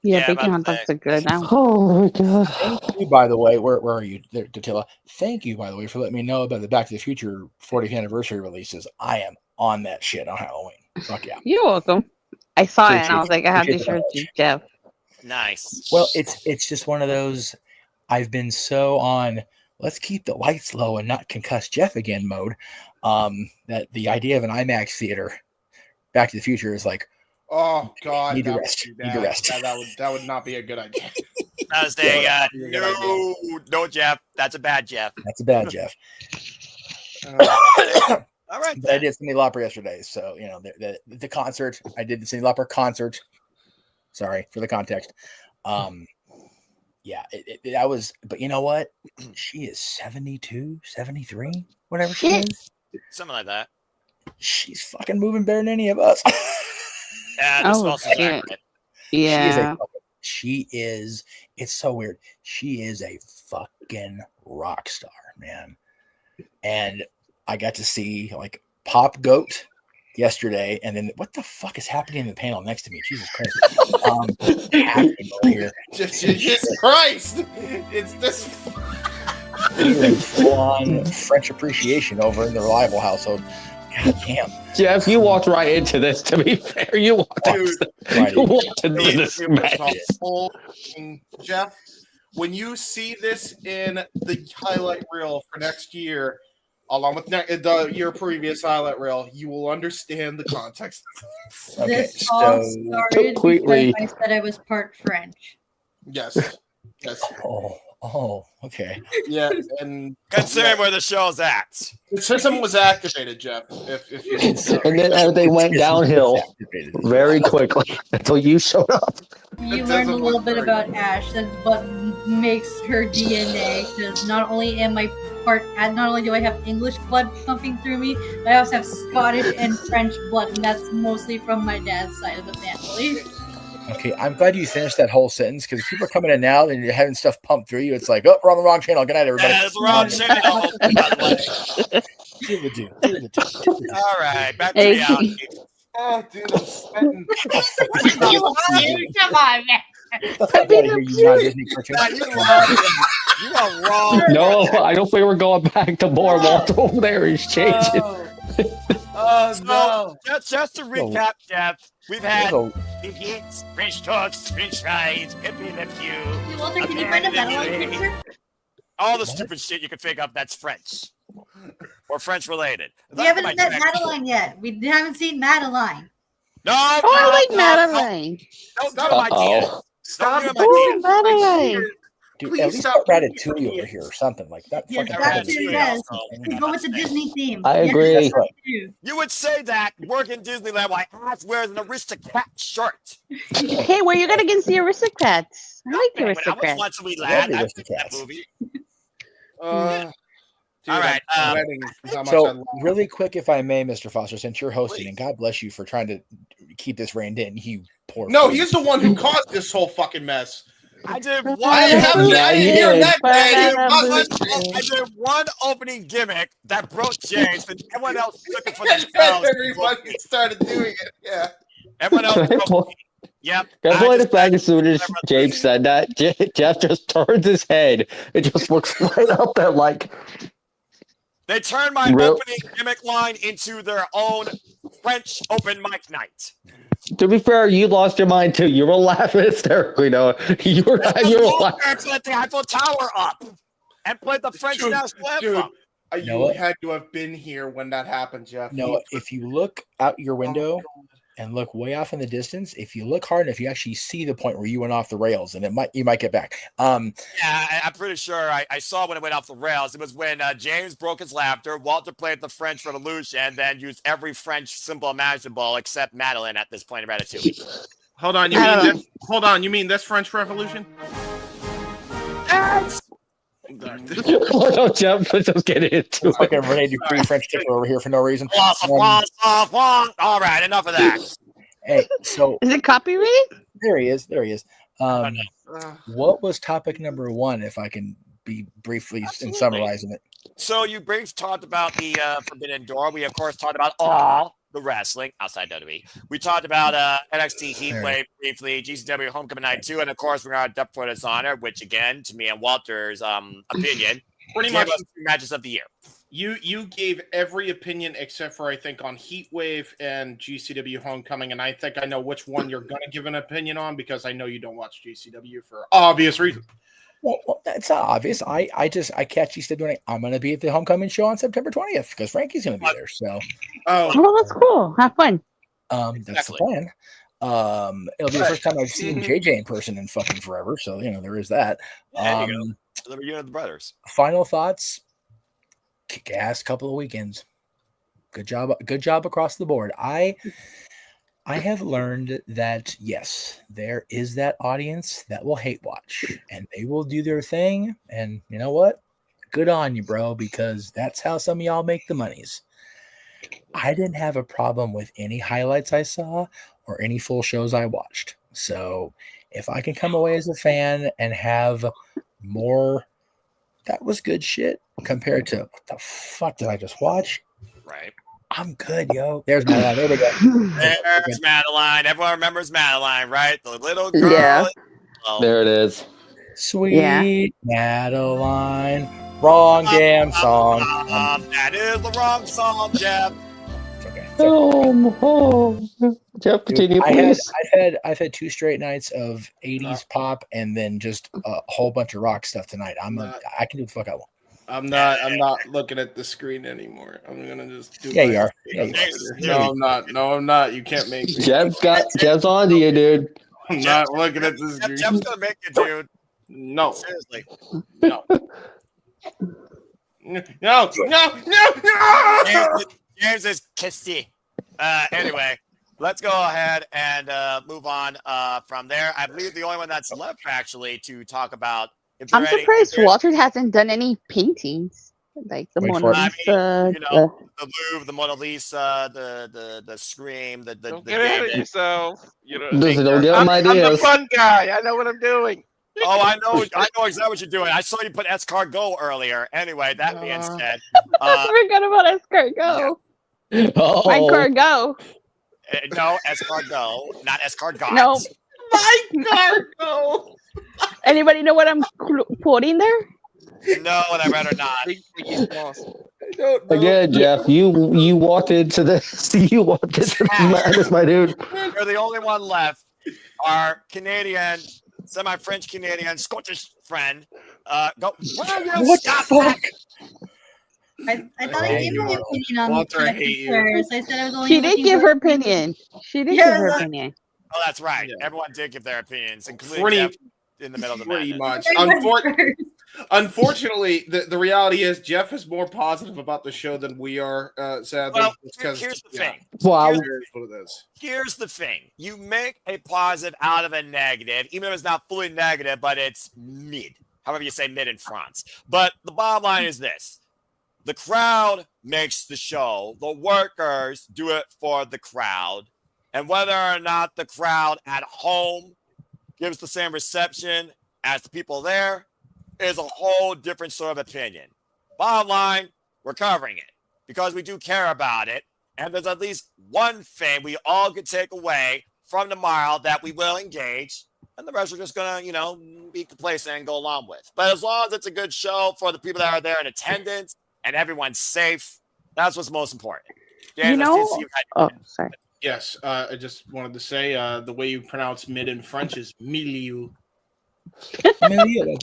Yeah, bacon hot dogs are good now. Oh my god! Thank you, by the way. Where are you, Datila? Thank you, by the way, for letting me know about the Back to the Future 40th anniversary releases. I am on that shit on Halloween. Fuck yeah! You're welcome. I saw it and I was like, I have to share with Jeff. Nice. Well, it's just one of those. I've been so on. Let's keep the lights low and not concuss Jeff again mode. That the idea of an IMAX theater, Back to the Future, is like. Oh God! Need to rest. That would not be a good idea. No, Jeff. That's a bad Jeff. That's a bad Jeff. All right. But I did Cyndi Lauper yesterday, so the concert. I did the Cyndi Lauper concert. Sorry for the context. Yeah, I was. But you know what? She is 72, 73, whatever she is. Something like that. She's fucking moving better than any of us. Yeah. She is. It's so weird. She is a fucking rock star, man. And I got to see like Pop Goat yesterday, and then what the fuck is happening in the panel next to me? Jesus Christ! Happening over here. Jesus Christ! It's this. Full-on French appreciation over in the Reliable household. God damn. Jeff, you walked right into this, to be fair. You walked into this match. Jeff, when you see this in the highlight reel for next year, along with your previous highlight reel, you will understand the context of this. This all started because I said I was part French. Yes. Oh, okay. Yeah, and considering where the show's at. The system was activated, Jeff. If you and then everything went downhill very quickly until you showed up. You learned a little bit about Ash. That's what makes her DNA. Because not only do I have English blood pumping through me, but I also have Scottish and French blood, and that's mostly from my dad's side of the family. Okay, I'm glad you finished that whole sentence because people are coming in now and you're having stuff pumped through you. It's like, oh, we're on the wrong channel. Good night, everybody. That's the wrong channel. All right, back to reality. Oh, dude, I'm sweating. Come on, man. You are wrong. No, I don't think we're going back to Boardwalk over there. He's changing. No. Just to recap, Jeff, we've had hits, French toast, French fries, Pepe Le Pew. Walter, can you find a Madeline picture? All the stupid shit you can think of that's French or French related. We haven't met Madeline yet. We haven't seen Madeline. No, I like Madeline. Don't do my ideas. Stop. Don't do my Madeline. Dude, Please at least stop put doing Ratatouille over here or something like that. Yes, Fucking that's true, yes. Go with the Disney theme. I Yes, agree. that's true. You would say that work in Disneyland while ass wears an aristocrat shirt. Hey, where you gonna get the Aristocrats? I like the How much Aristocrats. once we I love laugh the at that Aristocrats. movie? Dude, All right. wedding is how much I So, love. really quick, if I may, Mr. Foster, since you're hosting, and God bless you for trying to keep this reined in, you poor. No, fool. he's the one who caused this whole fucking mess. I did one. I didn't hear that day. I did one opening gimmick that broke James, and everyone else took it for themselves. Everybody started doing it. Yeah. Everyone else broke it. Yep. That's why the fact as soon as James said that, Jeff just turns his head and just looks right up there like. They turned my opening gimmick line into their own French open mic night. To be fair, you lost your mind too. You were laughing hysterically, Noah. You were laughing. Put the Eiffel Tower up and played the French national anthem. You had to have been here when that happened, Jeff. No, if you look out your window and look way off in the distance, if you look hard enough, you actually see the point where you went off the rails, and you might get back. Yeah, I'm pretty sure I saw when it went off the rails. It was when James broke his laughter, Walter played the French Revolution, and then used every French symbol imaginable except Madeline at this point in Ratatouille. Hold on, you mean this? Hold on, you mean this French Revolution? No, Jeff, let's just get into it. Fucking Renee Dupree French tickler over here for no reason. All right, enough of that. Hey, so is it copyrighted? There he is. There he is. What was topic number one, if I can be briefly in summarizing it? So you briefly talked about the Forbidden Door. We, of course, talked about all the wrestling outside WWE. We talked about NXT Heatwave briefly, GCW Homecoming Night 2, and, of course, we're on Death Before Dishonor, which, again, to me and Walter's opinion, Pretty much matches of the year. You gave every opinion except for, I think, on Heatwave and GCW Homecoming, and I think I know which one you're going to give an opinion on because I know you don't watch GCW for obvious reasons. Well, that's obvious. I catch GCW. I'm going to be at the Homecoming show on September 20th because Frankie's going to be there. So, well, that's cool. Have fun. That's the plan. It'll be the first time I've seen JJ in person in fucking forever. So, there is that. There you go. The reunion of the brothers. Final thoughts. Kick-ass couple of weekends. Good job across the board. I have learned that, yes, there is that audience that will hate watch, and they will do their thing, and you know what? Good on you, bro, because that's how some of y'all make the monies. I didn't have a problem with any highlights I saw or any full shows I watched. So if I can come away as a fan and have more, that was good shit compared to what the fuck did I just watch? Right. I'm good, yo. There's Madeline. There we go. There's Madeline. Everyone remembers Madeline, right? The little girl. Yeah. There it is. Sweet Madeline. Wrong damn song. That is the wrong song, Jeff. Jeff, continue, Dude, please. I've had 2 straight nights of 80s pop and then just a whole bunch of rock stuff tonight. I can do the fuck I want. I'm not looking at the screen anymore. I'm gonna just do. Yeah, you are. No, I'm not. No, I'm not. You can't make me. Jeff's on to you, dude. I'm not looking at the screen. Jeff's gonna make it, dude. No. Seriously. No. No. James is kissy. Anyway, let's go ahead and move on from there. I believe the only one that's left actually to talk about. I'm surprised Walter hasn't done any paintings like the Mona Lisa. The Louvre, the Mona Lisa, the Scream, Don't get ahead of yourself. Don't get I'm ideas. the fun guy. I know what I'm doing. Oh, I know exactly what you're doing. I saw you put escargot earlier. Anyway, that being said, I forgot about escargot. My cargo. No, escargot, not escargot. No, my cargo. Anybody know what I'm quoting there? No, whether I read or not. Again, Jeff, you walked into this. You walked into the madness, my dude. You're the only one left. Our Canadian, semi-French Canadian, Scottish friend, Go. What the fuck? I thought I gave my opinion on Walter, I Texas hate you. players. I said I was only. She did looking give for- her opinion. She did give her opinion. Oh, that's right. Everyone did give their opinions, including Pretty- Jeff in the middle of the Pretty madness. much. Unfortunately, the reality is Jeff is more positive about the show than we are. Sadly, Well, because here's the thing. Wow. Here's what it is. Here's the thing. You make a positive out of a negative, even if it's not fully negative, but it's mid. However you say mid in France. But the bottom line is this. The crowd makes the show. The workers do it for the crowd. And whether or not the crowd at home gives the same reception as the people there is a whole different sort of opinion. Bottom line, we're covering it because we do care about it. And there's at least one thing we all could take away from tomorrow that we will engage. And the rest are just going to, be complacent and go along with. But as long as it's a good show for the people that are there in attendance and everyone's safe, that's what's most important. Dan, sorry. Yes, I just wanted to say the way you pronounce mid in French is milieu. Milieu.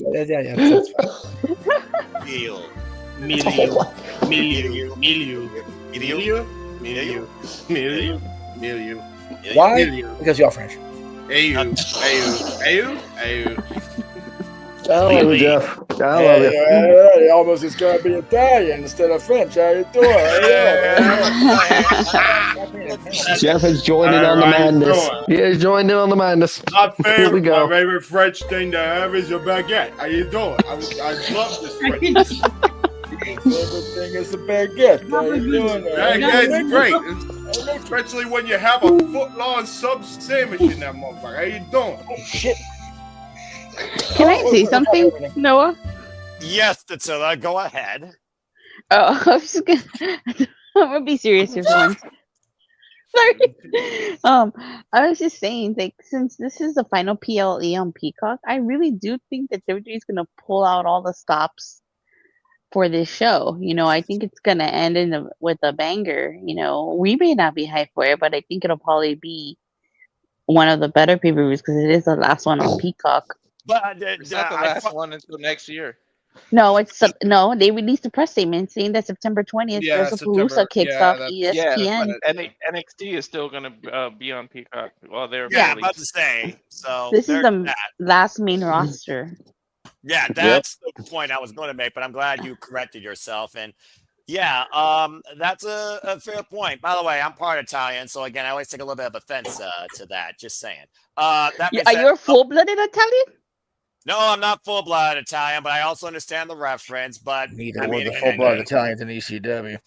Milieu. Why? Because y'all French. Ayu. I love you, Jeff. I love you. It almost is going to be Italian instead of French. How you doing? Jeff has joined in on the madness. He has joined in on the madness. Here we go. My favorite French thing to have is your baguette. How you doing? I love this French. Favorite thing is the baguette. How you doing? Baguette's great, especially when you have a foot-long sub sandwich in that motherfucker. How you doing? Oh shit! Can I say something, Noah? Yes, Tatilla, go ahead. Oh, I'm just gonna. I'm gonna be serious here for once. Sorry. I was just saying, like, since this is the final PLE on Peacock, I really do think that WWE's gonna pull out all the stops for this show. I think it's gonna end with a banger. We may not be hyped for it, but I think it'll probably be one of the better pay-per-views because it is the last one on Peacock. But it's not the last one until next year. No, they released a press statement saying that September 20th, Palooza kicks off ESPN. But NXT is still going to be on Peacock while they're I'm about to say. So this is the last main roster. Yeah, that's the point I was going to make, but I'm glad you corrected yourself. And that's a fair point. By the way, I'm part Italian, so again, I always take a little bit of offense to that. Just saying. Are you a full-blooded Italian? No, I'm not full-blooded Italian, but I also understand the reference. But neither were the full-blooded Italians in ECW.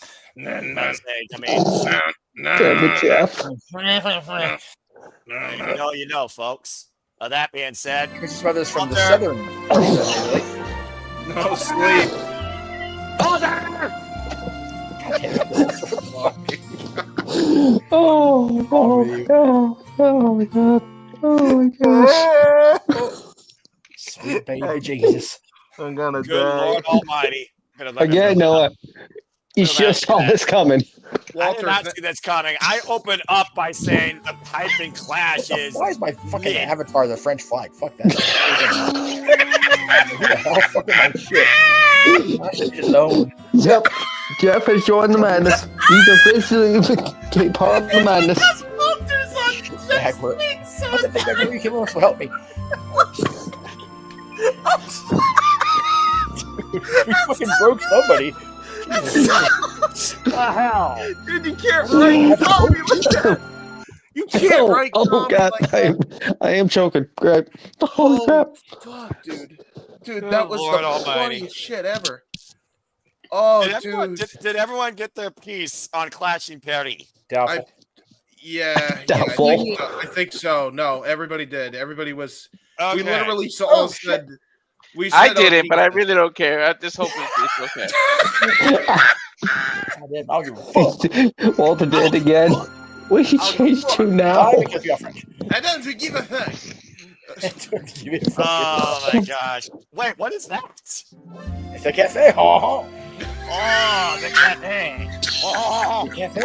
You know, folks. That being said, Chris's brother's from the southern. No sleep. Oh my god. Oh my gosh. Sweet baby Jesus. I'm gonna Good Lord Almighty. Again, Noah. You should have saw this coming. I did not see this coming. I opened up by saying the piping clash is. Why is my fucking avatar the French flag? Fuck that. Who the hell fucking my shit? My shit alone. Yep. Jeff has joined the madness. He's officially part of the madness. Backward. I think that movie will help me. You fucking broke somebody. The hell? Dude, you can't write comedy like that. You can't write comedy God, like that. I am choking. Great. Holy crap. Fuck, dude. Dude, Good that was Lord the Almighty. funniest shit ever. Oh, did everyone get their piece on Clashing Perry? Doubtful. Doubtful. I think so. No, everybody did. Everybody was. Okay. We literally all said. I didn't, but I really don't care. I just hope it's okay. I'll give a fuck. Walter did it again. We should change to now. Because you're French. I don't give a fuck. Oh my gosh! Wait, what is that? It's a cafe. Oh, the cafe. Oh, cafe.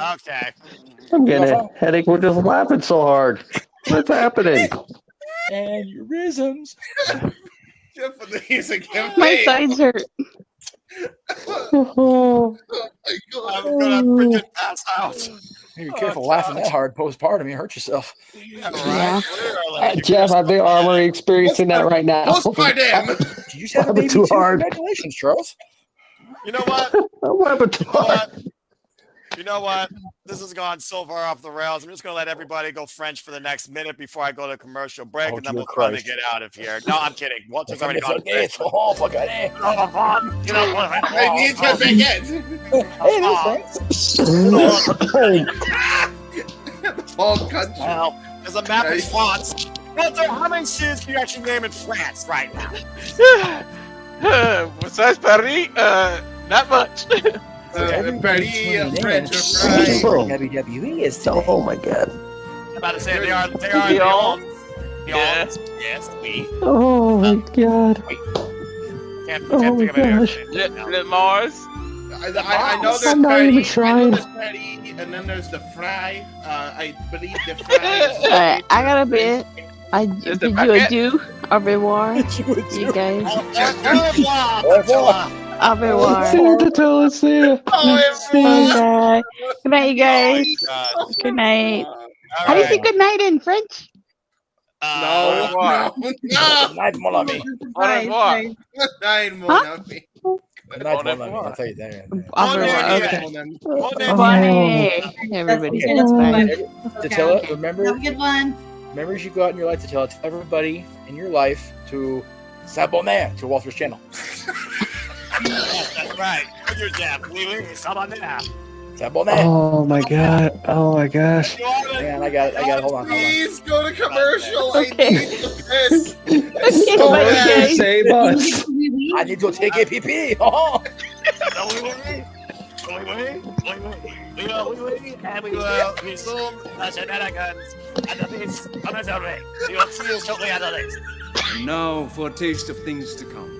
Okay. I'm getting a headache. We're just laughing so hard. What's happening? Aneurysms. My sides hurt. Oh. I'm gonna freaking pass out. Be careful laughing that hard postpartum. You hurt yourself. Yeah. Jeff, I think I'm already experiencing that right now. Did you just have a baby too too? hard. Congratulations, Charles. You know what? I'm laughing too hard. You know what? This has gone so far off the rails. I'm just going to let everybody go French for the next minute before I go to commercial break, and then we'll finally get out of here. No, I'm kidding. Walter's already gone. Oh, fuck it. You know what? I need to begin. Whole country. Well, there's a map of France. Walter, how many cities can you actually name in France right now? Besides Paris, not much. WWE is today. Oh my god. I'm about to say they are Lyon. Yes, we. Oh my god. Can't Oh think my of any gosh. Le Mars. I know there's I'm not even Paris, I know trying. there's Paris, and then there's the fry. I believe the fry is Alright, I got a bit. Is Did the you baguette? do? Au revoir, you guys. Au Au revoir. See you, Tatella. See ya. Okay. Good night, you guys. Good night. How do you say good night in French? no. Good night, mon ami. Au revoir. Nine more. Huh? Good night, mon ami. I'll tell you that. Au revoir. Okay. Oh. Bonne nuit, everybody. That's Bye. Tatella, remember Have a good one. as you go out in your life, Tatella, tell everybody in your life to s'abonner to Walter's channel. Yes, that's right. Put your jab. S'abonner. Oh my god. Oh my gosh. Man, I got it. Hold on. Please go to commercial. Okay. I need the piss. Okay, So bye, bad. guys. Save us. I need to take a pee. Oh. And we will resume the shenanigans at the base commercial break. We will see you shortly after this. And now for a taste of things to come.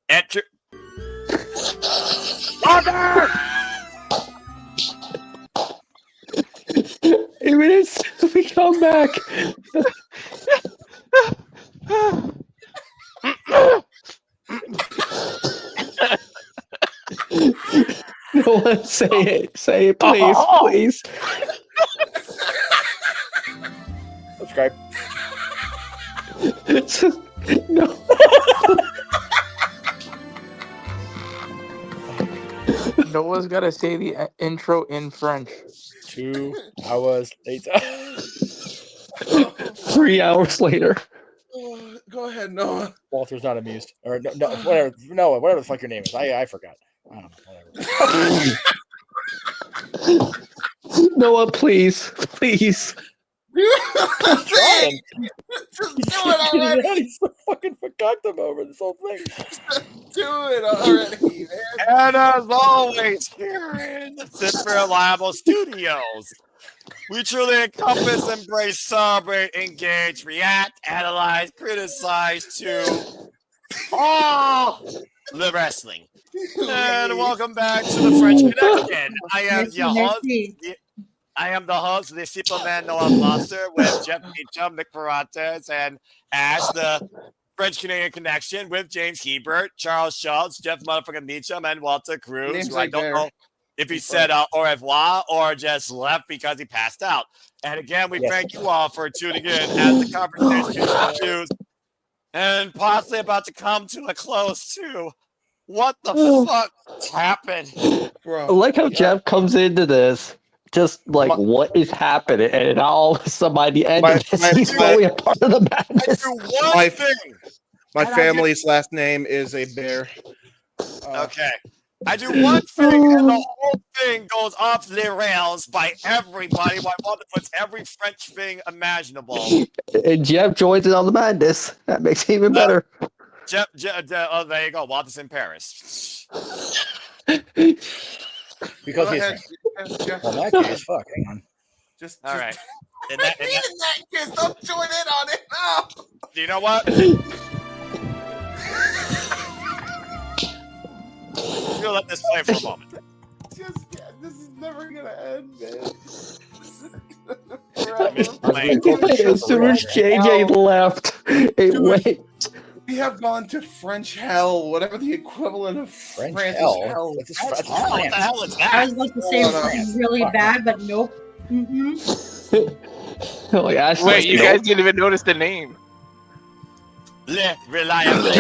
Enter. Even as we come back. No one say it. Say it, please, please. Subscribe. No. No one's got to say the intro in French. 2 hours later. 3 hours later. Go ahead, Noah. Walter's not amused. Or no, whatever. Noah, whatever the fuck your name is. I forgot. I don't know. Whatever. Noah, please. Please. Just do it already. He's so fucking forgot them over this whole thing. Do it already, man. And as always, here in the Super Reliable Studios, We truly encompass, embrace, celebrate, engage, react, analyze, criticize to all the wrestling. And welcome back to the French Connection. I am your host. I am the host of the Superman Noah Monster with Jeff Meacham, Nick Parates, and Ash, the French Canadian Connection with James Hebert, Charles Schultz, Jeff motherfucking Meacham, and Walter Cruz, who I don't know if he said au revoir or just left because he passed out. And again, we thank you all for tuning in as the conversation continues and possibly about to come to a close too. What the fuck happened? I like how Jeff comes into this, just like, what is happening? And all of a sudden, by the end of this, he's fully a part of the madness. My family's last name is a bear. Okay. I do one thing, and the whole thing goes off the rails by everybody. My mother puts every French thing imaginable. And Jeff joins in on the madness. That makes it even better. Jeff, oh, there you go. Walter's in Paris. Because he's well, that case, fuck. Hang on. All right. In that case, don't join in on it now. Do you know what? I'm gonna let this play for a moment. This is never gonna end, man. As soon as JJ left, it went. We have gone to French hell, whatever the equivalent of French hell. What the hell is that? I was about to say something really bad, but nope. Wait, you guys didn't even notice the name. Le Reliable. I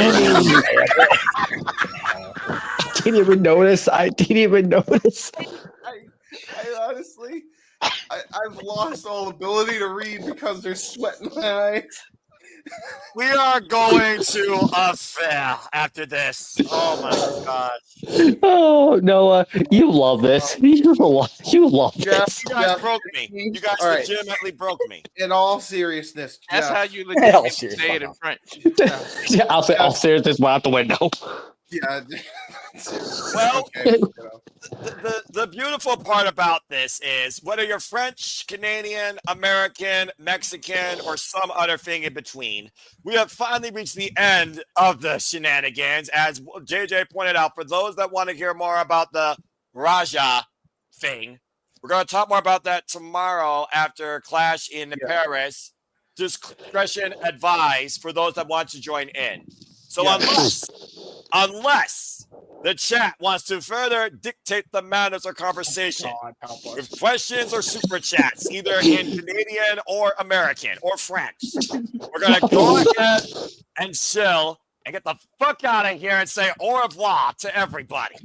didn't even notice. I honestly, I've lost all ability to read because there's sweat in my eyes. We are going to a fair after this. Oh my gosh. Oh, Noah, you love this. You love this. You guys broke me. You guys legitimately broke me. In all seriousness, that's Jeff. how you legitimately say it in French. Yeah, I'll say all seriousness out the window. Yeah. Well, the beautiful part about this is whether you're French, Canadian, American, Mexican, or some other thing in between, we have finally reached the end of the shenanigans. As JJ pointed out, for those that want to hear more about the Raja thing, we're going to talk more about that tomorrow after Clash in Paris. Discretion advised for those that want to join in. So unless the chat wants to further dictate the manners of conversation with questions or super chats, either in Canadian or American or French, we're going to go ahead and chill and get the fuck out of here and say au revoir to everybody.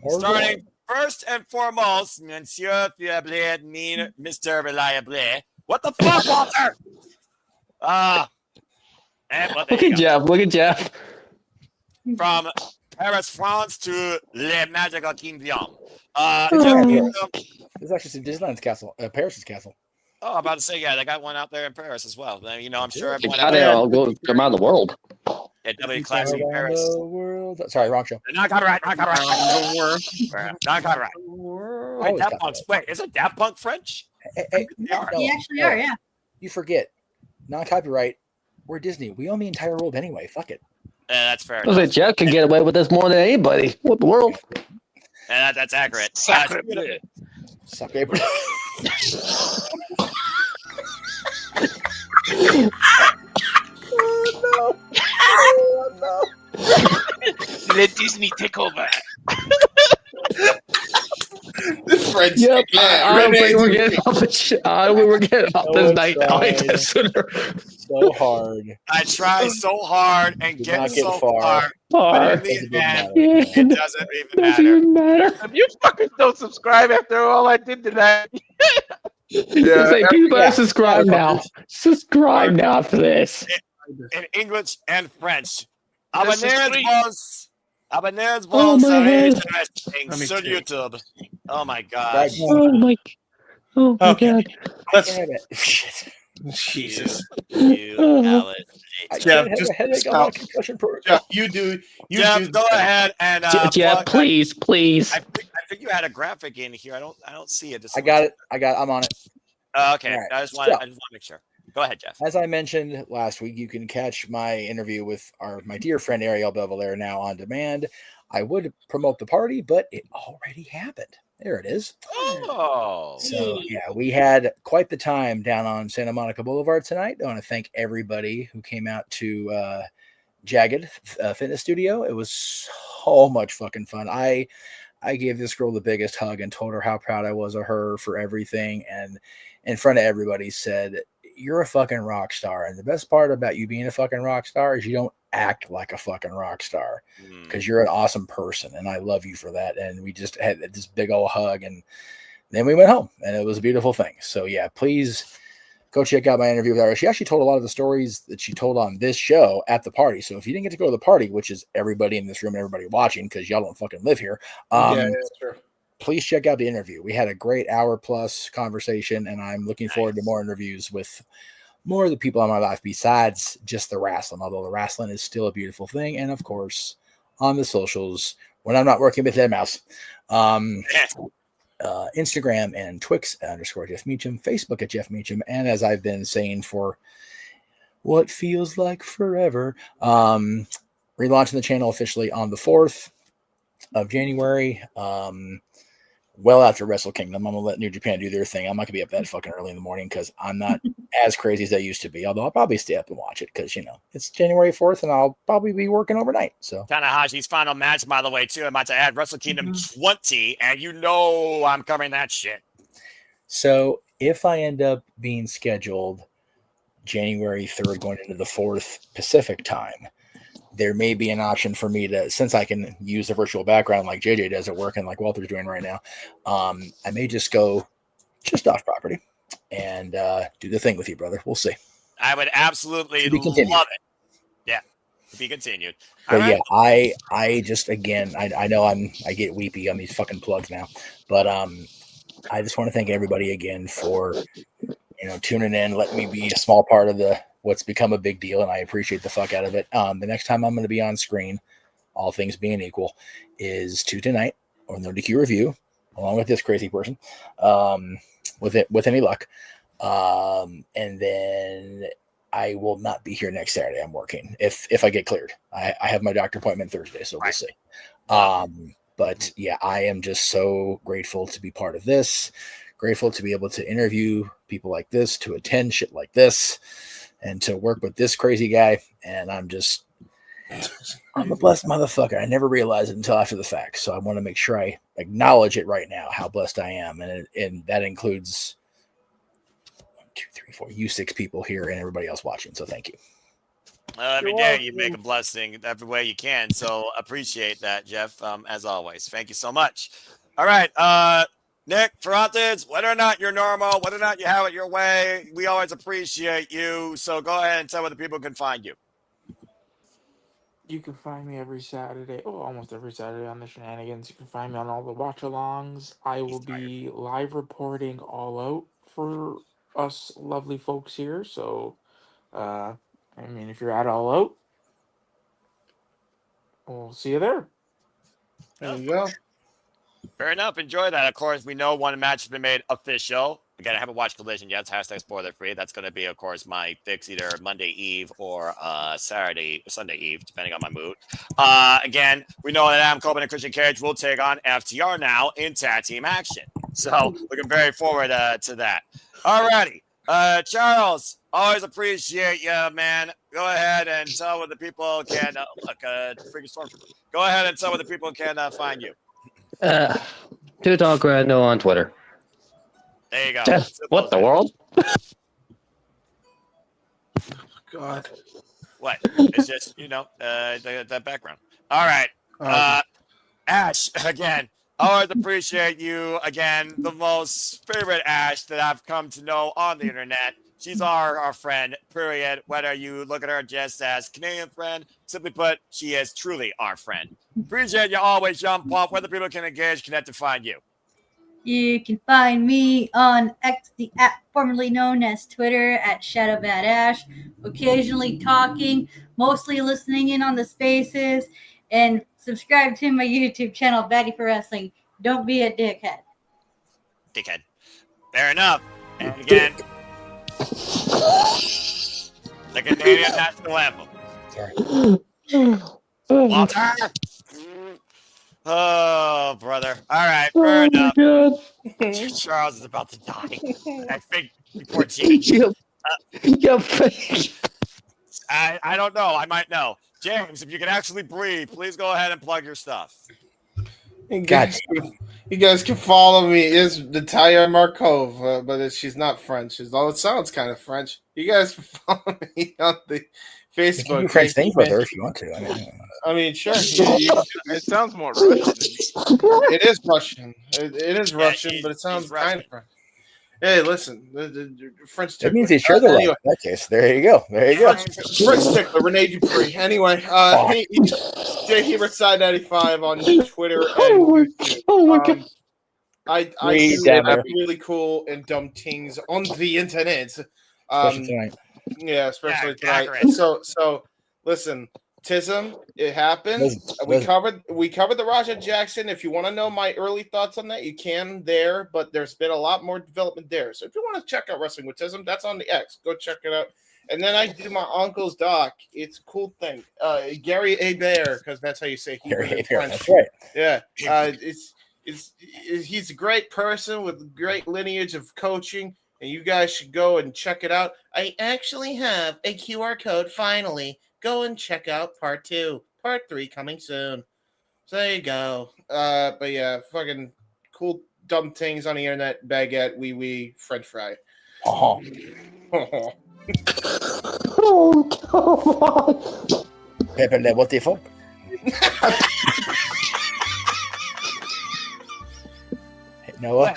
Starting first and foremost, Monsieur Fiable, Mr. Reliable. What the fuck, Walter? Look at Jeff. Look at Jeff. From Paris, France to Le Magical Kingdom. There's actually some Disneyland's castle, Paris's castle. Oh, I'm about to say, yeah, they got one out there in Paris as well. You know, I'm sure everyone I'll go around the world. Yeah, W Classic in Paris. Sorry, wrong show. Not copyright. Not copyright. Not copyright. Wait, Daft Punk. Wait, is it Daft Punk French? Hey, They actually are, yeah. You forget, non-copyright. We're Disney. We own the entire world anyway. Fuck it. Yeah, that's fair. I was like, Jeff can get away with this more than anybody. What the world? Yeah, that's accurate. Suck Abraham. Oh no! Let Disney take over. French. Yep. We were getting off this night. Sooner. So hard. I try so hard and get so far. But in the end, it doesn't even matter. If you fuckers don't subscribe after all I did tonight. People better subscribe now. Subscribe now after this. In English and French. This is Abonnez Oh my God. sur YouTube. Oh my gosh. Oh my God. Let's. Jesus. You, Alex. Jeff, you do. Jeff, go ahead and. Jeff, please. I think you had a graphic in here. I don't see it. I got it. I'm on it. Okay. All right. I just want to make sure. Go ahead, Jeff. As I mentioned last week, you can catch my interview with my dear friend Ariel Bevillier now on demand. I would promote the party, but it already happened. There it is. Oh. So, yeah, we had quite the time down on Santa Monica Boulevard tonight. I want to thank everybody who came out to Jagged Fitness Studio. It was so much fucking fun. I gave this girl the biggest hug and told her how proud I was of her for everything. And in front of everybody said, you're a fucking rock star. And the best part about you being a fucking rock star is you don't act like a fucking rock star because you're an awesome person. And I love you for that. And we just had this big old hug. And then we went home and it was a beautiful thing. So yeah, please go check out my interview with her. She actually told a lot of the stories that she told on this show at the party. So if you didn't get to go to the party, which is everybody in this room and everybody watching, because y'all don't fucking live here. Sure. Please check out the interview. We had a great hour-plus conversation, and I'm looking forward to more interviews with more of the people in my life besides just the wrestling, although the wrestling is still a beautiful thing. And, of course, on the socials, when I'm not working with Dead Mouse, Instagram and Twix _ Jeff Meacham, Facebook at Jeff Meacham, and as I've been saying for what feels like forever, relaunching the channel officially on the 4th of January. Well after Wrestle Kingdom. I'm gonna let New Japan do their thing. I'm not gonna be up that fucking early in the morning because I'm not as crazy as I used to be. Although I'll probably stay up and watch it because it's January 4th and I'll probably be working overnight. So Tanahashi's final match, by the way, too. I'm about to add Wrestle Kingdom 20, and I'm covering that shit. So if I end up being scheduled January 3rd going into the 4th Pacific time, there may be an option for me to, since I can use a virtual background like JJ does at work and like Walter's doing right now, I may just go just off property and do the thing with you, brother. We'll see. I would absolutely To be continued. love it. Yeah, to be continued. But All yeah, right. I just, again, I know I get weepy on these fucking plugs now, but I just want to thank everybody again for tuning in, letting me be a small part of what's become a big deal, and I appreciate the fuck out of it. The next time I'm going to be on screen, all things being equal, is Tuesday night or No DQ review, along with this crazy person, with any luck. And then I will not be here next Saturday. I'm working if I get cleared. I have my doctor appointment Thursday, so we'll see. But yeah, I am just so grateful to be part of this. Grateful to be able to interview people like this, to attend shit like this, and to work with this crazy guy. And I'm a blessed motherfucker. I never realized it until after the fact. So I want to make sure I acknowledge it right now, how blessed I am. And that includes 1, 2, 3, 4, you 6 people here and everybody else watching. So thank you. Every day you make a blessing every way you can. So appreciate that, Jeff, as always. Thank you so much. All right. Nick Ferrantes, whether or not you're normal, whether or not you have it your way, we always appreciate you. So go ahead and tell where the people can find you. You can find me every Saturday, almost every Saturday on the Shenanigans. You can find me on all the watch-alongs. I will be live reporting All Out for us lovely folks here. So, if you're at All Out, we'll see you there. There you go. Fair enough. Enjoy that. Of course, we know one match has been made official. Again, I haven't watched Collision yet. It's #spoiler-free. That's going to be, of course, my fix either Monday Eve or Sunday Eve, depending on my mood. Again, we know that Adam Coleman and Christian Cage will take on FTR now in tag team action. So looking very forward to that. All righty. Charles, always appreciate you, man. Go ahead and tell where the people can freaking storm. Go ahead and tell where the people can find you. Two Talk Rando on Twitter. There you go. What the world? God. What? It's just, the background. All right. Ash, again, always appreciate you. Again, the most favorite Ash that I've come to know on the internet. She's our friend, period. Whether you look at her just as Canadian friend, simply put, she is truly our friend. Appreciate you always, jump off. Whether people can engage, connect to find you. You can find me on X, the app formerly known as Twitter, at ShadowBadAsh, occasionally talking, mostly listening in on the spaces, and subscribe to my YouTube channel, Batty for Wrestling. Don't be a dickhead. Dickhead. Fair enough. And again, the Canadian national anthem. Walter. Oh, brother. All right, fair enough. Charles is about to die. I think before James. I don't know. I might know. James, if you can actually breathe, please go ahead and plug your stuff. You guys can follow me. Is Natalia Markova, but she's not French. Although it sounds kind of French. You guys can follow me on the Facebook. You can do French things with her if you want to. I mean, sure. It sounds more Russian. It is Russian. It is Russian, but it sounds kind of French. Hey, listen, the French. That means they share the love. In that case, there you go. There you go. French tickler, Rene Dupree. Anyway, Jay Hebert Side 95 on Twitter and YouTube. Oh my god! I do really cool and dumb things on the internet. Especially tonight. Yeah, especially tonight. So listen, Tism, it happened. We covered the Raja Jackson. If you want to know my early thoughts on that, you can there, but there's been a lot more development there. So if you want to check out Wrestling with Tism, that's on the X. Go check it out. And then I do my uncle's doc. It's a cool thing. Gary Hebert, because that's how you say Gary Hebert. Hebert, that's right. Yeah. He's a great person with great lineage of coaching, and you guys should go and check it out. I actually have a QR code finally. Go and check out part 2. Part 3 coming soon. So there you go. But yeah, fucking cool dumb things on the internet. Baguette, wee French fry. Oh. Oh, come on. Pepe le botifo. Noah,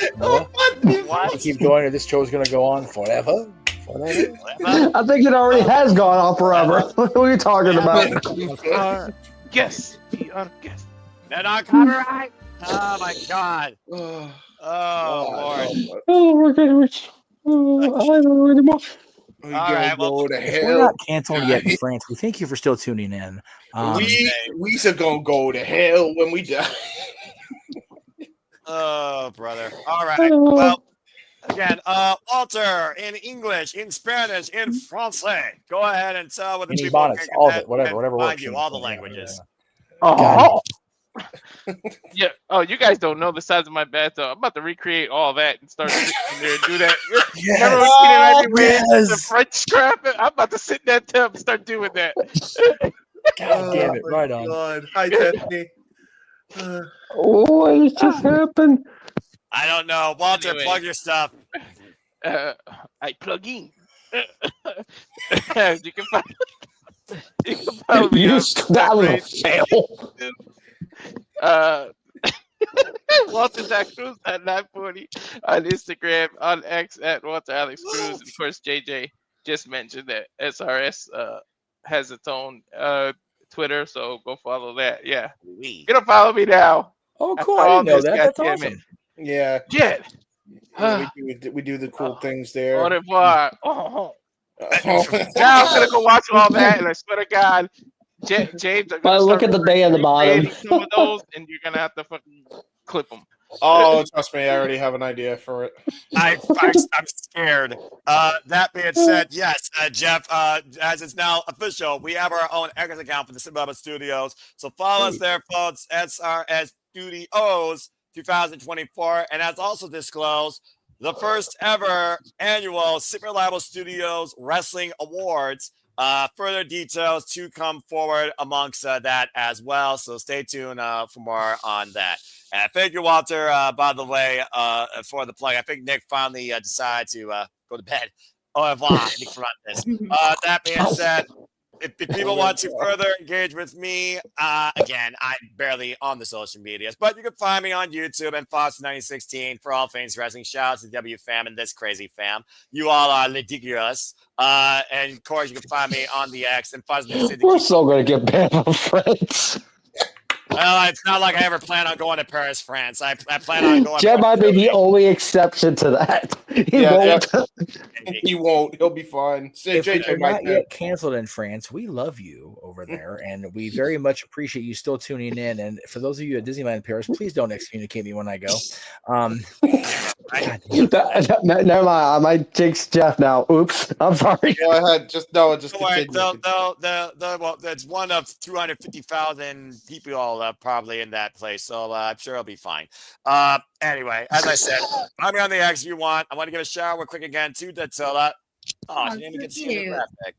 you keep going, or this show's going to go on forever. I think it already has gone on forever. What are you talking about? Yes, we are guests. They're not copyright. Oh my god. Oh Lord. Oh, we're getting I don't know anymore. All right, well, we're not canceled yet in France. We thank you for still tuning in. We are gonna go to hell when we die. Oh, brother. All right. Well, again, Walter, in English, in Spanish, in Francais. Go ahead and tell what the people bonnets, all of it, whatever find works. you, all the languages. Oh. Yeah. Oh, you guys don't know the size of my bathtub. I'm about to recreate all that and start sitting there and do that. Yes. Remember the French crap? I'm about to sit in that tub and start doing that. God damn it! Right on. God. Hi, Tiffany. What just happened? I don't know. Walter, Anyway. plug your stuff. I plug in. You can follow me on That was a fail. Walter Cruz at 940 on Instagram, on X at Walter Alex Cruz. Of course, JJ just mentioned that SRS has its own Twitter, so go follow that. Yeah, you gonna follow me now. Oh, cool! I didn't know that. That's awesome. Yeah. Jet. We do the cool things there. Au revoir. Now I'm gonna go watch all that, and I swear to God, James. But look at the day on the bottom. Some of those, and you're gonna have to fucking clip them. Oh, trust me, I already have an idea for it. I'm scared. That being said, yes, Jeff, as it's now official, we have our own X account for the Cinema Studios. So follow us there, folks. SRS Studios 2024. And as also disclosed, the first ever annual Super Reliable Studios Wrestling Awards. Further details to come forward amongst that as well. So stay tuned for more on that. And thank you, Walter, by the way, for the plug. I think Nick finally decided to go to bed. Au revoir, Nick Ferrantes. That being said, if people want to further engage with me, again, I'm barely on the social medias, but you can find me on YouTube and Fox 9016 for all things wrestling. Shout out to W Fam and this crazy fam. You all are ridiculous. And of course, you can find me on the X and Fox 9016. We're so gonna get banned from France. Well, it's not like I ever plan on going to Paris, France. I plan on going. Jeb might be the only exception to that. He won't. He won't. He'll be fine. If we JJ are might not do. yet canceled in France, we love you over there, and we very much appreciate you still tuning in. And for those of you at Disneyland Paris, please don't excommunicate me when I go. Never mind. I might jinx Jeff now. Oops. I'm sorry. Go ahead. Just continue. It's one of 250,000 people probably in that place, so I'm sure it'll be fine. Anyway, as I said, I'm on the X if you want. I want to give a shout out quick again to Dattila. Oh, she didn't even get to see the graphic.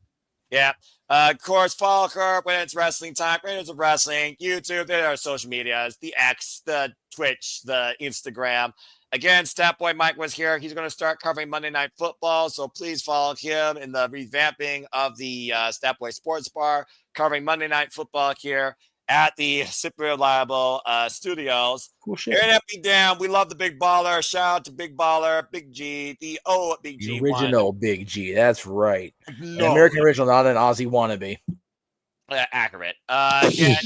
Yeah. Of course, follow her when it's wrestling time. Creators of Wrestling, YouTube, there are social medias, the X, the Twitch, the Instagram. Again, Statboy Mike was here. He's going to start covering Monday Night Football, so please follow him in the revamping of the Statboy Sports Bar, covering Monday Night Football here at the Super Reliable Studios. Cool shit. Internet be damn. We love the Big Baller. Shout out to Big Baller, Big G, the Big G. The original Big G. That's right. No. An American original, not an Aussie wannabe. Accurate. Again,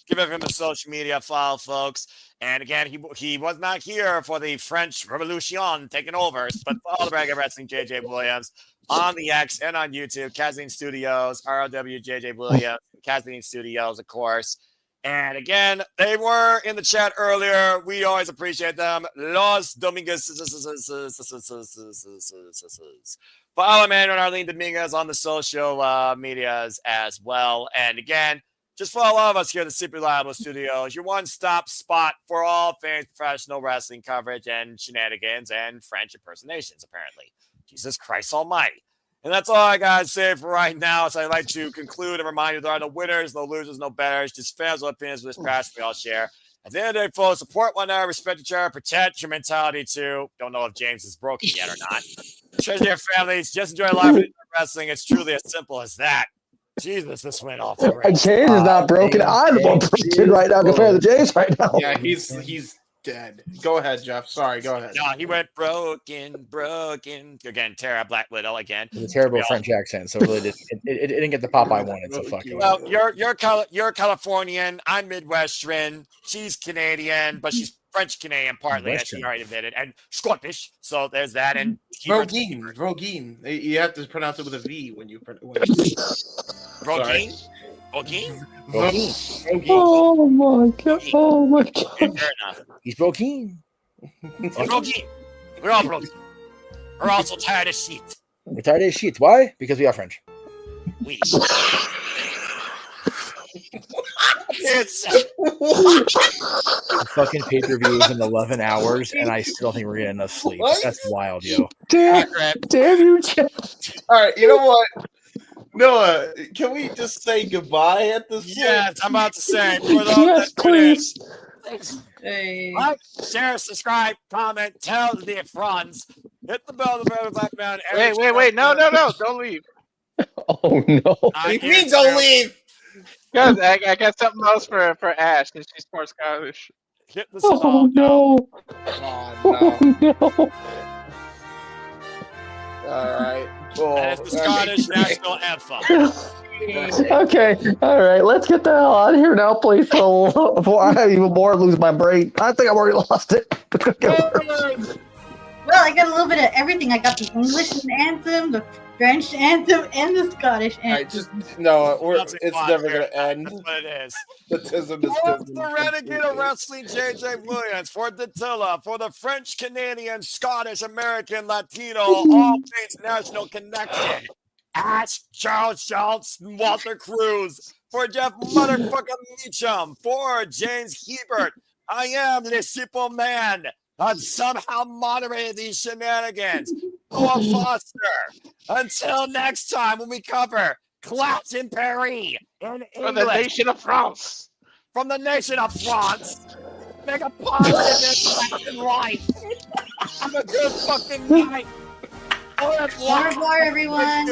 give him a social media follow, folks. And again, he was not here for the French Revolution taking over, but follow the Regular Wrestling JJ Williams on the X and on YouTube, Kazine Studios, ROW JJ Williams, Kazine Studios, of course. And again, they were in the chat earlier. We always appreciate them. Los Domingos. Follow Manuel and Arlene Dominguez on the social medias as well. And again, just follow all of us here at the Super Reliable Studios, your one-stop spot for all things professional wrestling coverage and shenanigans and French impersonations, apparently. Jesus Christ almighty. And that's all I got to say for right now. So I'd like to conclude and remind you there are no winners, no losers, no betters, just fans with opinions with this passion we all share. At the end of the day, folks, support one another, respect each other, protect your mentality too. Don't know if James is broken yet or not. Treasure your families. Just enjoy life and wrestling. It's truly as simple as that. Jesus, this went off the rails. James is not broken. I'm the one broken right now compared to James right now. Yeah, he's dead. Go ahead, Jeff. Sorry, go ahead. No, he went broken. Again, Tara Black Widow again. It's a terrible French accent, so it really it didn't get the pop I wanted. So fuck it. Well, you're Californian. I'm Midwestern. She's Canadian, but she's French Canadian partly, as she already admitted, and Scottish. So there's that. And Rogaine. You have to pronounce it with a V when you. Rogaine. Oh my god! Oh my god! He's broken. Broken. We're all broken. We're also tired of shit. We're tired of shit. Why? Because we are French. We. Fucking pay-per-view is in 11 hours, and I still think we're getting enough sleep. What? That's wild, yo. Damn you, Jeff. All right, you know what? Noah, can we just say goodbye at this point? Yes, I'm about to say. Yes, please. Like, share, subscribe, comment, tell the friends. Hit the bell, the bell, black man. Wait. No. Don't leave. Oh, no. You mean don't leave? Guys, I got something else for Ash because she's more Scottish. Hit the Oh, no. Oh, no. All right. Cool. And it's the Scottish national anthem. Okay, all right, let's get the hell out of here now, please, before I have even more lose my brain. I think I've already lost it. Well, I got a little bit of everything. I got the English anthem, the French anthem, and the Scottish anthem. It's never going to end. That's what it is. For the Renegade of Wrestling, JJ Williams, for Dattila, for the French, Canadian, Scottish, American, Latino, all things national connection. Ash, Charles Schultz, Walter Cruz, for Jeff motherfucking Meacham, for James Hebert. I am the simple man that somehow moderated these shenanigans. Noah Foster. Until next time when we cover Clash in Paris in England. From the nation of France. From the nation of France. Make a positive impact in life. Have a good fucking night. Au revoir, everyone.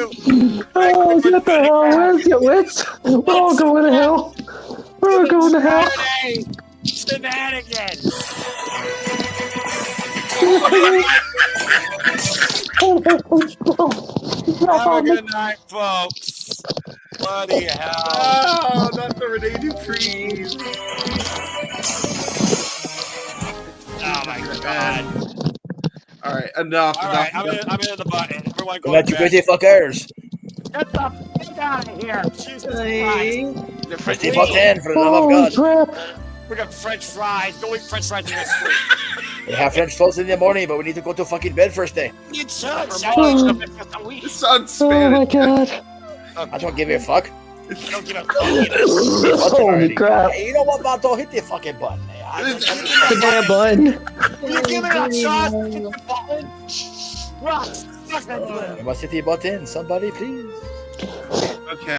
Oh, get the hell. We're all going to hell. We're all going to hell. Shenanigans. Have a good night, folks. Bloody hell. Oh, not the Renee Dupree. enough. All right, I'm in the button. Everyone go Let you crazy fuckers. Get the fuck out of here. Jesus Christ. The Pretty button, for the love of God. We got French fries. Go eat French fries in the street. We have French toast in the morning, but we need to go to fucking bed first day. Need sun. The sun's Spanish. Oh my god. I don't give a fuck. I don't give a fuck. Holy crap. Hey, you know what, Bato? Hit the fucking button. The damn button. You give me that shot. Hit the button. Rocks. You must hit the button. Somebody, please. Okay.